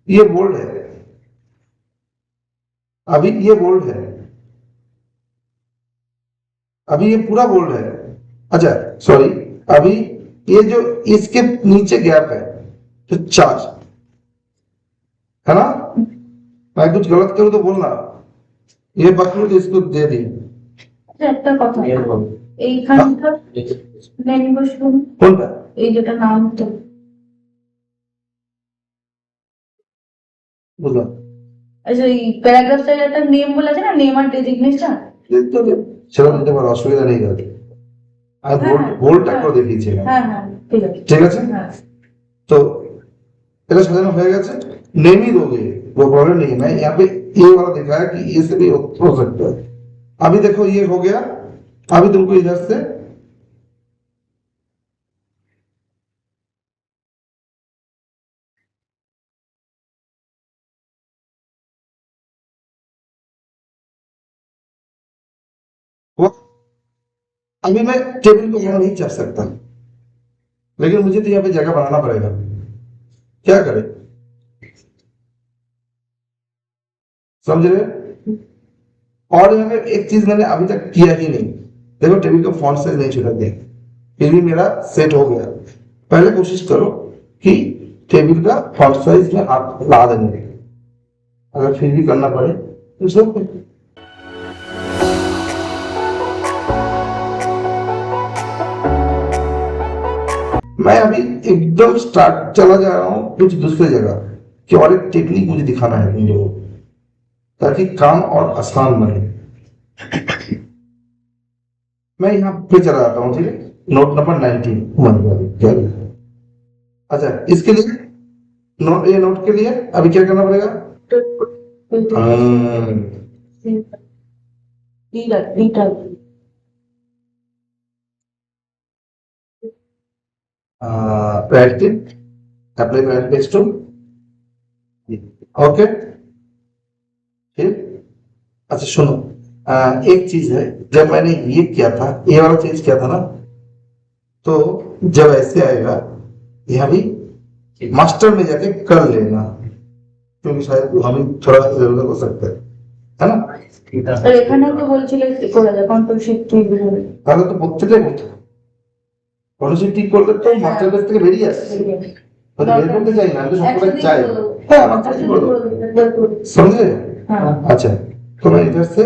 ये बोल्ड है, अभी ये बोल्ड है, अभी ये पूरा बोल्ड है। अच्छा सॉरी, अभी ये जो इसके नीचे गैप है तो 4 है ना? मैं कुछ गलत करूं तो बोलना, ये पकड़ो तो इसको दे दी। একটা কথা ये बोल এইখানটা নেম বসুন কোনটা? এই যেটা নাম তো বুঝলাম। আচ্ছা এই প্যারাগ্রাফটার একটা নেম বলা আছে না, নেম আর ডেজিগনেশন। সেটা দিতে পারো, অসুবিধা নেই। দাদা আমি বোল্ডটা করে দেখিয়েছিলাম, হ্যাঁ হ্যাঁ ঠিক আছে ঠিক আছে। হ্যাঁ तो এটা সাজানো হয়ে গেছে, नेम ही दोगे वो प्रॉब्लम नहीं है। मैं यहाँ पे ये वाला दिखाया कि ये से भी हो सकता है। अभी देखो ये हो गया, अभी तुमको इधर से वो, अभी मैं टेबल को यहाँ नहीं चढ़ सकता, लेकिन मुझे तो यहाँ पे जगह बनाना पड़ेगा। क्या करें, समझ रहे? और यहाँ पे एक चीज मैंने अभी तक किया ही नहीं, देखो टेबल का फॉन्ट साइज नहीं छुड़ा दिया, फिर भी मेरा सेट हो गया। पहले कोशिश करो कि टेबल का फॉन्ट साइज में आप ला देंगे, अगर फिर भी करना पड़े तो सब। मैं अभी एकदम स्टार्ट चला जा रहा हूँ कुछ दूसरे जगह कि और एक टेक्निक मुझे दिखाना है तुम लोगों को, ताकि काम और आसान बने। मैं यहाँ पे चला जाता हूँ, ठीक है। नोट नंबर 19 क्या लिखा है? अच्छा, इसके लिए नोट, ये नोट के लिए अभी क्या करना पड़ेगा? Apply page tool, okay. फिर अच्छा सुनो, एक चीज है, जब मैंने ये किया था, ये वाला चीज किया था ना, तो जब ऐसे आएगा यहाँ भी मास्टर में जाके कर लेना, क्योंकि शायद हमें थोड़ा इधर उधर हो सकता है ना? আর এখানেও তো বলছিলে করা যায় কন্ট্রোল শিফট টি দিলে, তাহলে তো প্রত্যেকটাই করতে পলিসি ঠিক করলে তো মাস্টার বেস থেকে বেরিয়ে আসছে। তো বের করতে চাই না, আমি তো সবসময় চাই। হ্যাঁ, মাস্টার কি করে দেবো, समझे? হ্যাঁ अच्छा, तो मैं इधर से,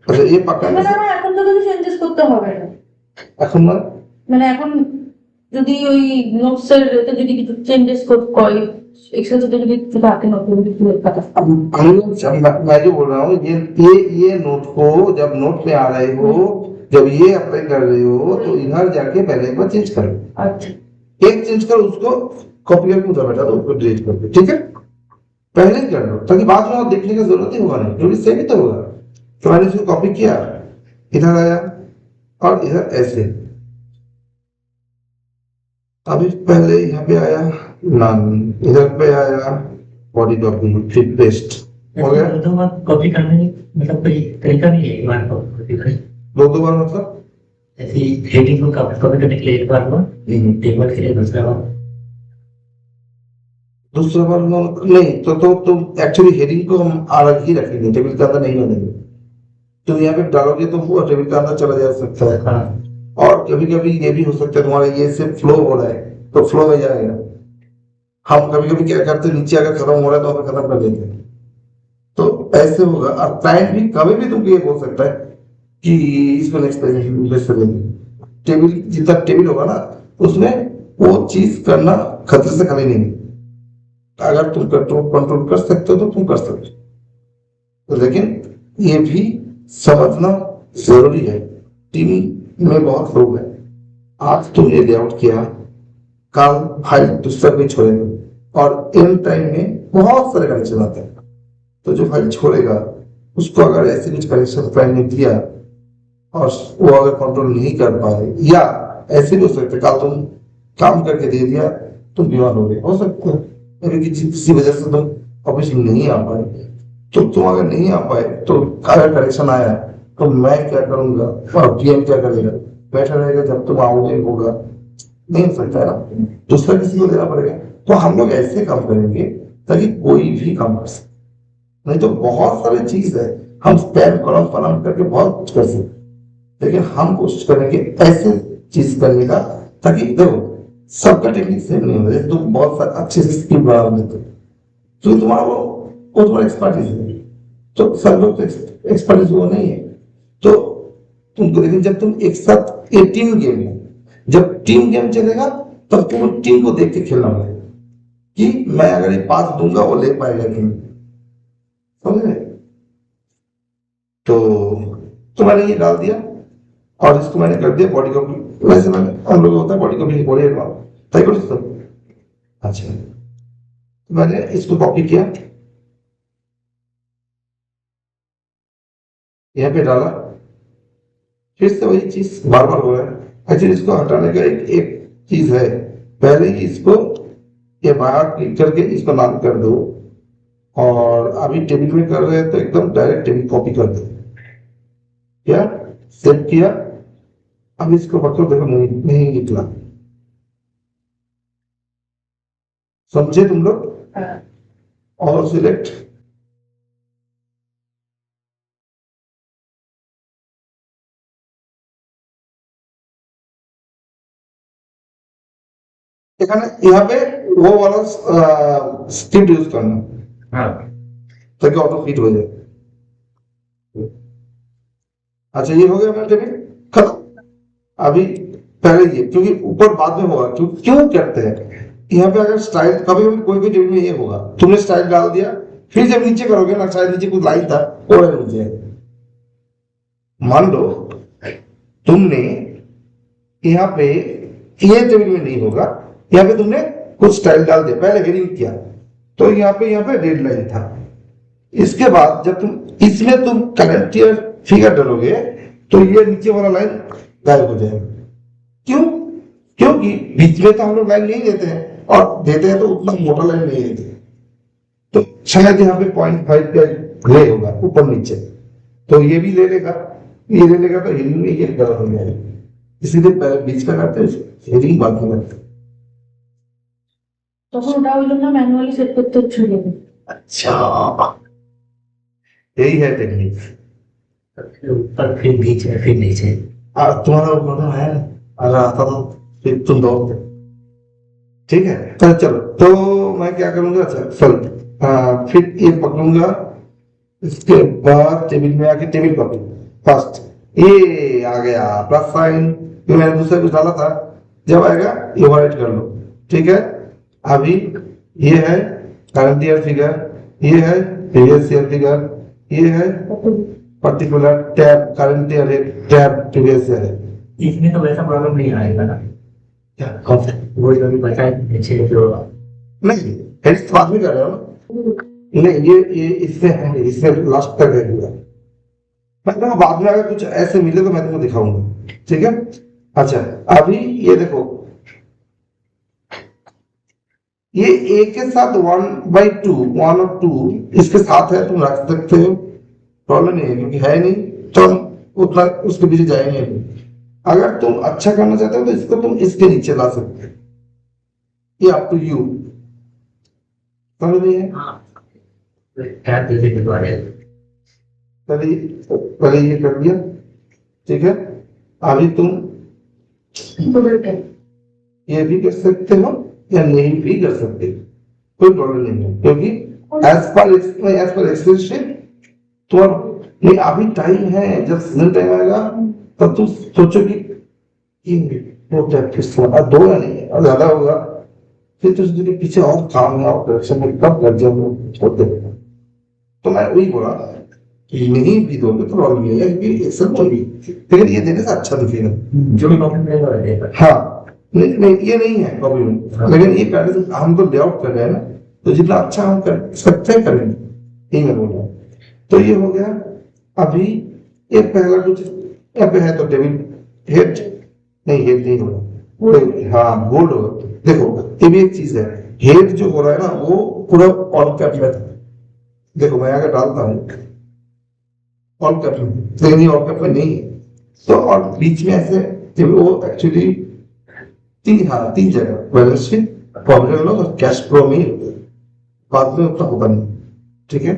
अच्छा ये पक्का মানে আমার এখন তো কিছু চেঞ্জেস করতে হবে না, এখন না, মানে এখন যদি ওই নোটস এর এতে যদি কিছু চেঞ্জেস করি, এক্সেল থেকে যদি কিছু থাকে নতুন কিছু কথা। मैं जो बोल रहा हूँ, ये नोट को जब नोट में आ रहे हो, जब ये अप्लाई कर रहे हो, तो इधर जाके पहले एक बार चेंज कर लो। अच्छा एक चेंज कर, उसको कॉपी करके उधर बैठा दो, उसको डिलीट कर दो, ठीक है। पहले ही कर लो, ताकि बाद में और देखने की जरूरत ही होगा नहीं, क्योंकि सेम ही तो होगा। तो मैंने इसको कॉपी किया, इधर आया और इधर ऐसे, अभी पहले यहाँ पे आया नाम, इधर पे आया बॉडी कॉपी, फिर पेस्ट हो गया। दो बार कॉपी करने मतलब कोई तरीका नहीं है, एक बार कॉपी करें, दो बार मतलब ऐसी हेडिंग को कॉपी करने के लिए एक बार हुआ, टेबल के लिए दूसरा बार नहीं, तो एक्चुअली हेडिंग को हम अलग ही रखेंगे, टेबल के अंदर नहीं बनेंगे। तो यहाँ पे डालोगे तो वो टेबल के अंदर चला जा सकता है। हाँ। और कभी कभी ये भी हो सकता है तुम्हारा ये से फ्लो हो रहा है तो फ्लो में जाएगा। हम कभी कभी क्या करते हैं, नीचे अगर खत्म हो रहा है तो हमें खत्म कर देते हैं, तो ऐसे होगा। और क्लाइंट भी कभी भी तुमको ये बोल सकता है कि इसको नेक्स्ट पेज देंगे। टेबल जितना टेबल होगा ना, उसमें वो चीज करना खतरे से खाली नहीं। अगर तुम कंट्रोल कर सकते हो तो तुम कर सकते हो, तो लेकिन ये भी समझना जरूरी है। टीम में बहुत लोग हैं, आज तुमने लेआउट किया, कल फाइल दूसरा भी छोड़ेगा, और एंड टाइम में बहुत सारे कनेक्शन आते हैं। तो जो फाइल छोड़ेगा उसको अगर ऐसे कुछ कनेक्शन फाइल ने दिया और वो अगर कंट्रोल नहीं कर पाए, या ऐसे भी हो सकता है कल तुम काम करके दे दिया, तुम बीमार हो गए, हो सकता है अगर किसी वजह से तुम ऑफिस नहीं आ पाए, तो तुम अगर नहीं आ पाए तो अगर करेक्शन आया तो मैं क्या करूंगा और पीएम क्या करेगा, बैठा रहेगा जब तुम आओगे होगा, नहीं हो सकता है ना, दूसरा किसी को देना पड़ेगा। तो हम लोग ऐसे काम करेंगे ताकि कोई भी काम कर सके, नहीं तो बहुत सारी चीज है, हम स्पैम कॉलम फॉलम करके बहुत कुछ कर सकते, लेकिन हम कोशिश करेंगे ऐसे चीज करने का ताकि देखो सबका टेक्निक सेम नहीं होता है, तुम बहुत सारे अच्छे से स्किल बना लेते हो तो तुम्हारा वो तुम्हारा एक्सपर्टीज है, तो सब लोग तो एक्सपर्टीज वो नहीं है, तो तुमको, लेकिन जब तुम एक साथ ये टीम गेम है, जब टीम गेम चलेगा तब तुम टीम को देख के खेलना पड़ेगा कि मैं अगर ये पास दूंगा वो ले पाएगा कि नहीं, समझ रहे? तो मैंने ये डाल दिया और इसको मैंने कर दिया बॉडी कॉपी, वैसे मैंने हम लोग होता है बॉडी कॉपी बोले ताई करो सब। अच्छा, तो मैंने इसको कॉपी किया, यहाँ पे डाला, फिर से वही चीज बार बार हो रहा है। एक्चुअली इसको हटाने का एक चीज है, पहले ही इसको ये बाहर क्लिक करके इसको नाम कर दो, और अभी टेबल में कर रहे हैं तो एकदम डायरेक्ट टेबल कॉपी कर दो, क्या सेव किया, अब इसको पकड़ो, देखो नहीं निकला, समझे तुम लोग? और सिलेक्ट, यहाँ पे वो वाला स्क्रिप्ट यूज करना हाँ ताकि ऑटो फिट हो जाए। अच्छा, ये हो गया मेरा टेबल खत्म। अभी पहले ये, क्योंकि ऊपर बाद में होगा, क्यों करते हैं यहाँ पे, अगर स्टाइल कभी कभी कोई टेबल में ये होगा, तुमने स्टाइल डाल दिया, फिर जब नीचे करोगे ना, शायद नीचे कुछ लाइन था वो है नीचे, मान लो तुमने यहाँ पे ये टेबल में नहीं होगा, यहाँ पे तुमने कुछ स्टाइल डाल दिया, पहले हेडिंग किया तो यहाँ पे रेड लाइन था, इसके बाद जब तुम इसमें तुम करंट ईयर फिगर डालोगे तो ये नीचे वाला लाइन गायब हो जाएगा। क्यों? क्योंकि बीच में तो हम लोग लाइन नहीं देते हैं, और देते हैं तो उतना मोटा लाइन नहीं देते, तो शायद यहाँ पे 0.5 का ले होगा ऊपर नीचे, तो ये भी ले लेगा, ये ले लेगा, तो हेडिंग में ये गलत हो जाएगा, इसीलिए पहले बीच का करते हैं, हेडिंग बाद में करते हैं। তখন ওটা হইলো না ম্যানুয়ালি সেট করতে হচ্ছিল। अच्छा, यही है टेक्निक। ऊपर फिर नीचे फिर नीचे। तुम्हारा मतलब है, अगर आता तो फिर तुम दो, ठीक है? तो चलो, तो मैं क्या करूंगा, अच्छा सॉरी, फिर ये पकड़ूंगा, इसके बाद टेबल में आके टेबल कॉपी फर्स्ट, ये आ गया प्लस साइन, फिर मैंने दूसरा कुछ डाला था, जब आएगा ये वाइट कर लो, ठीक है? अभी ये है करंट ईयर फिगर, ये है प्रीवियस ईयर फिगर, ये है पर्टिकुलर टैब करंट ईयर है, टैब प्रीवियस ईयर है। इसमें तो वैसा प्रॉब्लम नहीं आएगा ना, क्या कौन सा? वो जो भी बताए पीछे जो नहीं, हेडिंग बाद में कर रहे हो ना, नहीं ये इससे है, इससे लास्ट तक है पूरा, मतलब बाद में अगर कुछ ऐसे मिले तो मैं तुमको दिखाऊंगा, ठीक है? अच्छा, अभी ये देखो, ये ए के साथ 1/2 1 और 2 इसके साथ है, तुम रख सकते हो, प्रॉब्लम नहीं है, क्योंकि है नहीं तो हम उतना उसके पीछे जाएंगे नहीं। अगर तुम अच्छा करना चाहते हो तो इसको तुम इसके नीचे ला सकते हो, ये अप टू यू, समझ रही है? टैब जैसे दिखवा रहे हैं। पहले ये कर दिया, ठीक है? अभी तुम ये भी कर सकते हो या नहीं भी कर सकते, कोई प्रॉब्लम नहीं है, क्योंकि एज पर एक्सपीरियंस तुम्हारा नहीं, अभी टाइम है, जब सीजन टाइम आएगा तब तुम सोचोगी वो प्रैक्टिस दो या नहीं और ज्यादा होगा, फिर तो सोचोगे पीछे और काम है और करेक्शन में कब लग जाए छोड़ते। तो मैं वही बोला कि नहीं भी दोगे तो प्रॉब्लम नहीं है, क्योंकि एक्सेल होगी, लेकिन ये देने से अच्छा दिखेगा, जो भी कॉपी मिलेगा वो देगा। हाँ, नहीं ये नहीं है कॉपी में, लेकिन ये पैटर्न हम तो लेआउट कर रहे हैं ना, तो जितना अच्छा हम कर सकते हैं करेंगे, यही मैं बोल रहा हूँ। तो ये हो गया। अभी एक पहला कुछ यहाँ पे है तो टेबल हेड नहीं होगा, हाँ बोल्ड होगा। देखो ये भी एक चीज है, हेड जो हो रहा है ना वो पूरा ऑल कैप में था। देखो मैं अगर डालता हूँ ऑल कैप में, लेकिन ये ऑल कैप में नहीं है, तो और बीच में ऐसे जब वो एक्चुअली तीन जगह balance sheet, profit and loss और कैश फ्लो में बाद में उतना होता नहीं। ठीक है,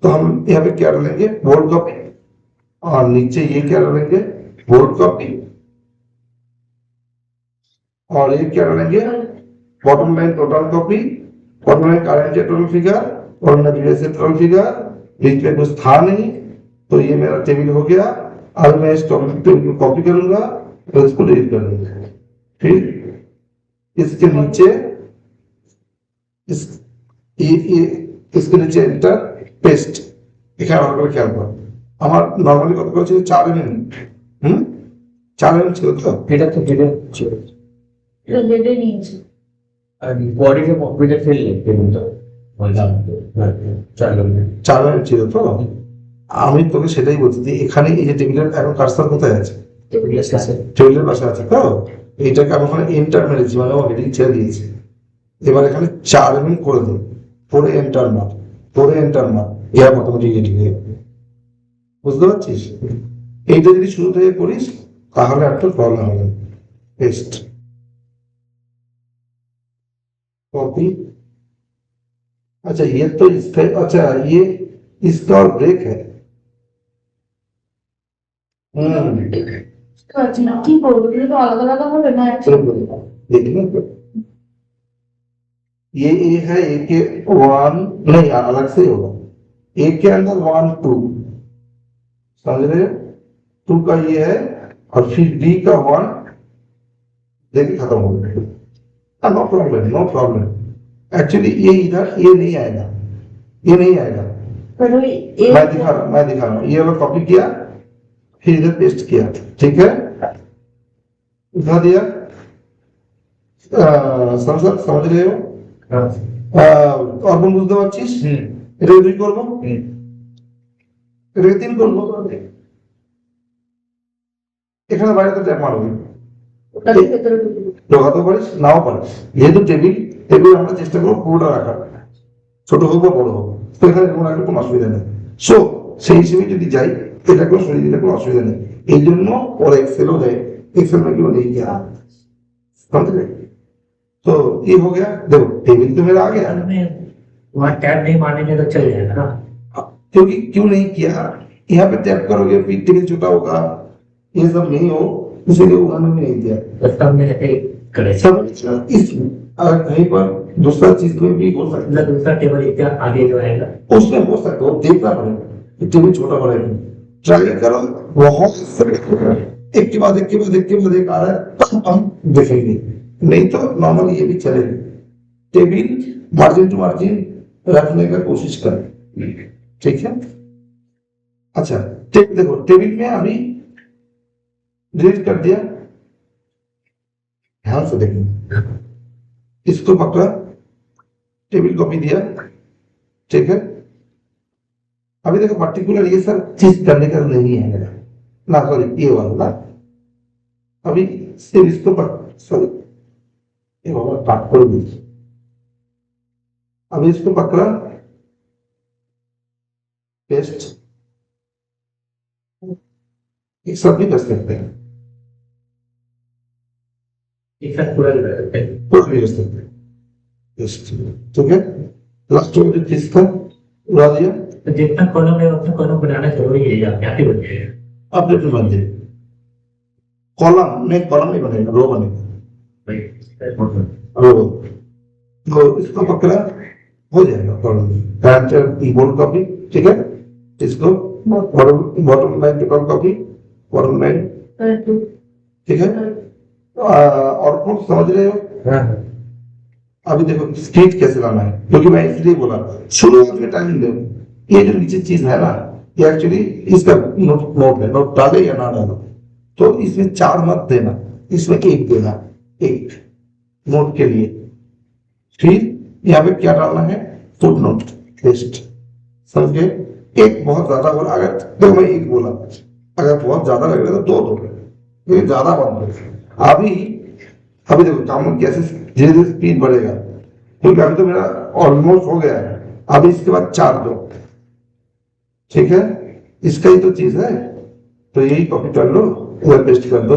तो हम यहाँ पे क्या डालेंगे, बोल्ड कॉपी, और नीचे ये क्या डालेंगे, बोल्ड कॉपी, और ये क्या डालेंगे, bottom line total copy, bottom line current total figure, और नेविगेशन टोटल फिगर, बीच में कुछ था नहीं, तो ये मेरा टेबल हो गया। अब मैं इस टोटल टेबल को कॉपी करूंगा और इसको डिलीट कर दूंगा। फिर इसके नीचे इसके नीचे एंटर पेस्ट, এখানে আমার করে খেয়াল করো, আমার নরমালি কত করে ছিল 4 mm, 4 mm ছিল তো, এটা তো হেডে ছিল এটা হেডে নিয়েছে। আর বডিতে কম্পিউটার ফেললে পেনটা বললাম 4 mm ছিল তো। আমি তোকে সেটাই বলছি যে এখানে এই যে টেবিলের এখন কার্সার কোথায় আছে, টেবিলের পাশে আছে তো, এইটাকে আমি ওখানে এন্টার মেরেছি, মানে ও হেডিং ছেড়ে দিয়েছি। এবার এখানে 4 mm করে দিই, পরে এন্টার মার, পরে এন্টার মার, ইয়া মোটামুটি রেডি হয়ে যাবে। বুঝতে পারছিস? এইটা যদি শুরু থেকে করিস তাহলে একটা প্রবলেম হবে। পেস্ট, कॉपी, अच्छा ये तो इसका, अच्छा ये इसका और ब्रेक है। আচ্ছা কি করবো, এটা তো আলাদা আলাদা হবে না একসাথে? देखिए ये ए है, ए के 1 नहीं अलग से होगा, ए के अंदर 1 2 समझ रहे हो, 2 का ये है, और फिर बी का 1 देखिए खत्म हो गया। No problem, no problem. Actually ये इधर ये नहीं आएगा, ये नहीं आएगा। पर वही मैं दिखा रहा हूँ, ये वाला कॉपी किया, फिर इधर पेस्ट किया, ठीक है, उठा दिया। समझ रहे हो? অর্পণ বুঝতে পারছিস? এটাকে 2 করবো, এটাকে 3 করবো, এখানে বাইরে ট্যাপ মারবো, ওটাকে ভেতরে ঢুকবো। ঢোকাতে পারিস নাও পারিস, যেহেতু টেবিল আমরা চেষ্টা করবো পুরোটা রাখার, ছোট হোক বা বড় হোক, তো এখানে কোনো রাখলে কোনো অসুবিধা নেই। সো সেই হিসেবে যদি যাই, এটাকেও সরিয়ে দিলে কোনো অসুবিধা নেই। এই জন্য ওরা এক্সেলও দেয়, एक्सेल में क्यों नहीं किया, समझ रहे? तो ये हो गया। देखो टेबल तो मेरा आ गया, वहाँ टैब नहीं मारेंगे तो चल जाएगा ना, क्योंकि क्यों नहीं किया, यहाँ पे टैप करोगे फिर टेबल छोटा होगा, ये सब नहीं हो, इसीलिए उन्होंने भी नहीं दिया। सब में करे सब इस अगर कहीं पर दूसरा चीज में भी हो सकता है, दूसरा टेबल इतना आगे जो आएगा उसमें हो सकता है, देखना पड़ेगा टेबल छोटा बड़ा है, ट्राई करो। बहुत एक के बाद एक के बाद एक के बाद एक आ रहा है, तब हम देखेंगे, नहीं तो नॉर्मली ये भी चलेगा। टेबल मार्जिन टू मार्जिन रखने का कोशिश करें, ठीक है। अच्छा देखो टेबल में अभी डिलीट कर दिया, ध्यान से देखना, इसको पकड़ा, टेबल कॉपी दिया, ठीक है। अभी देखो पर्टिकुलर ये सब चीज करने का नहीं है मेरा ना, सॉरी ये वाला ना, अभी सिर्फ इसको सॉरी ये वाला काट कर दीजिए। अभी इसको पकड़ा, पेस्ट, ये सब भी कर सकते हैं, एक साथ पूरा भी कर सकते हैं। पूरा भी कर सकते हैं, पेस्ट, ठीक है। लास्ट में जो चीज था उड़ा दिया, तो जितना कॉलम है उतना कॉलम बनाना जरूरी है, या क्या बन जाएगा, अपने बन जाए। कॉलम में कॉलम नहीं बनेगा, रो बनेगा, रो। तो इसको पकड़ा, हो जाएगा कॉलम, बोल्ड कॉपी, ठीक है। इसको bottom line total copy, bottom line, ठीक है। और कुछ समझ रहे हो? अभी देखो स्पीड कैसे लाना है, क्योंकि मैं इसलिए बोला शुरुआत में टाइम दो। ये जो नीचे चीज है ना, ये एक्चुअली इसका नोट है, नोट डाले या ना डालो, तो इसमें 4 मत देना, इसमें 1 देना, 1 नोट के लिए। फिर यहाँ पे क्या डालना है, फुट नोट, टेस्ट, समझ गए? 1 बहुत ज्यादा बोला, अगर देखो मैं 1 बोला, अगर बहुत ज्यादा लग रहा है तो 2 दो, ये ज्यादा मत दो। अभी अभी देखो काम कैसे धीरे धीरे स्पीड बढ़ेगा, क्योंकि अभी तो मेरा ऑलमोस्ट हो गया है। अब इसके बाद 4 दो, ठीक है, इसका ही तो चीज है, तो यही कॉपी कर लो, इधर पेस्ट कर दो।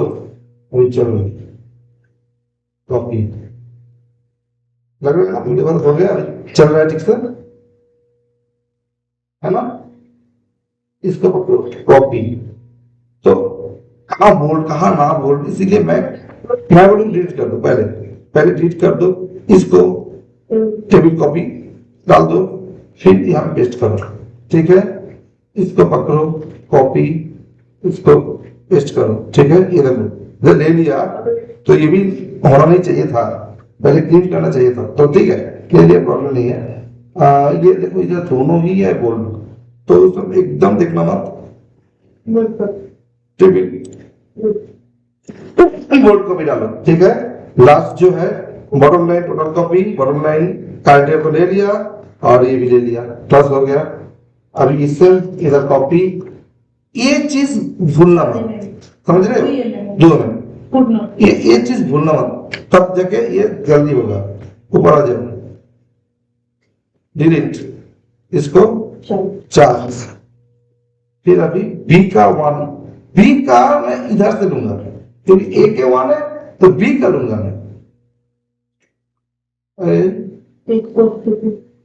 अभी चलो कॉपी लग रहा है ना, मुझे हो गया, अभी चल रहा है ठीक से, है ना। इसको पकड़ो कॉपी, तो कहाँ बोल्ड कहाँ ना बोल्ड, इसीलिए मैं बोलूँ डिलीट कर दो, पहले डिलीट कर दो, इसको टेबल कॉपी डाल दो, फिर यहाँ पे पेस्ट करो, ठीक है। इसको पकड़ो कॉपी, इसको पेस्ट करो, ठीक है। ये देखो इधर ले लिया, तो ये भी होना नहीं चाहिए था, पहले क्लीन करना चाहिए था, तो ठीक है, ले लिया, प्रॉब्लम नहीं है। ये देखो इधर दोनों ही है बोल्ड, तो उसमें एकदम देखना मत, टेबल बोल्ड को भी डालो, ठीक है। लास्ट जो है bottom line total copy, bottom line कार्डियर को ले लिया और ये भी ले लिया, प्लस हो गया। अभी इससे इधर कॉपी, ये चीज भूलना मत, समझ रहे हो, दोनों ये चीज भूलना मत, तब जाके ये जल्दी होगा। ऊपर आ जाओ, डिलीट, इसको 4, फिर अभी बी का 1, बी का मैं इधर से लूंगा, क्योंकि ए के 1 है तो बी का लूंगा मैं।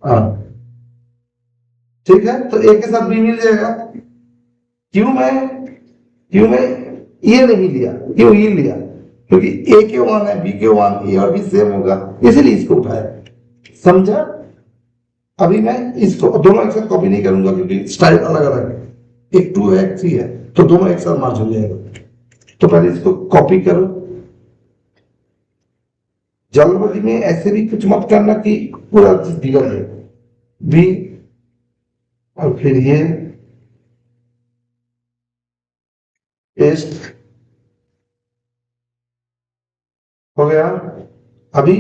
हाँ ठीक है, तो ए के साथ बी मिल जाएगा। क्यों मैं ये नहीं लिया, क्यों ये लिया, क्योंकि ए के 1 है, बी के 1, ए और बी सेम होगा, इसलिए इसको उठाया, समझा। अभी मैं इसको दोनों एक साथ कॉपी नहीं करूंगा, क्योंकि स्टाइल अलग अलग है, एक 2 है एक 3 है, तो दोनों एक साथ मार्च हो जाएगा। तो पहले इसको कॉपी करो, जल्दबाजी में ऐसे भी कुछ मत करना कि पूरा चीज बिगड़ जाए। बी और फिर ये पेस्ट हो गया। अभी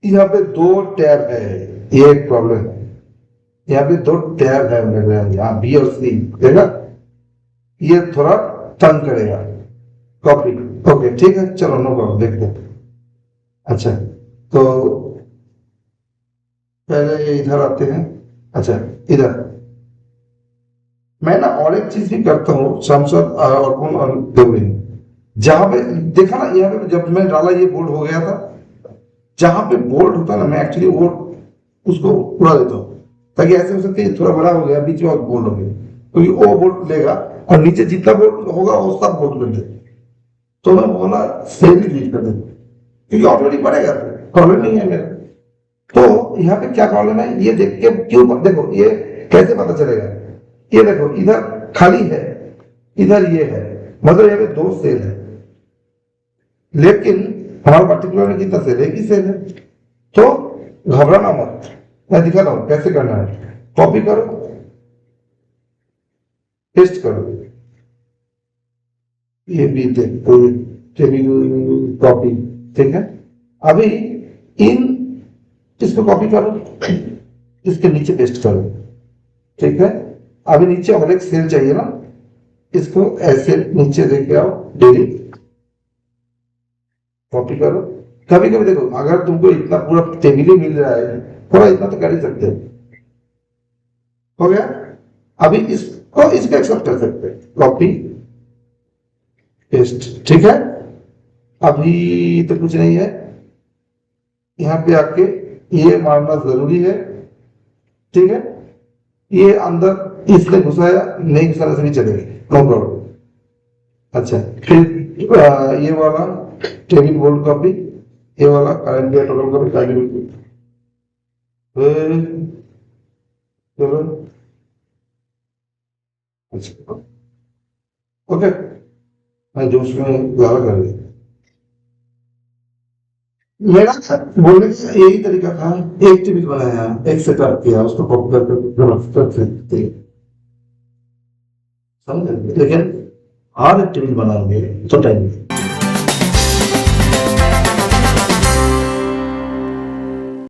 यहाँ पे 2 टैब है, ये एक प्रॉब्लम है, यहाँ पे 2 टैब है मेरे यहाँ, बी और सी, देखा, ये थोड़ा तंग करेगा कॉपी। ओके ठीक है, चलो नो प्रॉब्लम, देखते हैं। अच्छा तो पहले इधर आते हैं। अच्छा इधर मैं ना और एक चीज भी करता हूँ, सांसद और देवरी, जहां पे देखा ना, यहाँ पे जब मैं डाला ये बोल्ड हो गया था, जहां पे बोल्ड होता है ना, मैं एक्चुअली वो उसको उड़ा देता हूँ, ताकि ऐसे हो सकता है थोड़ा बड़ा हो गया, बीच में बोल्ड हो गया, क्योंकि वो बोल्ड लेगा और नीचे जितना बोल्ड होगा वो सब बोल्ड कर दे, तो मैं बोला सेल ही डिलीट कर दे, क्योंकि ऑलरेडी बढ़ेगा, प्रॉब्लम नहीं है मेरा। तो यहाँ पे क्या प्रॉब्लम है, ये देख के क्यों, देखो ये कैसे पता चलेगा, ये देखो इधर खाली है, इधर ये है, मतलब यहाँ पे 2 सेल है, लेकिन हमारा पर्टिकुलर में कितना सेल है, एक ही सेल है। तो घबराना मत, मैं दिखा रहा हूं कैसे करना है। कॉपी करो, पेस्ट करो, ये भी देखो कॉपी, ठीक है। अभी इसको कॉपी करो, इसके नीचे पेस्ट करो, ठीक है। अभी नीचे और एक सेल चाहिए ना, इसको ऐसे नीचे लेके आओ, डिलीट, कॉपी करो। कभी कभी देखो, अगर तुमको इतना पूरा टेबल ही मिल रहा है, थोड़ा इतना तो कर ही सकते हो गया। अभी इसको एक्सेप्ट कर सकते हैं, कॉपी पेस्ट, ठीक है। अभी तो कुछ नहीं है, यहाँ पे आके ये मारना जरूरी है, ठीक है। ये अंदर इसने घुसाया, नहीं घुसाने से भी चलेगा, नो प्रॉब्लम। अच्छा फिर ये वाला टेबल बोल्ड कॉपी, ये वाला करंट टोटल कॉपी, चलो अच्छा ओके, मैं जोश में ज्यादा कर दिया। मेरा बोलने का यही तरीका था, एक टेबल बनाया, एक सेटअप किया, उसको कॉपी करके समझे, लेकिन हर एक टेबल बनाओगे तो टाइम